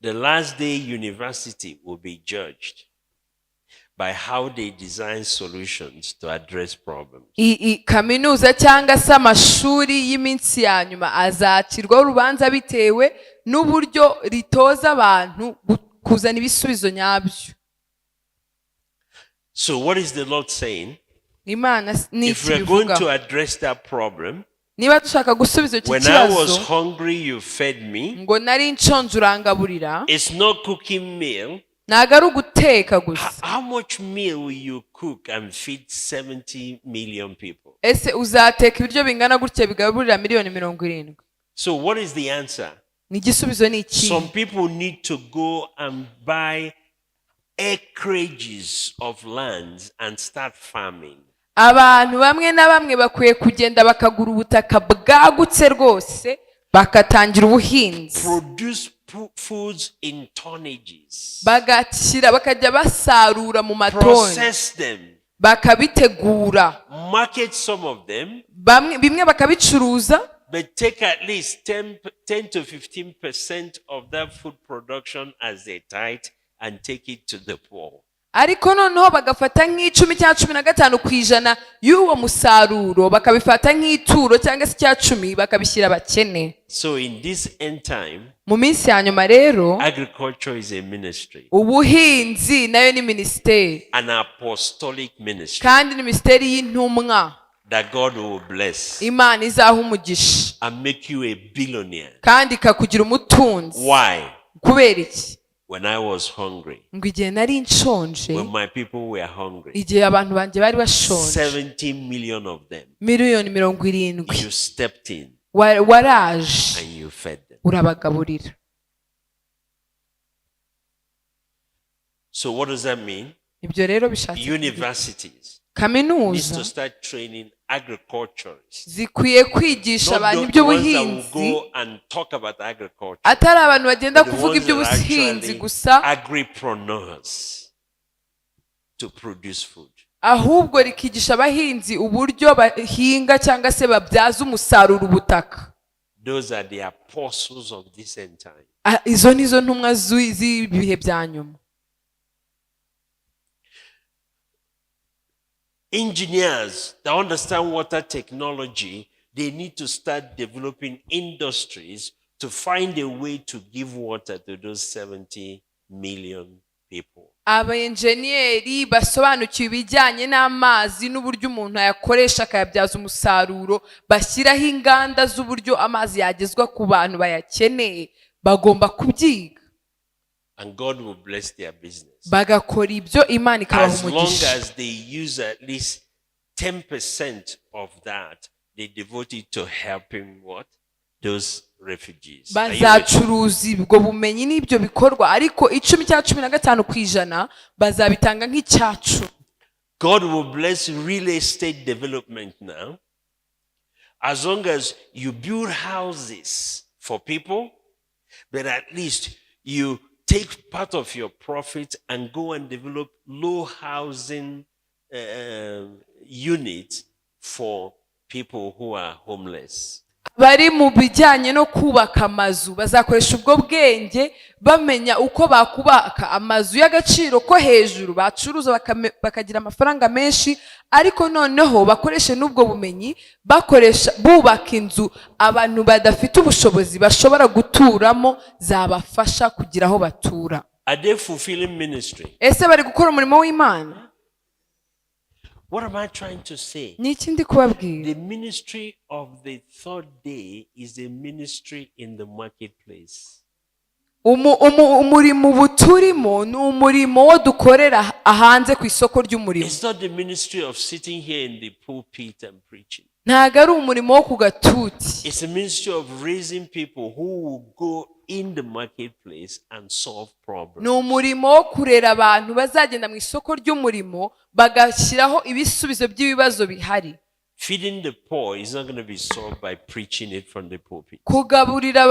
Speaker 3: The last day university will be judged by how they design solutions to address problems.
Speaker 2: Kaminuza cyangwa se amashuri y'iminsi ya nyuma azacirwaho urubanza bitewe n'uburyo ritoza abantu kuzana ibisubizo nyabyo.
Speaker 3: So what is the Lord saying?
Speaker 2: Imana ni
Speaker 3: If we're going to
Speaker 2: ikibivuga.
Speaker 3: address that problem,
Speaker 2: Niba dushaka gusubiza iki
Speaker 3: when I was
Speaker 2: kibazo
Speaker 3: hungry, you fed me.
Speaker 2: ngo nari nshonje urangaburira,
Speaker 3: It's not cooking meal.
Speaker 2: ntabwo ari uguteka gusa.
Speaker 3: How much meal will you cook and feed 70 million people?
Speaker 2: Ese uzateka ibiryo bingana gutya bigaburira miliyoni 70?
Speaker 3: So what is the answer?
Speaker 2: Ni igisubizo ni iki?
Speaker 3: Some people need to go and buy acreages of lands and start farming.
Speaker 2: Abantu bamwe na bamwe bakwiye kugenda bakagura ubutaka bwagutse rwose bakatangira ubuhinzi.
Speaker 3: Produce foods in tonnages.
Speaker 2: Bakajya basarura mu matoni,
Speaker 3: Process them.
Speaker 2: bakabitegura,
Speaker 3: Market some of them.
Speaker 2: bimwe bakabicuruza,
Speaker 3: But take at least 10 to 15% of that food production as a tithe and take it to the poor.
Speaker 2: ariko noneho bagafata nk'icumi cyangwa 15% y'uwo musaruro bakabifata nk'ituro cyangwa se cya 10 bakabishyira abakene.
Speaker 3: So in this end time,
Speaker 2: Mu minsi ya nyuma rero
Speaker 3: agriculture is a ministry,
Speaker 2: ubuhinzi nayo ni minisiteri,
Speaker 3: an apostolic ministry
Speaker 2: kandi ni minisiteri y'intumwa
Speaker 3: that God will bless
Speaker 2: Imana izaha umugisha
Speaker 3: and make you a billionaire.
Speaker 2: kandi ikakugira umutunzi.
Speaker 3: Why?
Speaker 2: Kubera iki?
Speaker 3: When I was hungry,
Speaker 2: ngo igihe nari nshonje,
Speaker 3: when my people were hungry,
Speaker 2: igihe abantu banjye bari bashonje
Speaker 3: 70 million of them,
Speaker 2: miliyoni 70,
Speaker 3: you stepped in
Speaker 2: waraje
Speaker 3: and you fed them.
Speaker 2: urabagaburira.
Speaker 3: So what does that mean?
Speaker 2: Ibyo rero bishatse
Speaker 3: Universities needs
Speaker 2: kaminuza
Speaker 3: to start training agriculturists,
Speaker 2: zikwiye kwigisha
Speaker 3: not
Speaker 2: abantu
Speaker 3: the ones that will
Speaker 2: iby'ubuhinzi,
Speaker 3: go and talk about agriculture,
Speaker 2: atari abantu bagenda
Speaker 3: the
Speaker 2: kuvuga
Speaker 3: ones that are
Speaker 2: iby'ubuhinzi
Speaker 3: actually
Speaker 2: gusa,
Speaker 3: agripreneurs to produce food.
Speaker 2: ahubwo rikigisha abahinzi uburyo bahinga cyangwa se babyaza umusaruro ubutaka.
Speaker 3: Those are the apostles of this end time.
Speaker 2: Izo nizo ntumwa z'ibihe bya nyuma.
Speaker 3: Engineers that understand water technology, they need to start developing industries to find a way to give water to those 70 million people.
Speaker 2: abayenjeniyeri basobanukiwe ibijyanye n'amazi n'uburyo umuntu ayakoresha akayabyaza umusaruro, bashyiraho inganda z'uburyo amazi yagezwa ku bantu bayakeneye, bagomba kubyiga.
Speaker 3: And God will bless their business.
Speaker 2: Bagakora ibyo Imana ikabaha
Speaker 3: As long
Speaker 2: umugisha.
Speaker 3: as they use at least 10% of that, they devote it to helping what? Those refugees. Are you with me?
Speaker 2: Bazacuruza ubwo bumenyi n'ibyo bikorwa, ariko 10% bazabitanga nk'icyacu.
Speaker 3: God will bless real estate development now. As long as you build houses for people, but at least you take part of your profit and go and develop low housing units for people who are homeless.
Speaker 2: Bari mu bijyanye no kubaka amazu bazakoresha ubwo bwenge bamenya uko bakubaka amazu y'agaciro ko hejuru, bacuruza bakagira amafaranga menshi, ariko noneho bakoreshe n'ubwo bumenyi bakoresha bubaka inzu abantu badafite ubushobozi bashobora guturamo, zabafasha kugira aho batura.
Speaker 3: Are they fulfilling ministry?
Speaker 2: Ese bari gukora umurimo w'Imana?
Speaker 3: What am I trying to say?
Speaker 2: Ni iki ndi kubabwira?
Speaker 3: The ministry of the third day is a ministry in the marketplace.
Speaker 2: Umurimo ubu turimo ni umurimo wo dukorera hanze ku isoko ry'umurimo.
Speaker 3: It's not the ministry of sitting here in the pulpit and preaching.
Speaker 2: Ntago ari umurimo wo ku gatuti.
Speaker 3: It's a ministry of raising people who will go in the marketplace and solve problems.
Speaker 2: Ni umurimo wo kurera abantu bazagenda mu isoko ry'umurimo bagashyiraho ibisubizo by'ibibazo bihari.
Speaker 3: Feeding the poor is not going to be solved by preaching it from the pulpit.
Speaker 2: Kugaburira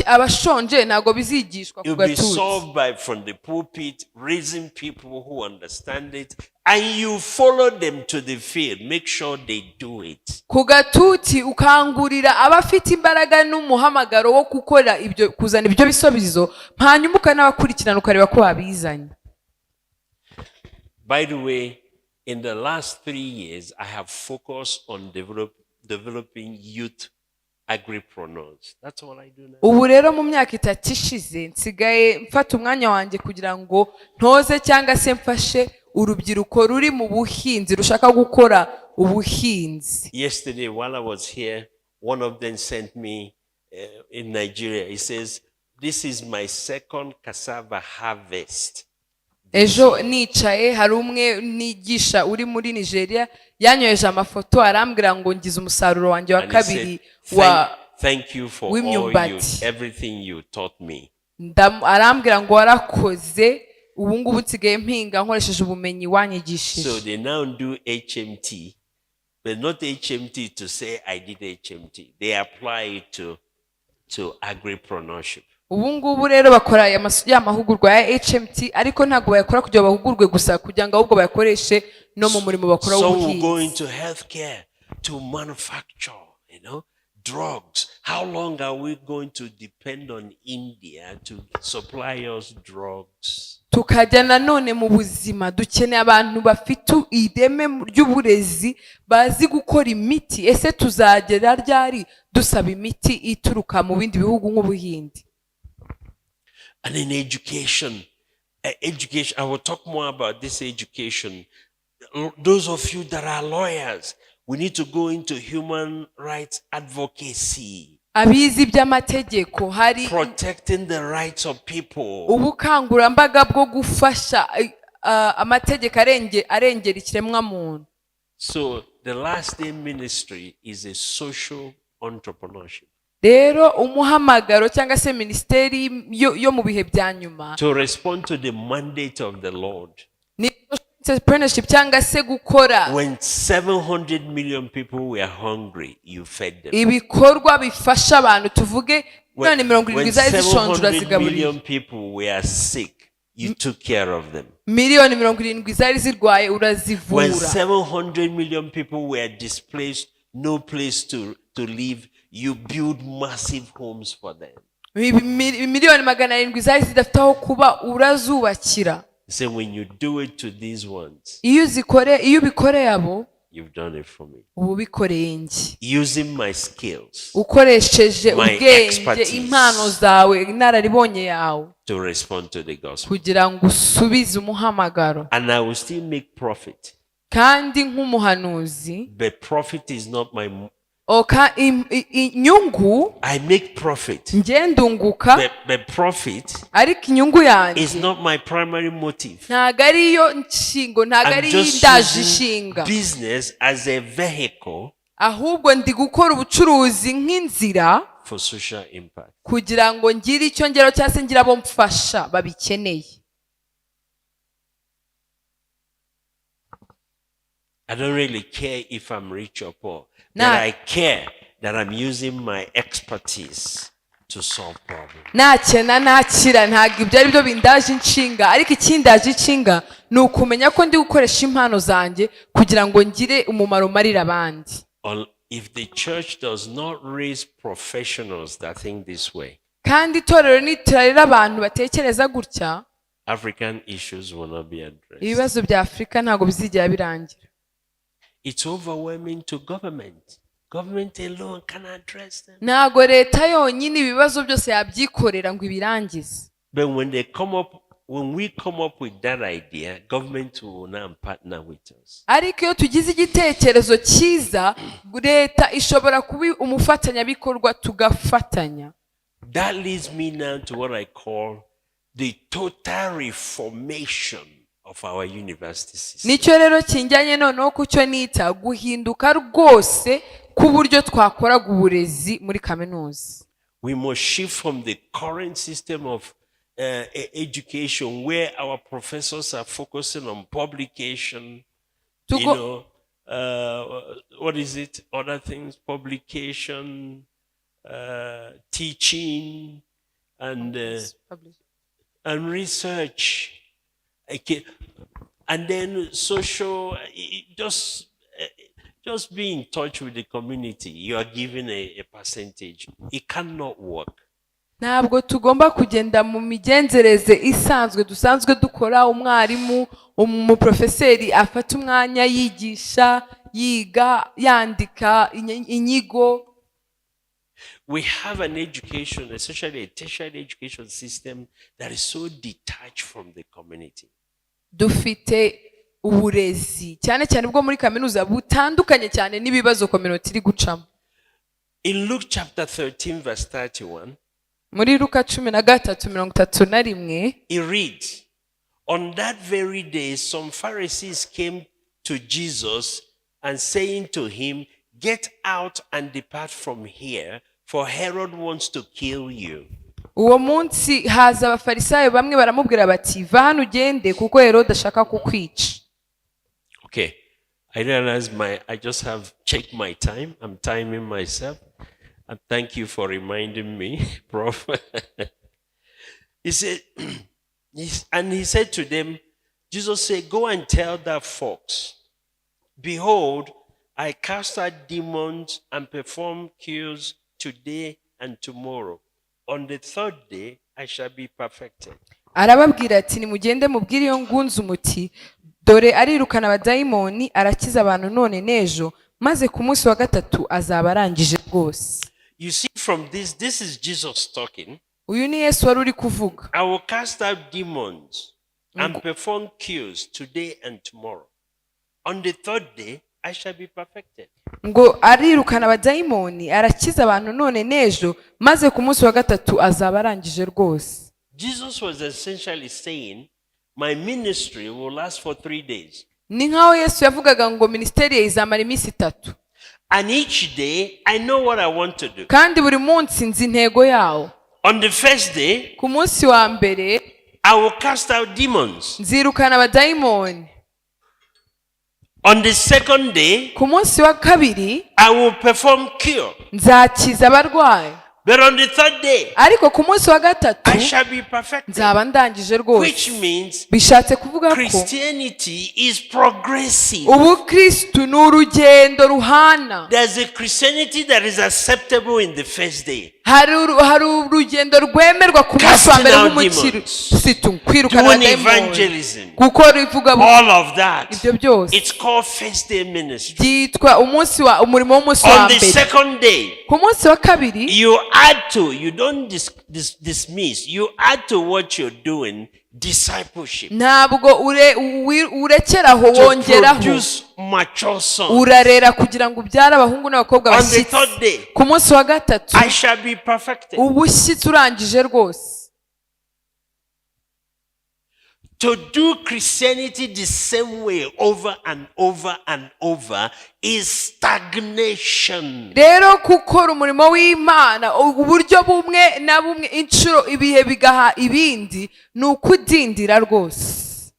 Speaker 2: abashonje ntago bizigishwa ku
Speaker 3: It will be
Speaker 2: gatuti.
Speaker 3: solved by from the pulpit, raising people who understand it, and you follow them to the field. Make sure they do it.
Speaker 2: Ku gatuti ukangurira abafite imbaraga n'umuhamagaro wo gukora ibyo, kuzana ibyo bisubizo, hanyuma ukanabakurikirana ukareba ko babizanye.
Speaker 3: By the way, in the last 3 years, I have focused on developing youth agripreneurs. That's all I do now.
Speaker 2: Ubu rero mu myaka 3 ishize nsigaye mfata umwanya wanjye kugira ngo ntoze cyangwa se mfashe urubyiruko ruri mu buhinzi rushaka gukora ubuhinzi.
Speaker 3: Yesterday, while I was here, one of them sent me in Nigeria. He says, "This is my second cassava harvest."
Speaker 2: Ejo nicaye hari umwe nigisha uri muri Nigeria yanyoheje amafoto arambwira ngo ngize umusaruro wanjye wa
Speaker 3: And he
Speaker 2: kabiri
Speaker 3: said,
Speaker 2: wa
Speaker 3: Thank you for all
Speaker 2: w'imyumbati.
Speaker 3: everything you taught me.
Speaker 2: Arambwira ngo warakoze, ubu ngubu nsigaye mpinga nkoresheje ubumenyi wanyigishije.
Speaker 3: So they now do HMT, but not HMT to say I did HMT. They apply it to agripreneurship.
Speaker 2: Ubu ngubu rero bakora ya mahugurwa ya HMT, ariko ntabwo bayakora kugira bahugurwe gusa, kugira ngo ahubwo bayakoreshe no mu murimo bakora
Speaker 3: Some will go
Speaker 2: w'ubuhinzi.
Speaker 3: into healthcare to manufacture, drugs. How long are we going to depend on India to supply us drugs?
Speaker 2: Tukajya nanone mu buzima dukeneye abantu bafite ireme ry'uburezi bazi gukora imiti. Ese tuzagera ryari dusaba imiti ituruka mu bindi bihugu nk'ubuhindi?
Speaker 3: And in education, I will talk more about this education. Those of you that are lawyers, we need to go into human rights advocacy.
Speaker 2: Abizi by'amategeko hari
Speaker 3: Protecting the rights of people.
Speaker 2: ubukangurambaga bwo gufasha amategeko arengera ikiremwa muntu.
Speaker 3: So the last day ministry is a social entrepreneurship.
Speaker 2: Rero umuhamagaro cyangwa se ministeri yo mu bihe bya nyuma
Speaker 3: To respond to the mandate of the Lord.
Speaker 2: ni entrepreneurship cyangwa se gukora
Speaker 3: When 700 million people were hungry, you fed them.
Speaker 2: ibikorwa bifasha abantu, tuvuge none 70 zari zishonje
Speaker 3: 700
Speaker 2: urazigaburira,
Speaker 3: million people were sick, you took care of them.
Speaker 2: miliyoni 70 zari zirwaye
Speaker 3: When
Speaker 2: urazivura.
Speaker 3: 700 million people were displaced, no place to live, you build massive homes for them.
Speaker 2: Miliyoni 700 zari zidafite aho kuba urazubakira.
Speaker 3: So when you do it to these ones,
Speaker 2: Iyo ubikoreye abo,
Speaker 3: you've done it for me.
Speaker 2: ubu bikoreye njye
Speaker 3: Using my skills
Speaker 2: ukoresheje
Speaker 3: My
Speaker 2: ubwenge
Speaker 3: expertise.
Speaker 2: impano zawe inararibonye yawe
Speaker 3: to respond to the gospel.
Speaker 2: kugira ngo usubize umuhamagaro
Speaker 3: And I will still make profit.
Speaker 2: kandi nk'umuhanuzi
Speaker 3: But profit is not my...
Speaker 2: inyungu
Speaker 3: I make profit.
Speaker 2: ndunguka
Speaker 3: But profit
Speaker 2: ariko inyungu yanjye
Speaker 3: is not my primary motive.
Speaker 2: ntabwo ariyo nshingo ntabwo
Speaker 3: I'm
Speaker 2: ariyo
Speaker 3: just
Speaker 2: ndaje
Speaker 3: using
Speaker 2: ishinga
Speaker 3: business as a vehicle
Speaker 2: ahubwo ndi gukora ubucuruzi nk'inzira
Speaker 3: for social impact.
Speaker 2: kugira ngo ngire icyo ngero cyangwa se ngire abo mfasha babikeneye.
Speaker 3: I don't really care if I'm rich or poor. But I care that I'm using my expertise to solve problems.
Speaker 2: nakena nakira ntabwo ibyo ari byo bindaje inshinga ariko ikindaje inshinga ni ukumenya ko ndi gukoresha impano zanjye kugira ngo ngire umumaro marira abandi.
Speaker 3: If the church does not raise professionals that think this way,
Speaker 2: kandi itorero nitarira abantu batekereza gutya,
Speaker 3: African issues will not be addressed.
Speaker 2: ibibazo bya Afurika ntabwo bizigera birangira.
Speaker 3: It's overwhelming to government. Government alone can address them.
Speaker 2: ntabwo leta yonyine ibibazo byose yabyikorera ngo ibirangize.
Speaker 3: But when we come up with that idea, government will now partner with us.
Speaker 2: ariko iyo tugize igitekerezo cyiza leta ishobora kuba umufatanyabikorwa tugafatanya.
Speaker 3: That leads me now to what I call the total reformation of our university system.
Speaker 2: nicyo rero kinjyanye noneho ku cyo nita guhinduka rwose k'uburyo twakoraga uburezi muri kaminuza.
Speaker 3: We must shift from the current system of education where our professors are focusing on publication, what is it? Other things, publication, teaching, and research. Okay. And then social, just be in touch with the community. You are given a percentage. It cannot work.
Speaker 2: ntabwo tugomba kugenda mu migenzereze isanzwe dusanzwe dukora. umwarimu umuprofeseri afata umwanya yigisha yiga yandika inyigo.
Speaker 3: We have an education, especially a tertiary education system, that is so detached from the community.
Speaker 2: dufite uburezi cyane cyane bwo muri kaminuza butandukanye cyane n'ibibazo community iri gucamo.
Speaker 3: In Luke chapter 13 verse 31,
Speaker 2: muri Luka 13:31
Speaker 3: it reads, on that very day some Pharisees came to Jesus and saying to him, get out and depart from here, for Herod wants to kill you.
Speaker 2: uwo munsi haza abafarisayo bamwe baramubwira bati va hano ugende kuko Herode ashaka kukwica.
Speaker 3: Okay, I realize I just have checked my time. I'm timing myself. And thank you for reminding me, Prof. He said, and he said to them, Jesus said, go and tell that fox, behold, I cast out demons and perform cures today and tomorrow. On the third day, I shall be perfected.
Speaker 2: arababwira ati nimugende mubwire iyo ngunzu muti dore arirukana abadayimoni arakiza abantu none n'ejo maze ku munsi wa gatatu azaba arangije rwose.
Speaker 3: You see, from this is Jesus talking.
Speaker 2: uyu ni Yesu wari uri kuvuga.
Speaker 3: I will cast out demons and perform cures today and tomorrow. On the third day, I shall be perfected.
Speaker 2: ngo arirukana abadayimoni arakiza abantu none n'ejo maze ku munsi wa gatatu azaba arangije rwose.
Speaker 3: Jesus was essentially saying, my ministry will last for 3 days.
Speaker 2: ni nkaho Yesu yavugaga ngo ministeri ye izamara iminsi 3.
Speaker 3: And each day, I know what I want to do.
Speaker 2: kandi buri munsi nzi intego yawo.
Speaker 3: On the first day,
Speaker 2: ku munsi wa mbere
Speaker 3: I will cast out demons.
Speaker 2: nzirukana abadayimoni.
Speaker 3: On the second day,
Speaker 2: ku munsi wa kabiri
Speaker 3: I will perform cure.
Speaker 2: nzakiza abarwayi.
Speaker 3: But on the third day,
Speaker 2: ariko ku munsi wa gatatu
Speaker 3: I shall be perfected.
Speaker 2: nzaba ndangije
Speaker 3: Which
Speaker 2: rwose.
Speaker 3: means
Speaker 2: bishatse kuvuga ko
Speaker 3: Christianity is progressive.
Speaker 2: ubukristu ni urugendo ruhana.
Speaker 3: There's a Christianity that is acceptable in the first day.
Speaker 2: hari urugendo rwemerwa ku munsi wa mbere nk'umukirisitu, kwirukana
Speaker 3: evangelism,
Speaker 2: gukora ivugabutumwa,
Speaker 3: all of that.
Speaker 2: ibyo byose
Speaker 3: It's called first day ministry.
Speaker 2: byitwa umurimo w'umunsi wa
Speaker 3: On the
Speaker 2: mbere.
Speaker 3: second day,
Speaker 2: Ku munsi wa kabiri
Speaker 3: you don't dismiss, you add to what you're doing discipleship.
Speaker 2: ntabwo urekeraho, wongeraho,
Speaker 3: Produce mature sons.
Speaker 2: urarera kugira ngo ubyare abahungu n'abakobwa
Speaker 3: On the
Speaker 2: bashyitsi.
Speaker 3: third day,
Speaker 2: Ku munsi wa gatatu
Speaker 3: I shall be perfected.
Speaker 2: ubushyitsi urangije rwose.
Speaker 3: To do Christianity the same way over and over and over is stagnation.
Speaker 2: Rero gukora umurimo w'Imana uburyo bumwe na bumwe inshuro ibihe bigaha ibindi ni ukudindira rwose.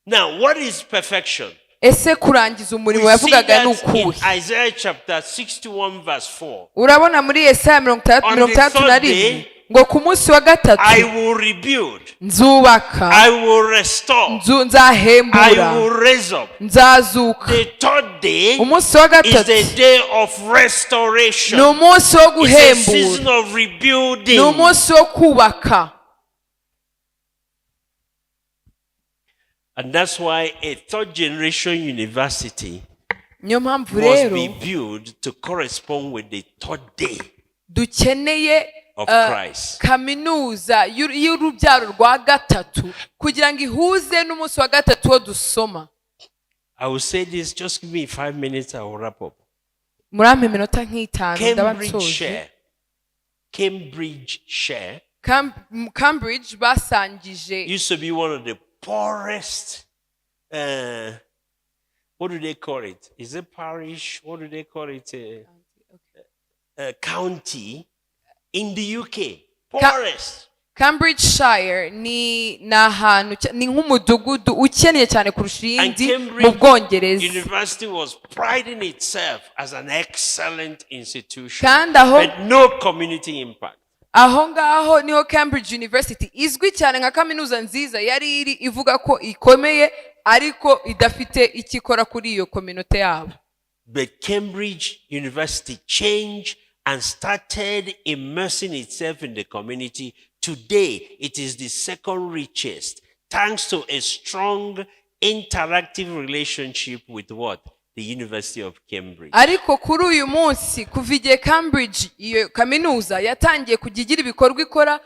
Speaker 3: Now, what is perfection?
Speaker 2: Ese kurangiza umurimo
Speaker 3: We see
Speaker 2: yavugaga ni
Speaker 3: that in
Speaker 2: ukuhe?
Speaker 3: Isaiah chapter 61 verse 4.
Speaker 2: Urabona muri Yesaya 61 ngo ku munsi wa gatatu
Speaker 3: I will rebuild,
Speaker 2: nzubaka,
Speaker 3: I will restore, I
Speaker 2: nzahembura,
Speaker 3: will raise up.
Speaker 2: nzazuka.
Speaker 3: The third day
Speaker 2: Umunsi wa
Speaker 3: is
Speaker 2: gatatu
Speaker 3: the day of restoration.
Speaker 2: ni umunsi wo
Speaker 3: It's a
Speaker 2: guhembura,
Speaker 3: season of
Speaker 2: ni
Speaker 3: rebuilding.
Speaker 2: umunsi wo kubaka.
Speaker 3: And that's why a third generation university
Speaker 2: Niyo mpamvu
Speaker 3: must
Speaker 2: rero
Speaker 3: be built to correspond with the third day
Speaker 2: dukeneye
Speaker 3: of Christ.
Speaker 2: kaminuza y'urubyaro rwa gatatu kugira ngo ihuze n'umunsi wa gatatu wo dusoma.
Speaker 3: I will say this, just give me 5 minutes, I will wrap up.
Speaker 2: Murampe iminota nk'itanu ndaba nsoje. Cambridge basangije
Speaker 3: Used to be one of the poorest, what do they call it? Is it parish? What do they call it? County in the UK. Poorest.
Speaker 2: Cambridgeshire ni ahantu ni nk'umudugudu ukeneye cyane kurusha
Speaker 3: And
Speaker 2: iyindi mu
Speaker 3: Cambridge
Speaker 2: Bwongereza.
Speaker 3: University was priding itself as an excellent institution,
Speaker 2: Kandi aho
Speaker 3: but no community impact.
Speaker 2: aho ngaho niho Cambridge University izwi cyane nka kaminuza nziza yari iri ivuga ko ikomeye ariko idafite ikikora kuri iyo community yabo.
Speaker 3: But Cambridge University changed and started immersing itself in the community. Today, it is the second richest, thanks to a strong interactive relationship with what? The University of Cambridge.
Speaker 2: Ariko kuri uyu munsi kuva igihe Cambridge iyo kaminuza yatangiye kujya igira ibikorwa ikora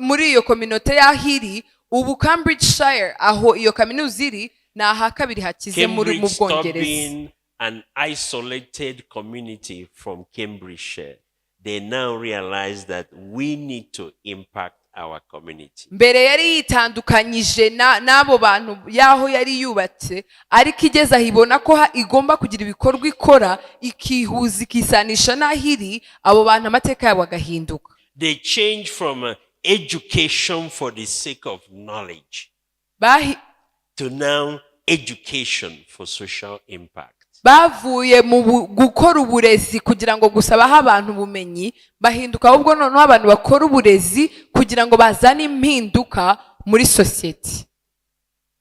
Speaker 2: muri iyo community y'ahiri, ubu Cambridgeshire aho iyo kaminuza iri ni aha kabiri hakize mu Bwongereza.
Speaker 3: An isolated community from Cambridgeshire. They now realize that we need to impact our community.
Speaker 2: Mbere yari yitandukanyije n'abo bantu yaho yari yubatse, ariko igeze ahibona ko igomba kugira ibikorwa ikora ikihuza ikisanisha n'ahiri, abo bantu amateka yabo agahinduka.
Speaker 3: They change from education for the sake of knowledge to now education for social impact.
Speaker 2: Bavuye mu gukora uburezi kugira ngo gusa baha abantu ubumenyi, bahinduka ahubwo noneho abantu bakora uburezi kugira ngo bazane impinduka muri society.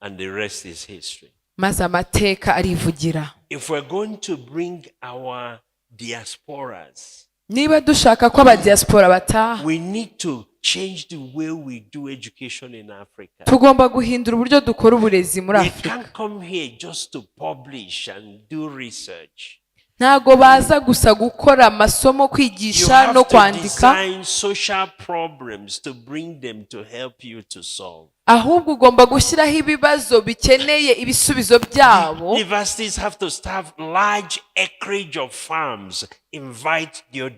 Speaker 3: And the rest is history.
Speaker 2: Maze amateka arivugira.
Speaker 3: If we're going to bring our diasporas,
Speaker 2: niba dushaka ko abadiaspora bataha,
Speaker 3: we need to change the way we do education in Africa.
Speaker 2: Tugomba guhindura uburyo dukora uburezi muri Afrika.
Speaker 3: They can't come here just to publish and do research.
Speaker 2: Ntago baza gusa gukora amasomo, kwigisha no kwandika.
Speaker 3: You have to design social problems to bring them to help you to solve.
Speaker 2: Ahubwo ugomba gushyiraho ibibazo bikeneye ibisubizo byabo.
Speaker 3: Universities have to have large acreage of farms. Invite your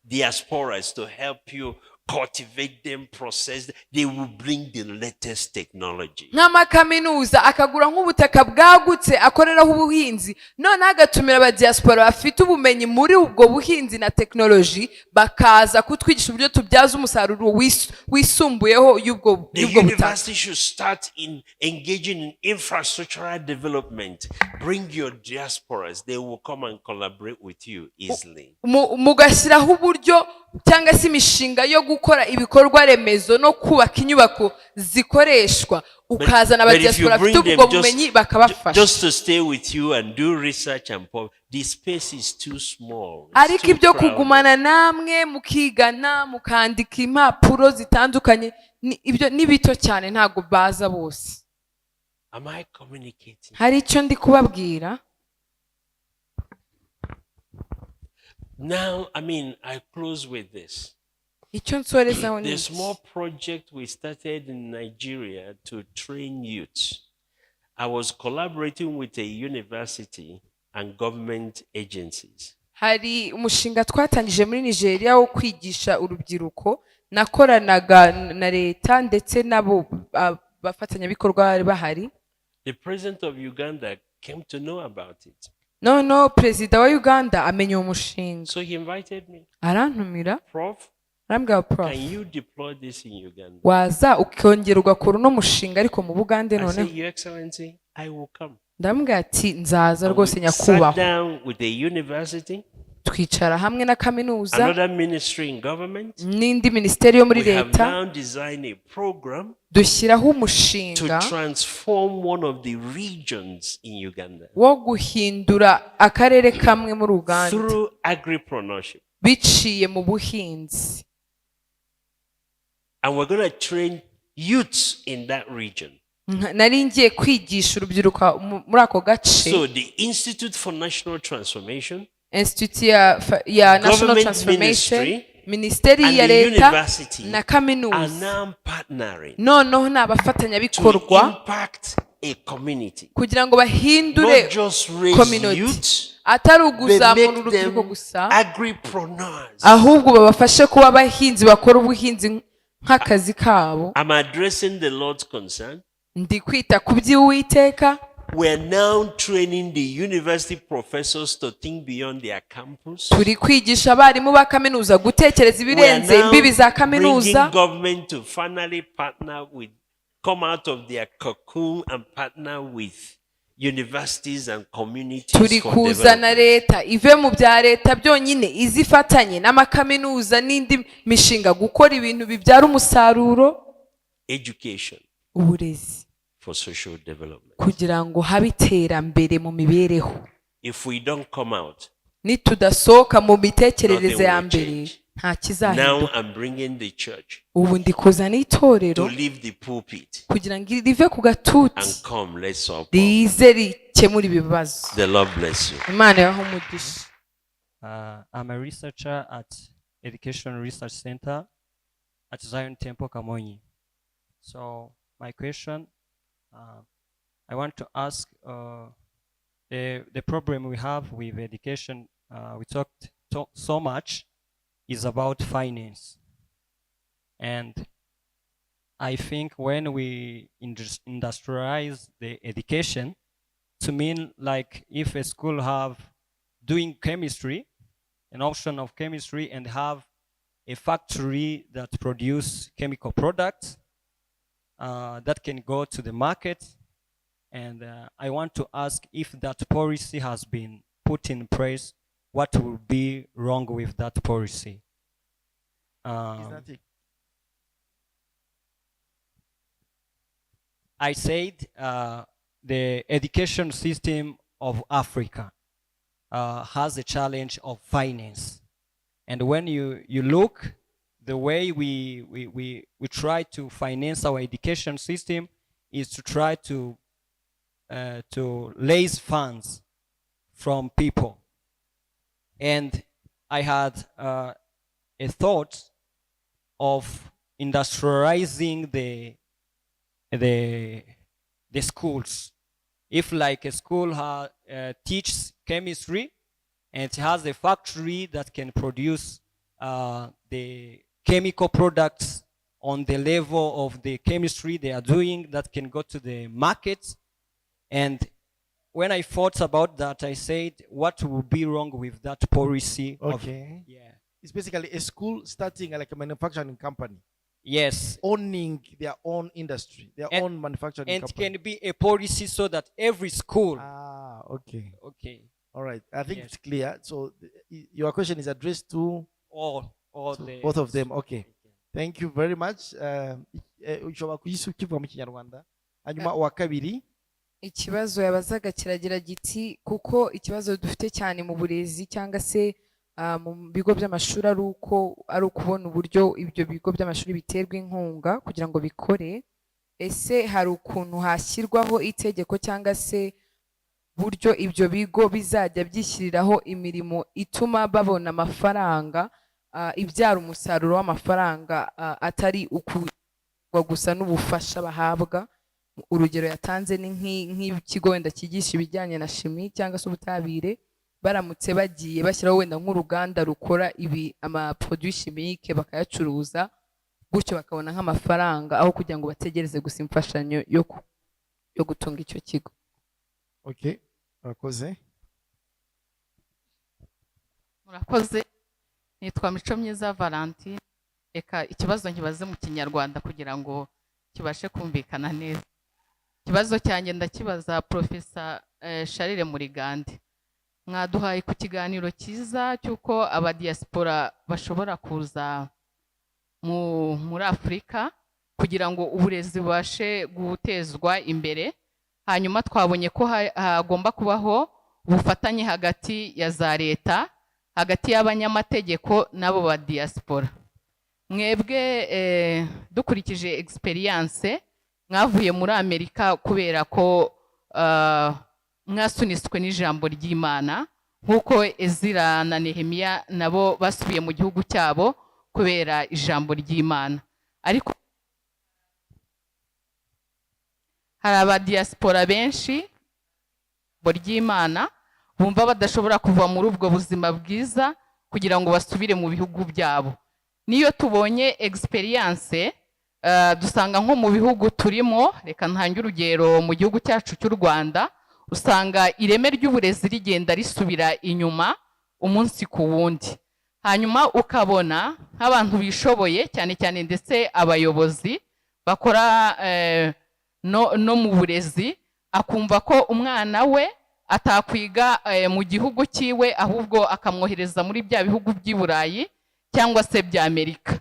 Speaker 3: diasporas to help you cultivate them, process them. They will bring the latest technology.
Speaker 2: Nk'amakaminuza akagura nk'ubutaka bwagutse akoreraho ubuhinzi, none agatumira abadiaspora bafite ubumenyi muri ubwo buhinzi na technology, bakaza kutwigisha uburyo tubyaza umusaruro wisumbuyeho y'ubwo butaka.
Speaker 3: The university should start in engaging in infrastructural development. Bring your diasporas, they will come and collaborate with you easily.
Speaker 2: Mugashyiraho uburyo cyangwa se imishinga yo gukora ibikorwa remezo no kubaka inyubako zikoreshwa, ukazana
Speaker 3: But if you
Speaker 2: abadiaspora
Speaker 3: bring
Speaker 2: bafite
Speaker 3: them
Speaker 2: ubwo bumenyi bakabafasha
Speaker 3: just to stay with you and do research and the space is too small. It's
Speaker 2: ariko
Speaker 3: too
Speaker 2: ibyo
Speaker 3: crowded.
Speaker 2: kugumana namwe mukigana mukandika impapuro zitandukanye ibyo ni bito cyane ntabwo baza bose.
Speaker 3: Am I communicating?
Speaker 2: hari icyo ndi kubabwira.
Speaker 3: Now, I close with this.
Speaker 2: icyo nsorezaho ni
Speaker 3: The small project we started in Nigeria to train youth. I was collaborating with a university and government agencies.
Speaker 2: hari umushinga twatangije muri Nigeria wo kwigisha urubyiruko, nakoranaga na leta ndetse nabo bafatanyabikorwa bari bahari.
Speaker 3: The president of Uganda came to know about it.
Speaker 2: No, perezida wa Uganda amenya uwo mushinga.
Speaker 3: So he invited me.
Speaker 2: Arantumira.
Speaker 3: Prof,
Speaker 2: arambwira Prof,
Speaker 3: can you deploy this in Uganda?
Speaker 2: waza ukongera ugakora uno mushinga ariko mu Bugande
Speaker 3: I
Speaker 2: noneho.
Speaker 3: said, Your Excellency, I will come.
Speaker 2: ndamubwira ati nzaza rwose
Speaker 3: Sat
Speaker 2: nyakubahwa.
Speaker 3: down with the university,
Speaker 2: twicara hamwe na kaminuza,
Speaker 3: another ministry in government.
Speaker 2: n'indi minisiteri yo muri
Speaker 3: We have
Speaker 2: leta,
Speaker 3: now designed a program
Speaker 2: dushyiraho
Speaker 3: to
Speaker 2: umushinga
Speaker 3: transform one of the regions in Uganda
Speaker 2: wo guhindura akarere kamwe muri Uganda
Speaker 3: through agripreneurship.
Speaker 2: biciye mu buhinzi.
Speaker 3: And we're going to train youths in that region.
Speaker 2: nari ngiye kwigisha urubyiruko muri ako gace.
Speaker 3: So the Institute for National Transformation,
Speaker 2: Institute ya National
Speaker 3: Government
Speaker 2: Transformation,
Speaker 3: Ministry,
Speaker 2: minisiteri
Speaker 3: and
Speaker 2: ya
Speaker 3: the
Speaker 2: leta
Speaker 3: university
Speaker 2: na
Speaker 3: are
Speaker 2: kaminuza
Speaker 3: now partnering
Speaker 2: noneho ni
Speaker 3: to
Speaker 2: abafatanyabikorwa
Speaker 3: impact a community.
Speaker 2: kugira ngo bahindure
Speaker 3: Not just raise
Speaker 2: community,
Speaker 3: youth,
Speaker 2: atari
Speaker 3: but
Speaker 2: uguzamura
Speaker 3: make
Speaker 2: urubyiruko
Speaker 3: them
Speaker 2: gusa,
Speaker 3: agripreneurs.
Speaker 2: ahubwo babafashe kuba abahinzi bakora ubuhinzi nk'akazi kabo.
Speaker 3: I'm addressing the Lord's concern.
Speaker 2: ndi kwita ku by'Uwiteka.
Speaker 3: We're now training the university professors to think beyond their campus.
Speaker 2: turi kwigisha abarimu ba kaminuza gutekereza
Speaker 3: We are
Speaker 2: ibirenze
Speaker 3: now
Speaker 2: imbibi za
Speaker 3: bringing
Speaker 2: kaminuza.
Speaker 3: government to finally come out of their cocoon and partner with universities and communities
Speaker 2: turi
Speaker 3: for
Speaker 2: kuzana
Speaker 3: development.
Speaker 2: leta ive mu bya leta byonyine izifatanye n'amakaminuza n'indi mishinga gukora ibintu bibyara umusaruro.
Speaker 3: Education
Speaker 2: uburezi
Speaker 3: for social development.
Speaker 2: kugira ngo habe iterambere mu mibereho.
Speaker 3: If we don't come out,
Speaker 2: nitudasohoka mu mitekerereze
Speaker 3: nothing
Speaker 2: ya
Speaker 3: will
Speaker 2: mbere
Speaker 3: change.
Speaker 2: nta
Speaker 3: Now
Speaker 2: kizahinduka.
Speaker 3: I'm bringing the church
Speaker 2: ubu ndi kuzana
Speaker 3: to
Speaker 2: itorero
Speaker 3: leave the pulpit
Speaker 2: kugira ngo rive ku gatuti
Speaker 3: and come, let's solve problems.
Speaker 2: rize rikemura ibibazo.
Speaker 3: The Lord bless you.
Speaker 2: imana yaho umugisha.
Speaker 4: I'm a researcher at Education Research Center at Zion Temple, Kamonyi. So my question, I want to ask the problem we have with education, we talked so much, is about finance. And I think when we industrialize the education, to mean like if a school have doing chemistry, an option of chemistry, and have a factory that produce chemical products that can go to the market. And I want to ask if that policy has been put in place, what will be wrong with that policy? I said the education system of Africa has a challenge of finance. And when you look, the way we try to finance our education system is to try to raise funds from people. And I had a thought of industrializing the schools. If like a school teaches chemistry and it has a factory that can produce the chemical products on the level of the chemistry they are doing that can go to the market. And when I thought about that, I said, what would be wrong with that policy?
Speaker 5: Okay.
Speaker 4: Yeah.
Speaker 5: It's basically a school starting like a manufacturing company,
Speaker 4: Yes.
Speaker 5: owning their own industry, their
Speaker 4: And-
Speaker 5: own manufacturing
Speaker 4: And
Speaker 5: company.
Speaker 4: can be a policy so that every school.
Speaker 5: Ah, okay.
Speaker 4: Okay.
Speaker 5: All right. I think
Speaker 4: Yes.
Speaker 5: it's clear. So your question is addressed to
Speaker 4: All
Speaker 5: to
Speaker 4: the
Speaker 5: both of them. Okay. Thank you very much. Ushobora kukivuga mu Kinyarwanda? hanyuma uwa kabiri
Speaker 2: ikibazo yabazaga kiragira giti kuko ikibazo dufite cyane mu burezi cyangwa se mu bigo by'amashuri ari ukubona uburyo ibyo bigo by'amashuri biterwa inkunga kugira ngo bikore, ese hari ukuntu hashyirwaho itegeko cyangwa se buryo ibyo bigo bizajya byishyiriraho imirimo ituma babona amafaranga ibyara umusaruro w'amafaranga atari ukugwa gusa n'ubufasha bahabwa. Urugero yatanze ni nk'ikigo wenda cyigisha ibijyanye na shimi cyangwa se ubutabire, baramutse bagiye bashyiraho wenda nk'uruganda rukora amaproduit chimique bakayacuruza, gutyo bakabona nk'amafaranga aho kugira ngo bategereze gusa imfashanyo yo gutunga icyo kigo.
Speaker 5: Okay, murakoze.
Speaker 6: Murakoze. Nitwa Mico Myiza Valentine. Reka ikibazo nkibaze mu Kinyarwanda kugira ngo kibashe kumvikana neza. Ikibazo cyanjye ndakibaza Profesa Charles Murigande. Mwaduhaye ku kiganiro cyiza cy'uko aba diaspora bashobora kuza muri Afurika kugira ngo uburezi bubashe gutezwa imbere. Hanyuma twabonye ko hagomba kubaho ubufatanye hagati ya za leta, hagati y'abanyamategeko n'abo ba diaspora. Mwebwe dukurikije experience mwavuye muri Amerika kubera ko mwasunitswe n'ijambo ry'Imana, nk'uko Ezira na Nehemiya nabo basubiye mu gihugu cyabo kubera ijambo ry'Imana. Ariko hari aba diaspora benshi ry'Imana bumva badashobora kuva muri ubwo buzima bwiza kugira ngo basubire mu bihugu byabo. Niyo tubonye experience dusanga nko mu bihugu turimo, reka ntange urugero mu gihugu cyacu cy'u Rwanda, usanga ireme ry'uburezi rigenda risubira inyuma umunsi ku wundi. Hanyuma ukabona nk'abantu bishoboye cyane cyane ndetse abayobozi bakora no mu burezi, akumva ko umwana we atakwiga mu gihugu cyiwe ahubwo akamwohereza muri bya bihugu by'i Burayi cyangwa se bya Amerika.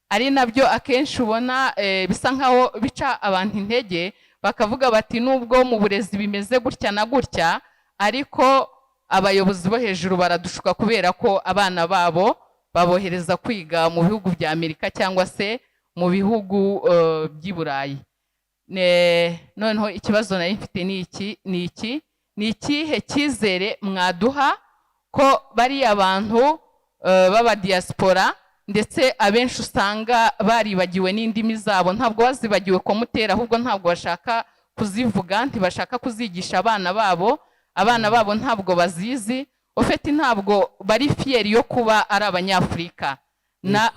Speaker 6: Ari nabyo akenshi ubona bisa nkaho bica abantu intege, bakavuga bati nubwo mu burezi bimeze gutya na gutya, ariko abayobozi bo hejuru baradushuka kubera ko abana babo babohereza kwiga mu bihugu bya Amerika cyangwa se mu bihugu by'i Burayi. Noneho ikibazo nari mfite ni ikihe cyizere mwaduha ko bariya abantu baba diaspora ndetse abenshi usanga baribagiwe n'indimi zabo, ntabwo bazibagiwe komutera, ahubwo ntabwo bashaka kuzivuga, ntibashaka kuzigisha abana babo ntabwo bazizi, ofeti ntabwo bari fieri yo kuba ari Abanyafurika.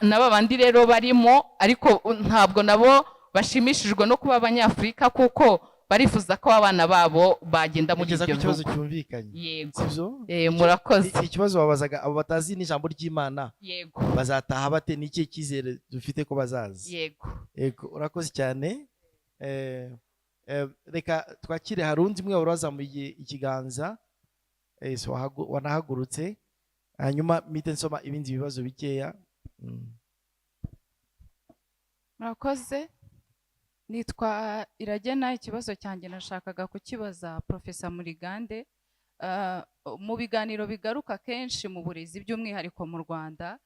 Speaker 6: Naba bandi rero barimo, ariko ntabwo nabo bashimishijwe no kuba Abanyafurika kuko barifuza ko abana babo bagenda muri ibyo bihugu.
Speaker 5: Ikibazo cyumvikanye.
Speaker 6: Yego. Murakoze.
Speaker 5: Ikibazo babazaga abo batazi n'ijambo ry'Imana.
Speaker 6: Yego.
Speaker 5: Bazataha bate, n'iki cyizere dufite ko bazazi? Yego. Urakoze cyane. Reka twakire hari undi mwe warazamuye ikiganza, wanahagurutse, hanyuma mite nsoma ibindi bibazo bikeya.
Speaker 7: Murakoze. Nitwa Iragena. Ikibazo cyanjye nashakaga kukibaza Profesa Murigande. Mu biganiro bigaruka kenshi mu burezi by'umwihariko mu Rwanda,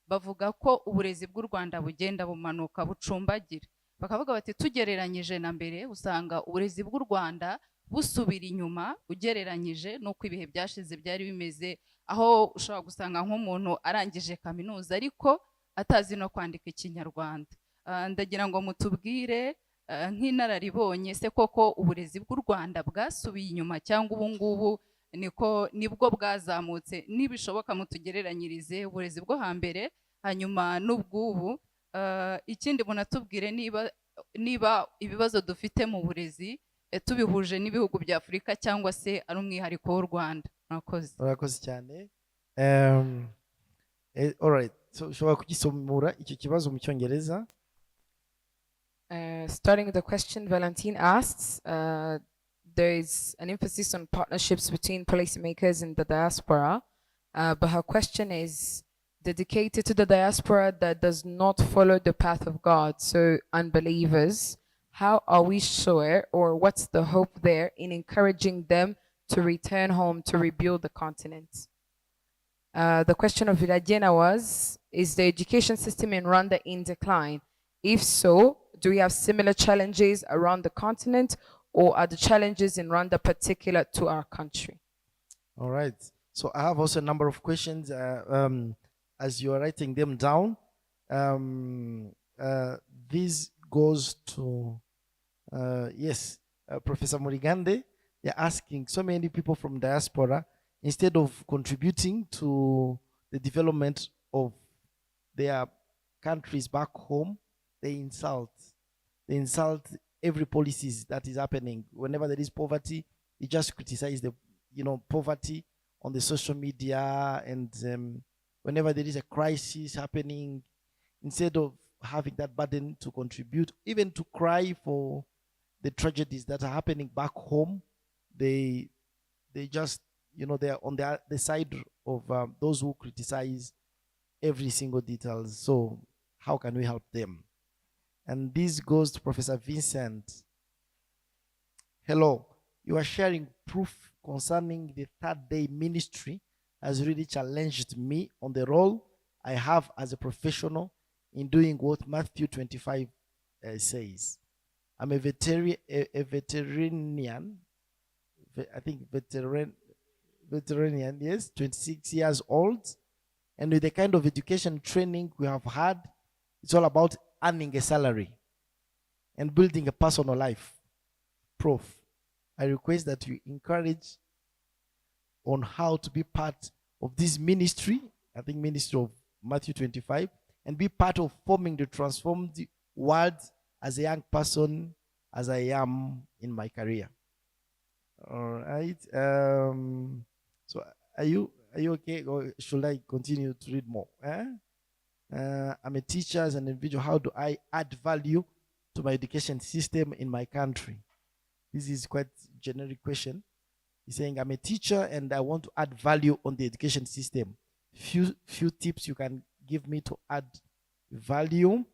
Speaker 7: bavuga ko uburezi bw'u Rwanda bugenda bumanuka bucumbagira. Bakavuga bati tugereranyije na mbere usanga uburezi bw'u Rwanda busubira inyuma ugereranyije n'uko ibihe byashize byari bimeze, aho ushobora gusanga nk'umuntu arangije kaminuza ariko atazi no kwandika Ikinyarwanda. Ndagira ngo mutubwire nk'inararibonye se koko uburezi bw'u Rwanda bwasubiye inyuma cyangwa ubu ngubu nibwo bwazamutse? Nibishoboka mutugereranyirize uburezi bwo hambere hanyuma n'ubwubu. Ikindi munatubwire niba ibibazo dufite mu burezi tubihuje n'ibihugu bya Afurika cyangwa se ari umwihariko w'u Rwanda.
Speaker 5: Murakoze cyane. Alright, so ushobora kugisomura icyo kibazo mu Cyongereza?
Speaker 2: Starting the question, Valentine asks, there is an emphasis on partnerships between policymakers in the diaspora, but her question is dedicated to the diaspora that does not follow the path of God, so unbelievers. how are we sure, or what's the hope there in encouraging them to return home to rebuild the continent? The question of Viragena was, is the education system in Rwanda in decline? If so, do we have similar challenges around the continent, or are the challenges in Rwanda particular to our country?
Speaker 5: All right. So I have also a number of questions. As you are writing them down, this goes to, yes, Professor Murigande. They're asking so many people from diaspora, instead of contributing to the development of their countries back home, they insult every policies that is happening. Whenever there is poverty, you just criticize the poverty on the social media, and whenever there is a crisis happening, instead of having that burden to contribute, even to cry for the tragedies that are happening back home, they just they are on the side of those who criticize every single details. So how can we help them? And this goes to Professor Vincent. Hello, you are sharing proof concerning the third day ministry has really challenged me on the role I have as a professional in doing what Matthew 25 says. I'm a veterinarian, I think veterinarian, yes, 26 years old. And with the kind of education training we have had, it's all about earning a salary and building a personal life. Prof, I request that you encourage on how to be part of this ministry, I think ministry of Matthew 25, and be part of forming the transformed world as a young person, as I am in my career. All right. So are you okay, or should I continue to read more? I'm a teacher as an individual. How do I add value to my education system in my country? This is quite a generic question. He's saying, I'm a teacher and I want to add value on the education system. Few tips you can give me to add value.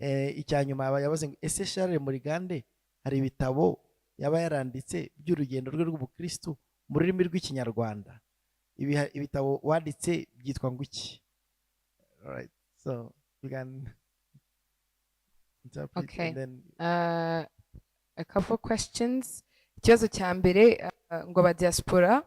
Speaker 5: Icyanyuma yabaze ngo ese Charles Murigande hari ibitabo yaba yaranditse by'urugendo rwe rw'ubukristo mu rurimi rw'ikinyarwanda. Ibitabo wanditse byitwa nguki? All right, so you can interpret.
Speaker 2: Okay.
Speaker 5: And then
Speaker 2: a couple questions. Ikibazo cya mbere, ngo aba diaspora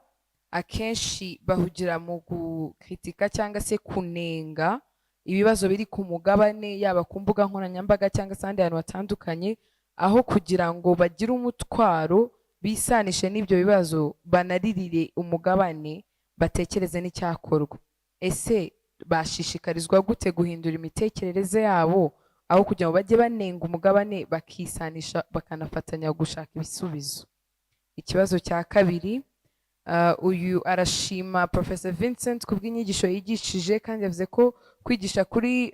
Speaker 2: akenshi bahugira mu gukritika cyangwa se kunenga ibibazo biri ku mugabane, yaba ku mbuga nkoranyambaga cyangwa se ahandi hantu hatandukanye, aho kugira ngo bagire umutwaro bisanishe n'ibyo bibazo, banaririre umugabane, batekereze n'icyakorwa. Ese bashishikarizwa gute guhindura imitekerereze yabo, aho kugira ngo bajye banenga umugabane bakisanisha bakanafatanya gushaka ibisubizo? Ikibazo cya kabiri, uyu arashima Professor Vincent kubw'inyigisho yigishije, kandi yavuze ko kwigisha kuri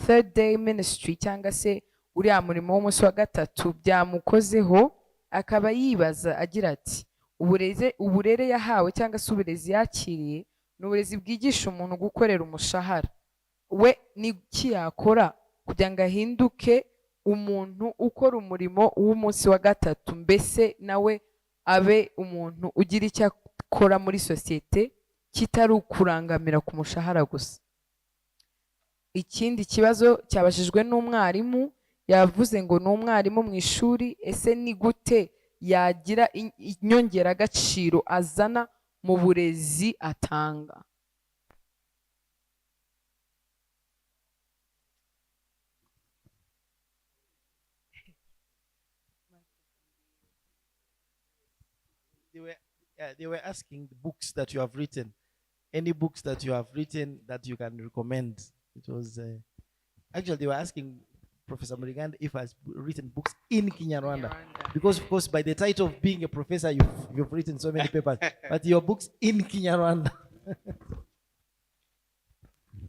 Speaker 2: third day ministry cyangwa se uriya murimo w'umunsi wa gatatu byamukozeho, akaba yibaza agira ati uburere yahawe cyangwa se uburezi yakiriye ni uburezi bwigisha umuntu gukorera umushahara. We n'iki yakora kugira ngo ahinduke umuntu ukora umurimo w'umunsi wa gatatu, mbese nawe abe umuntu ugira icyo akora muri sosiyete kitari ukurangamira ku mushahara gusa? Ikindi kibazo cyabajijwe n'umwarimu, yavuze ngo ni umwarimu mu ishuri, ese ni gute yagira inyongeragaciro azana mu burezi atanga?
Speaker 5: They were asking the books that you have written. Any books that you have written that you can recommend? It was actually they were asking Professor Murigande if has written books in Kinyarwanda, because of course by the title of being a professor you've written so many papers, but your books in Kinyarwanda.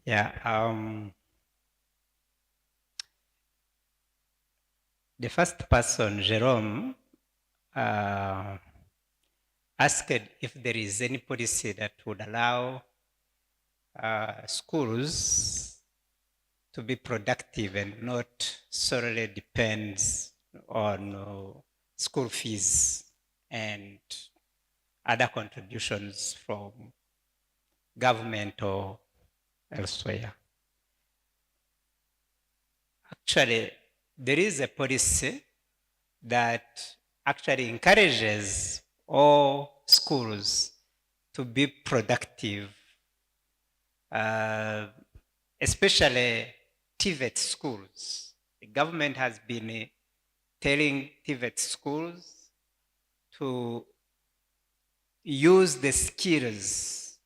Speaker 1: Yeah. The first person, Jerome, asked if there is any policy that would allow schools to be productive and not solely depends on school fees and other contributions from government or elsewhere. Actually, there is a policy that actually encourages all schools to be productive, especially TVET schools. The government has been telling TVET schools to use the skills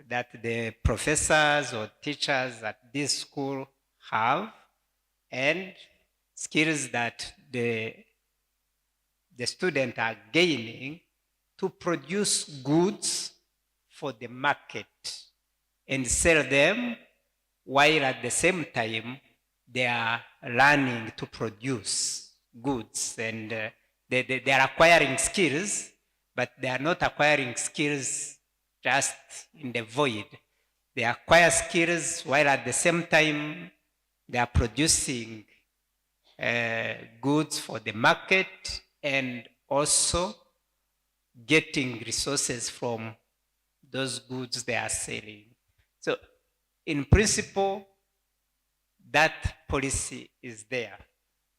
Speaker 1: that the professors or teachers at this school have and skills that the students are gaining to produce goods for the market and sell them, while at the same time they are learning to produce goods, and they are acquiring skills, but they are not acquiring skills just in the void. They acquire skills while at the same time they are producing goods for the market and also getting resources from those goods they are selling. So in principle, that policy is there.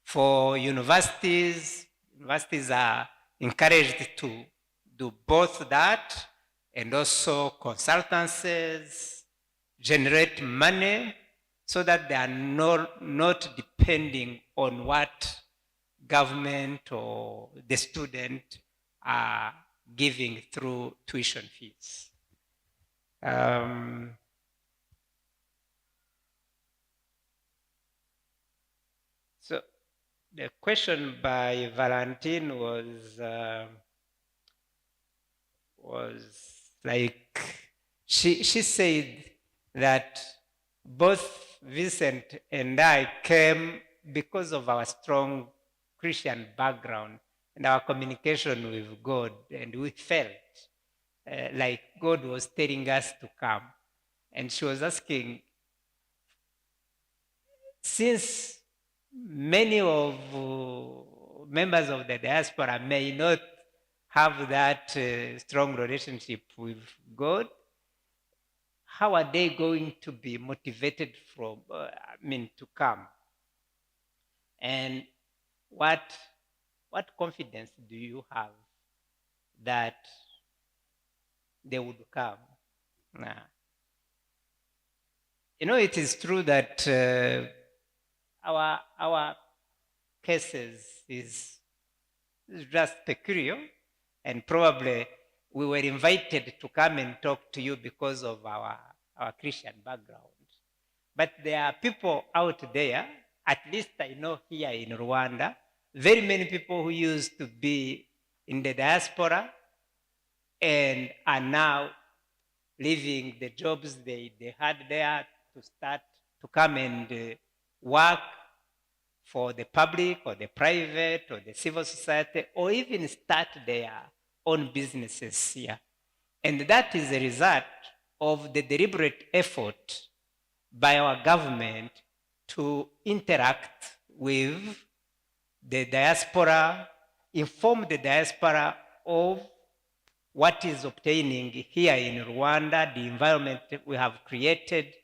Speaker 1: For universities, universities are encouraged to do both that and also consultancies, generate money so that they are not depending on what government or the student are giving through tuition fees. So the question by Valentine was like, she said that both Vincent and I came because of our strong Christian background and our communication with God, and we felt like God was telling us to come. And she was asking, since many of members of the diaspora may not have that strong relationship with God, how are they going to be motivated to come? And what confidence do you have that they would come? It is true that our cases is just peculiar, and probably we were invited to come and talk to you because of our Christian background. But there are people out there, at least I know here in Rwanda, very many people who used to be in the diaspora and are now leaving the jobs they had there to come and work for the public or the private or the civil society, or even start their own businesses here. And that is a result of the deliberate effort by our government to interact with the diaspora, inform the diaspora of what is obtaining here in Rwanda, the environment we have created,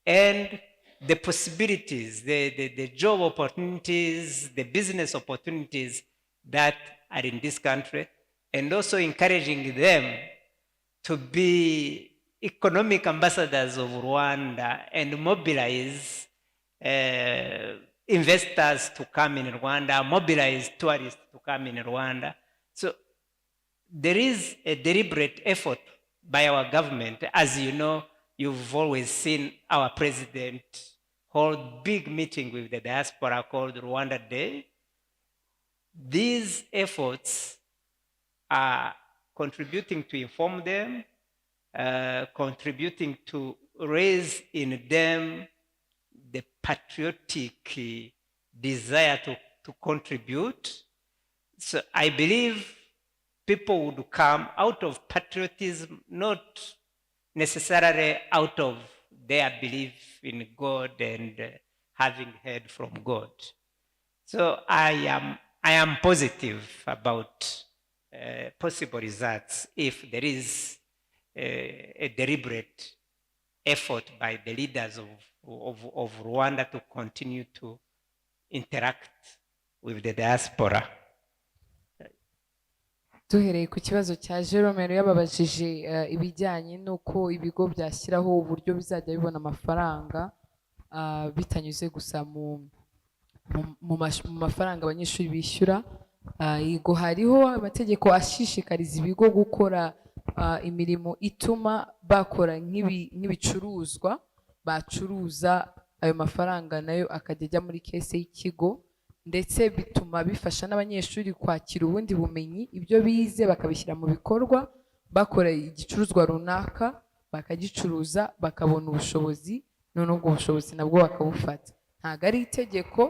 Speaker 1: and the possibilities, the job opportunities, the business opportunities that are in this country, and also encouraging them to be economic ambassadors of Rwanda and mobilize investors to come in Rwanda, mobilize tourists to come in Rwanda. So there is a deliberate effort by our government. As you know, you've always seen our president hold big meeting with the diaspora called Rwanda Day. These efforts are contributing to inform them, contributing to raise in them the patriotic desire to contribute. So I believe people would come out of patriotism, not necessarily out of their belief in God and having heard from God. So I am positive about possible results if there is a deliberate effort by the leaders of Rwanda to continue to interact with the diaspora.
Speaker 2: duhereye ku kibazo cya Jerome yari yababajije ibijyanye n'uko ibigo byashyiraho uburyo bizajya bibona amafaranga bitanyuze gusa mu mafaranga abanyeshuri bishyura. Yego hariho amategeko ashishikariza ibigo gukora imirimo ituma bakora nk'ibicuruzwa bacuruza, ayo mafaranga nayo akajya ajya muri kese y'ikigo, ndetse bituma bifasha n'abanyeshuri kwakira ubundi bumenyi, ibyo bize bakabishyira mu bikorwa, bakora igicuruzwa runaka bakagicuruza bakabona ubushobozi, none ubwo bushobozi nabwo bakabufata. Ntabwo ari itegeko,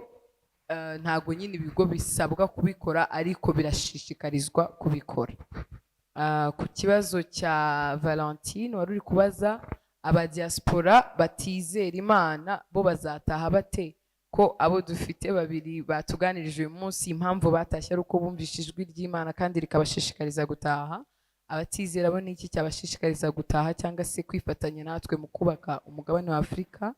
Speaker 2: ntabwo nyine ibigo bisabwa kubikora, ariko birashishikarizwa kubikora. Ku kibazo cya Valentine wari uri kubaza, abadiaspora batizera Imana bo bazataha bate? Ko abo dufite babiri batuganirije uyu munsi impamvu batashye ari uko bumvise ijwi ry'Imana kandi rikabashishikariza gutaha. Abatizera bo ni iki cyabashishikariza gutaha cyangwa se kwifatanya natwe mu kubaka umugabane wa Afurika?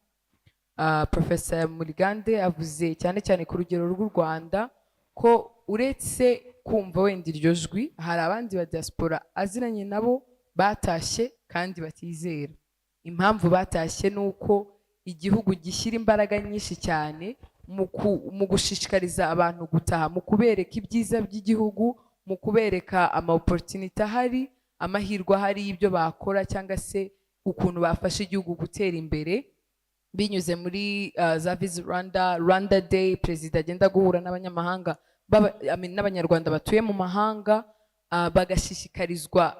Speaker 2: Professor Murigande avuze cyane cyane ku rugero rw'u Rwanda ko uretse kumva wenda iryo jwi, hari abandi ba diaspora aziranye nabo batashye kandi batizera. Impamvu batashye ni uko igihugu gishyira imbaraga nyinshi cyane mu gushishikariza abantu gutaha, mu kubereka ibyiza by'igihugu, mu kubereka ama-opportunity ahari, amahirwe ahari y'ibyo bakora, cyangwa se ukuntu bafasha igihugu gutera imbere binyuze muri za Visit Rwanda, Rwanda Day, perezida agenda guhura n'abanyamahanga n'abanyarwanda batuye mu mahanga, bagashishikarizwa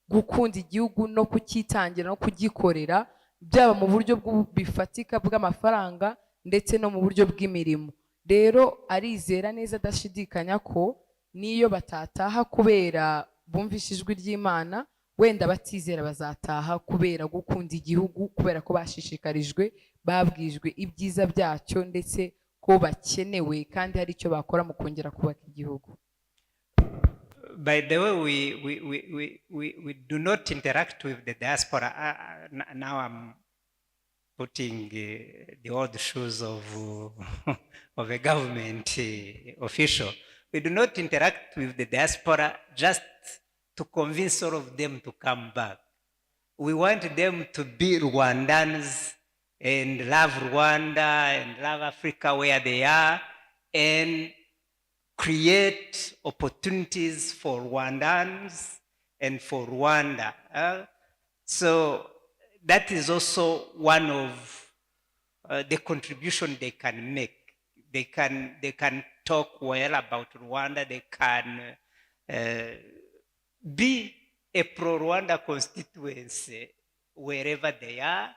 Speaker 2: gukunda igihugu no kucyitangira no kugikorera, byaba mu buryo bifatika bw'amafaranga ndetse no mu buryo bw'imirimo. Rero arizera neza adashidikanya ko niyo batataha kubera bumvishe ijwi ry'Imana, wenda batizera bazataha kubera gukunda igihugu, kubera ko bashishikarijwe, babwijwe ibyiza byacyo, ndetse ko bakenewe kandi hari icyo bakora mu kongera kubaka igihugu.
Speaker 1: By the way, we do not interact with the diaspora. Now I'm putting the old shoes of a government official. We do not interact with the diaspora just to convince all of them to come back. We want them to be Rwandans and love Rwanda and love Africa where they are, and create opportunities for Rwandans and for Rwanda. So that is also one of the contribution they can make. They can talk well about Rwanda. They can be a pro-Rwanda constituency wherever they are,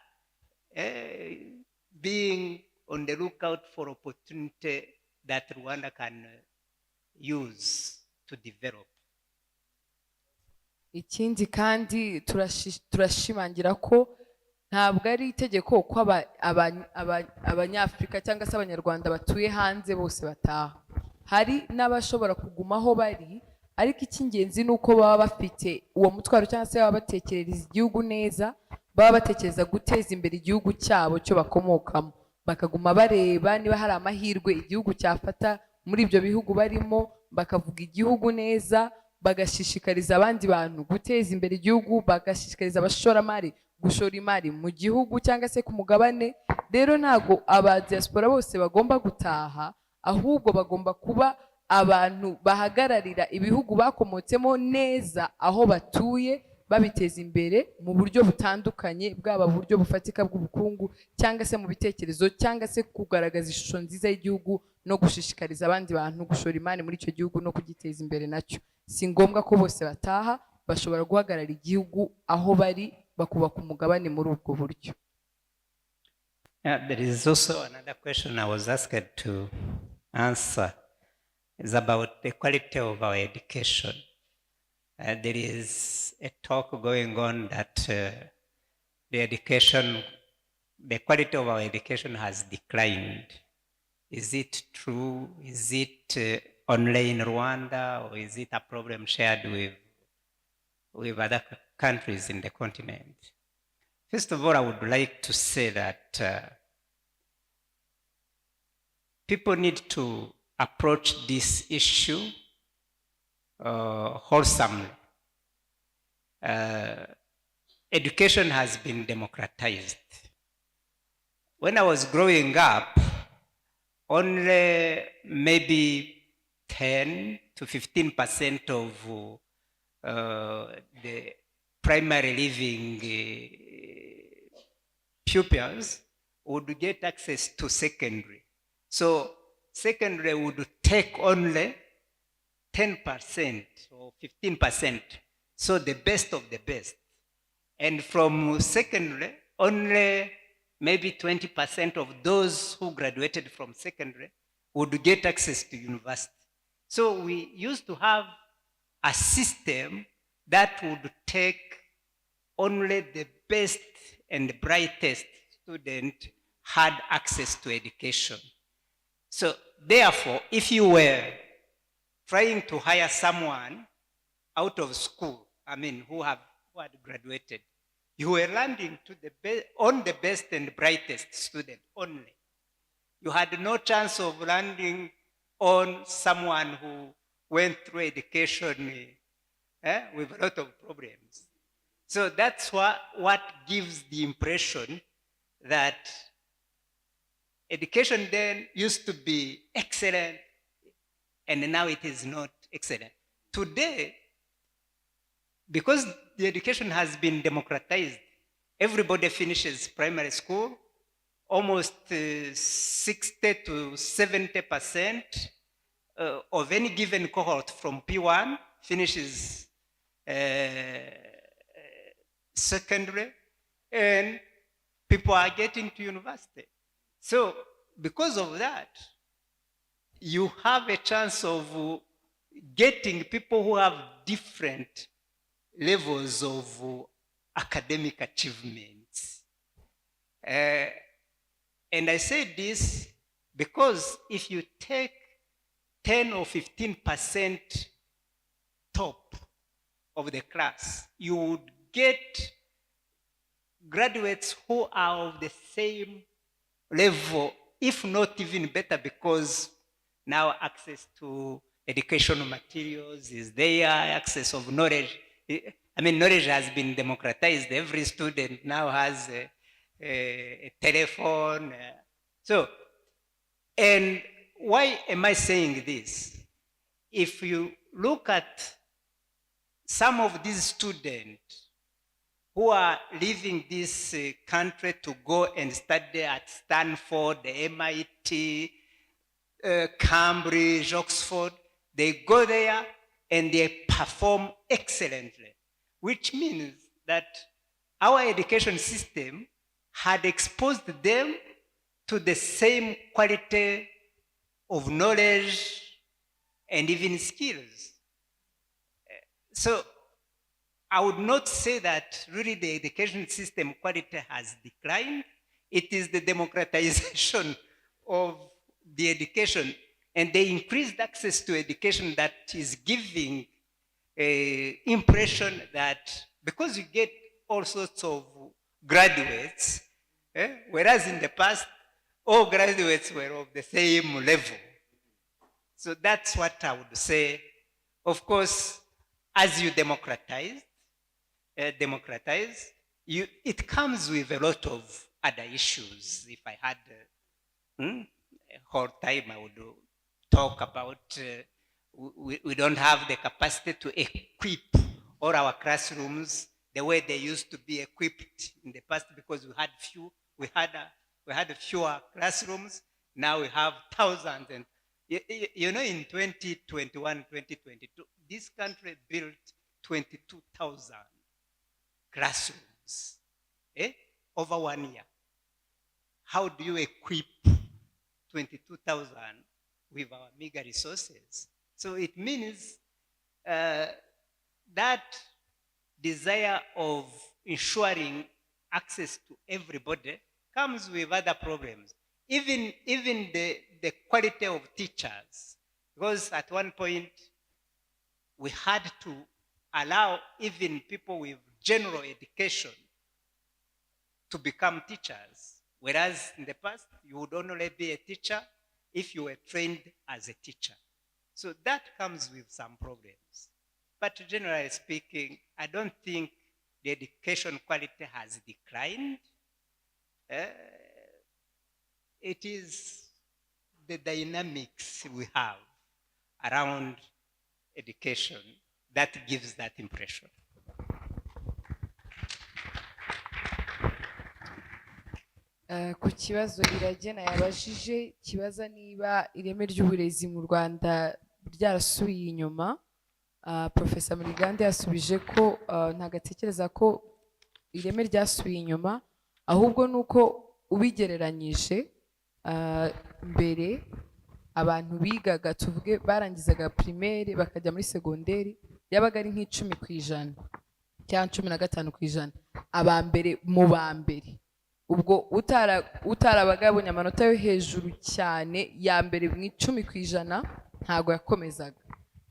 Speaker 1: being on the lookout for opportunity that Rwanda can use to develop.
Speaker 2: Ikindi kandi turashimangira ko ntabwo ari itegeko ko abanyafurika cyangwa se abanyarwanda batuye hanze bose bataha. Hari n'abashobora kugumaho bari, ariko icy'ingenzi ni uko baba bafite uwo mutwaro cyangwa se baba batekereza igihugu neza, baba batekereza guteza imbere igihugu cyabo cyo bakomokamo, bakaguma bareba niba hari amahirwe igihugu cyafata muri ibyo bihugu barimo, bakavuga igihugu neza, bagashishikariza abandi bantu guteza imbere igihugu, bagashishikariza abashoramari gushora imari mu gihugu cyangwa se ku mugabane. Rero ntago aba diaspora bose bagomba gutaha, ahubwo bagomba kuba abantu bahagararira ibihugu bakomotsemo neza aho batuye, babiteza imbere mu buryo butandukanye, bwaba buryo bufatika bw'ubukungu cyangwa se mu bitekerezo, cyangwa se kugaragaza ishusho nziza y'igihugu no gushishikariza abandi bantu gushora imari muri icyo gihugu no kugiteza imbere nacyo. Si ngombwa ko bose bataha, bashobora guhagarara igihugu aho bari, bakubaka umugabane muri ubwo buryo.
Speaker 1: There is also another question I was asked to answer. It's about the quality of our education. There is a talk going on that the education the quality of our education has declined. Is it true? Is it only in Rwanda, or is it a problem shared with other countries in the continent? First of all, I would like to say that people need to approach this issue wholesomely. Education has been democratized. When I was growing up, only maybe 10 to 15% of the primary living pupils would get access to secondary. So secondary would take only 10% or 15%, so the best of the best. And from secondary, only maybe 20% of those who graduated from secondary would get access to university. So we used to have a system that would take only the best and brightest student had access to education. So therefore, if you were trying to hire someone out of school, who had graduated, you were landing on the best and brightest student only. You had no chance of landing on someone who went through education with a lot of problems. So that's what gives the impression that education then used to be excellent, and now it is not excellent. Today, because the education has been democratized, everybody finishes primary school, almost 60 to 70% of any given cohort from P1 finishes secondary, and people are getting to university. So because of that, you have a chance of getting people who have different levels of academic achievements. And I say this because if you take 10 or 15% top of the class, you would get graduates who are of the same level, if not even better, because now access to educational materials is there, access of knowledge. Knowledge has been democratized. Every student now has a telephone. And why am I saying this? If you look at some of these students who are leaving this country to go and study at Stanford, MIT, Cambridge, Oxford, they go there and they perform excellently, which means that our education system had exposed them to the same quality of knowledge and even skills. So I would not say that really the education system quality has declined. It is the democratization of the education and the increased access to education that is giving an impression that because you get all sorts of graduates, whereas in the past, all graduates were of the same level. So that's what I would say. Of course, as you democratize, it comes with a lot of other issues. If I had a whole time, I would talk about we don't have the capacity to equip all our classrooms the way they used to be equipped in the past, because we had fewer classrooms. Now we have thousands, and in 2021, 2022, this country built 22,000 classrooms over 1 year. How do you equip 22,000 with our meager resources? So it means that desire of ensuring access to everybody comes with other problems. Even the quality of teachers, because at one point we had to allow even people with general education to become teachers, whereas in the past you would only be a teacher if you were trained as a teacher. So that comes with some problems. But generally speaking, I don't think the education quality has declined. It is the dynamics we have around education that gives that impression.
Speaker 2: Ku kibazo Iragena yabajije kibaza niba ireme ry'uburezi mu Rwanda ryarasubiye inyuma, Professor Murigande yasubije ko ntabwo atekereza ko ireme ryasubiye inyuma, ahubwo nuko ubigereranyije mbere abantu bigaga tuvuge barangizaga primaire bakajya muri segonderi yabaga ari nk'10% cyangwa 15% abambere mu bambere, ubwo utarabaga yabonye amanota yo hejuru cyane ya mbere mu 10% ntago yakomezaga.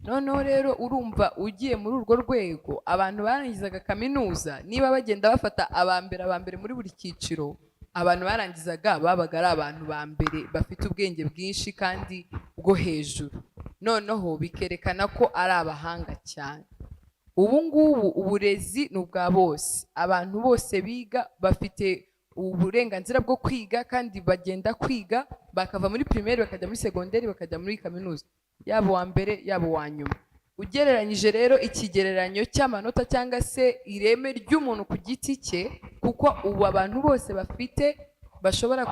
Speaker 2: Noneho rero urumva ugiye muri urwo rwego abantu barangizaga kaminuza niba bagenda bafata abambere muri buri cyiciro, abantu barangizaga babaga ari abantu bambere bafite ubwenge bwinshi kandi bwo hejuru, noneho bikerekana ko ari abahanga cyane. Ubu ngubu uburezi ni ubwa bose, abantu bose biga bafite uburenganzira bwo kwiga kandi bagenda kwiga bakava muri primaire bakajya muri segonderi bakajya muri kaminuza, yabo wa mbere yabo wa nyuma. Ugereranyije rero ikigereranyo cy'amanota cyangwa se ireme ry'umuntu ku giti cye, kuko ubu abantu bose bafite bashobora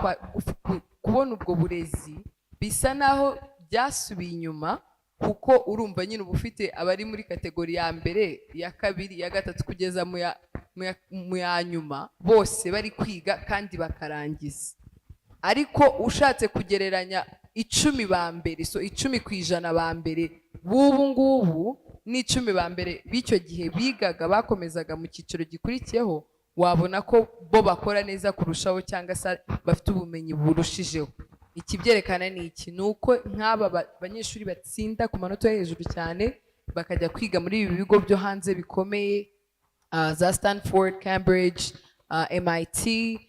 Speaker 2: kubona ubwo burezi, bisa naho byasubiye inyuma, kuko urumva nyine uba ufite abari muri kategori ya mbere ya kabiri ya gatatu kugeza mu ya nyuma bose bari kwiga kandi bakarangiza. Ariko ushatse kugereranya 10 ba mbere, so 10% ba mbere b'ubu ngubu n'10 ba mbere b'icyo gihe bigaga bakomezaga mu cyiciro gikurikiyeho, wabona ko bo bakora neza kurushaho cyangwa se bafite ubumenyi burushijeho. Ikibyerekana ni iki, nuko nk'aba banyeshuri batsinda ku manota yo hejuru cyane bakajya kwiga muri ibi bigo byo hanze bikomeye, za Stanford, Cambridge, MIT,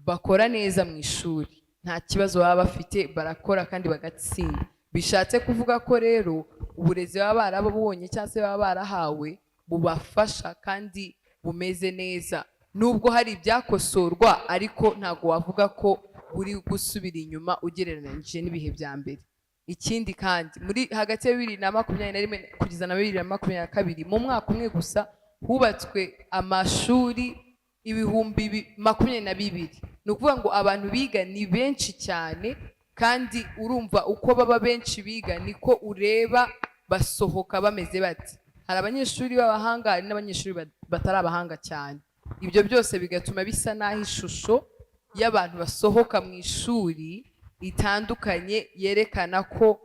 Speaker 2: bakora neza mu ishuri, nta kibazo baba bafite, barakora kandi bagatsinda. Bishatse kuvuga ko rero uburezi baba barabonye cyangwa se baba barahawe bubafasha kandi bumeze neza, nubwo hari ibyakosorwa ariko ntabwo wavuga ko buri gusubira inyuma ugereranyije n'ibihe bya mbere. Ikindi kandi muri hagati ya 2021 kugeza na 2022 mu mwaka umwe gusa hubatswe amashuri 22,000. Ni ukuvuga ngo abantu biga ni benshi cyane, kandi urumva uko baba benshi biga niko ureba basohoka bameze bati. Hari abanyeshuri b'abahanga hari n'abanyeshuri batari abahanga cyane. Ibyo byose bigatuma bisa naho ishusho y'abantu basohoka mu ishuri itandukanye, yerekana ko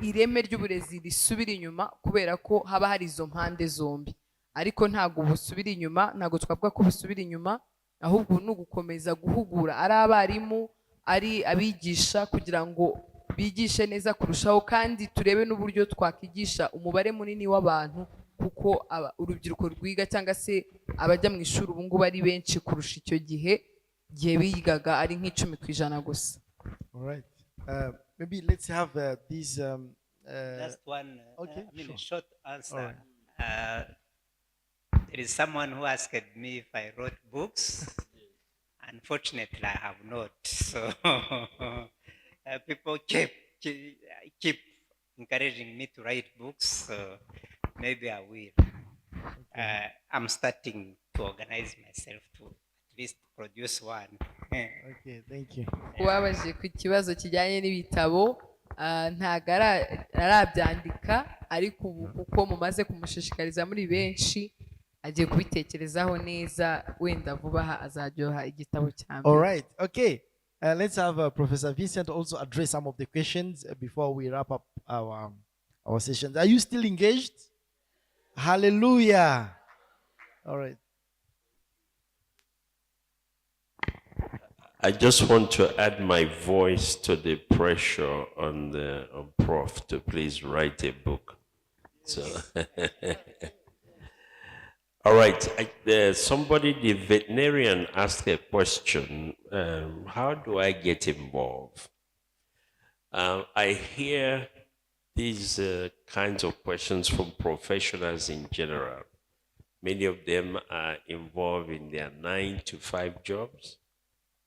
Speaker 2: ireme ry'uburezi risubira inyuma kubera ko haba hari izo mpande zombi. Ariko ntabwo busubira inyuma, ntabwo twavuga ko busubira inyuma, ahubwo ni ugukomeza guhugura ari abarimu ari abigisha kugira ngo bigishe neza kurushaho, kandi turebe n'uburyo twakigisha umubare munini w'abantu, kuko urubyiruko rwiga cyangwa se abajya mu ishuri ubu ngubu ari benshi kurusha icyo gihe bigaga ari nk'10% gusa.
Speaker 5: All right. Maybe let's have this.
Speaker 1: Just one,
Speaker 5: okay,
Speaker 1: a short answer.
Speaker 5: Right.
Speaker 1: There is someone who asked me if I wrote books. Unfortunately, I have not. So people keep encouraging me to write books. So maybe I will. Okay. I'm starting to organize myself to at least produce one.
Speaker 5: Okay, thank you.
Speaker 2: Kubabaje ku kibazo kijyanye n'ibitabo, ntago arabyandika, ariko ubu kuko mumaze kumushishikariza muri benshi agiye kubitekerezaho neza, wenda vuba aha azaryoha igitabo cyane.
Speaker 5: All right. Okay. Let's have Professor Vincent also address some of the questions before we wrap up our sessions. Are you still engaged? Hallelujah. All right.
Speaker 3: I just want to add my voice to the pressure on Prof to please write a book. So, all right. Somebody, the veterinarian, asked a question. How do I get involved? I hear these kinds of questions from professionals in general. Many of them are involved in their 9-to-5 jobs.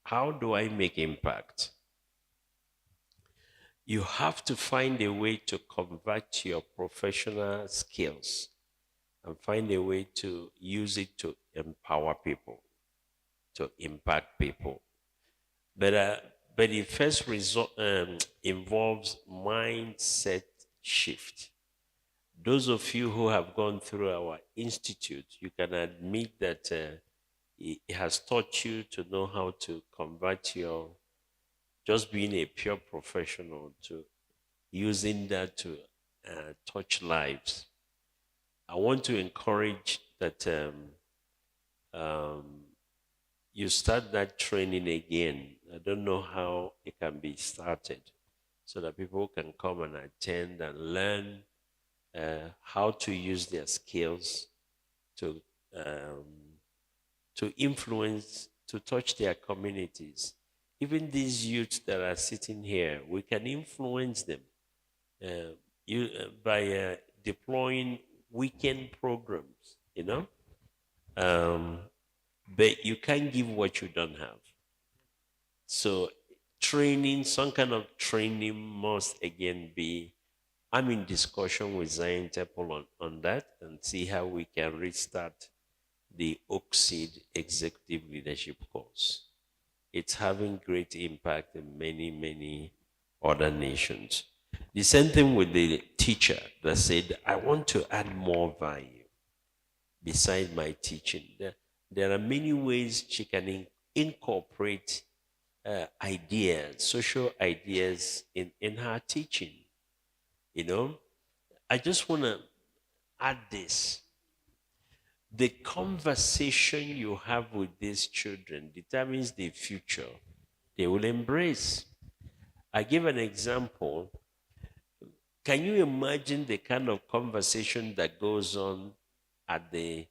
Speaker 3: How do I make impact? You have to find a way to convert your professional skills and find a way to use it to empower people, to impact people. But it first involves mindset shift. Those of you who have gone through our institute, you can admit that it has taught you to know how to convert your just being a pure professional to using that to touch lives. I want to encourage that you start that training again. I don't know how it can be started so that people can come and attend and learn how to use their skills to influence, to touch their communities. Even these youths that are sitting here, we can influence them by deploying weekend programs, you know? But you can't give what you don't have. So training, some kind of training must again be, I'm in discussion with Zion Temple on that and see how we can restart the Oak Seed Executive Leadership course. It's having great impact in many, many other nations. The same thing with the teacher that said, I want to add more value beside my teaching. There are many ways she can incorporate ideas, social ideas in her teaching. You know, I just want to add this. The conversation you have with these children determines the future they will embrace. I give an example. Can you imagine the kind of conversation that goes on at the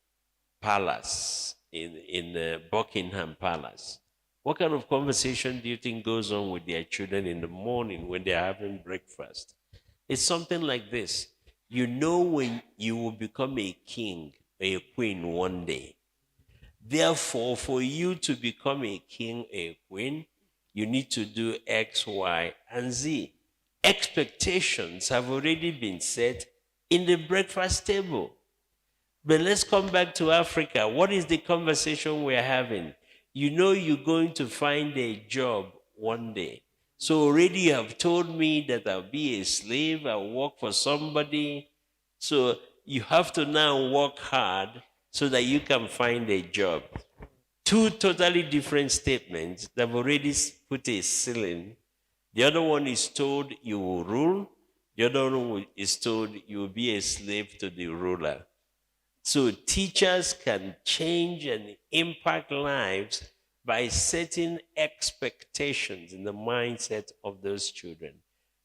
Speaker 3: palace, in Buckingham Palace? What kind of conversation do you think goes on with their children in the morning when they're having breakfast? It's something like this. You know when you will become a king, a queen one day. Therefore, for you to become a king, a queen, you need to do X, Y, and Z. Expectations have already been set in the breakfast table. But let's come back to Africa. What is the conversation we're having? You know you're going to find a job one day. So already you have told me that I'll be a slave, I'll work for somebody. So you have to now work hard so that you can find a job. Two totally different statements that have already put a ceiling. The other one is told you will rule. The other one is told you will be a slave to the ruler. So teachers can change and impact lives by setting expectations in the mindset of those children.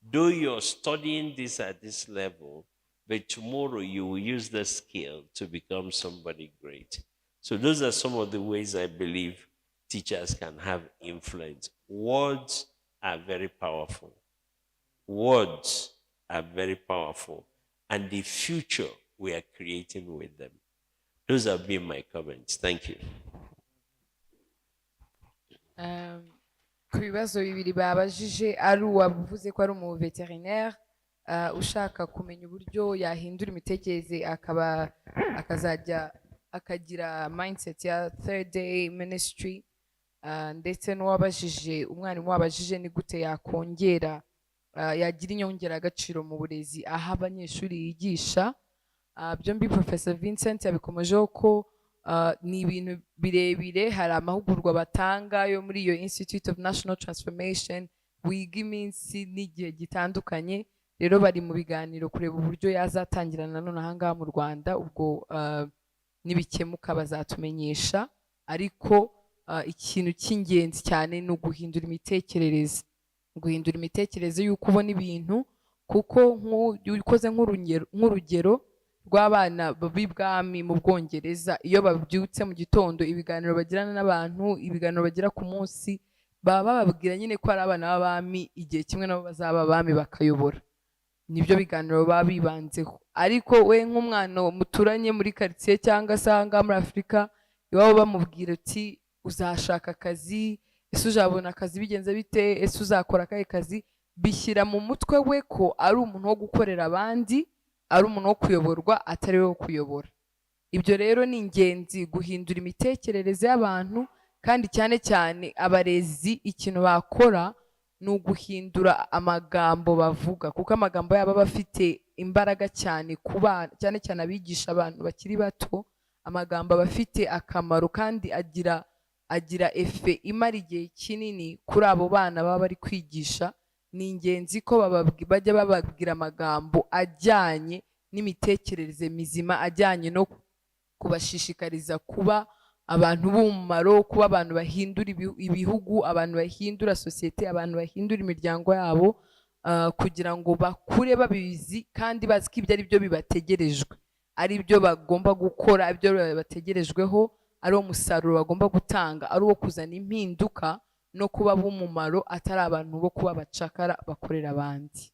Speaker 3: Though you're studying this at this level, but tomorrow you will use the skill to become somebody great. So those are some of the ways I believe teachers can have influence. Words are very powerful. Words are very powerful. And the future we are creating with them. Those have been my comments. Thank you.
Speaker 2: Ku bibazo bibiri babajije, ari uwavuze ko ari umu veterinnaire ushaka kumenya uburyo yahindura imitekerereze akazajya akagira mindset ya third day ministry, ndetse n'uwabajije umwarimu wabajije ni gute yakongera yagira inyongeragaciro mu burezi aho abanyeshuri yigisha. Byombi Professor Vincent yabikomejeho ko ni ibintu birebire. Hari amahugurwa batanga yo muri iyo Institute of National Transformation, wiga iminsi n'igihe gitandukanye. Rero bari mu biganiro kureba uburyo yazatangira nanone ahangaha mu Rwanda. Ubwo nibikemuka bazatumenyesha, ariko ikintu cy'ingenzi cyane ni uguhindura imitekerereze, guhindura imitekerereze y'uko ubona ibintu, kuko ukoze nk'urugero rw'abana b'ibwami mu Bwongereza, iyo babyutse mu gitondo ibiganiro bagirana n'abantu, ibiganiro bagira ku munsi, baba bababwira nyine ko ari abana b'abami, igihe kimwe nabo bazaba abami bakayobora. Nibyo biganiro baba bibanzeho. Ariko we nk'umwana muturanye muri quartier cyangwa se aha ngaha muri Afurika, iwabo bamubwira uti uzashaka akazi, ese uzabona akazi bigenze bite, ese uzakora akahe kazi, bishyira mu mutwe we ko ari umuntu wo gukorera abandi, ari umuntu wo kuyoborwa, atari we wo kuyobora. Ibyo rero ni ingenzi, guhindura imitekerereze y'abantu, kandi cyane cyane abarezi ikintu bakora ni uguhindura amagambo bavuga, kuko amagambo yabo aba afite imbaraga cyane ku bana, cyane cyane abigisha abantu bakiri bato. Amagambo aba afite akamaro kandi agira efe imara igihe kinini kuri abo bana baba bari kwigisha. Ni ingenzi ko bajya bababwira amagambo ajyanye n'imitekerereze mizima, ajyanye no kubashishikariza kuba abantu b'umumaro, kuba abantu bahindura ibihugu, abantu bahindura sosiyete, abantu bahindura imiryango yabo, kugira ngo bakure babizi kandi bazi ko ibyo ari byo bibategerejwe, ari byo bagomba gukora, ibyo bategerejweho, ari wo musaruro bagomba gutanga, ari uwo kuzana impinduka no kuba b'umumaro, atari abantu bo kuba abacakara bakorera abandi.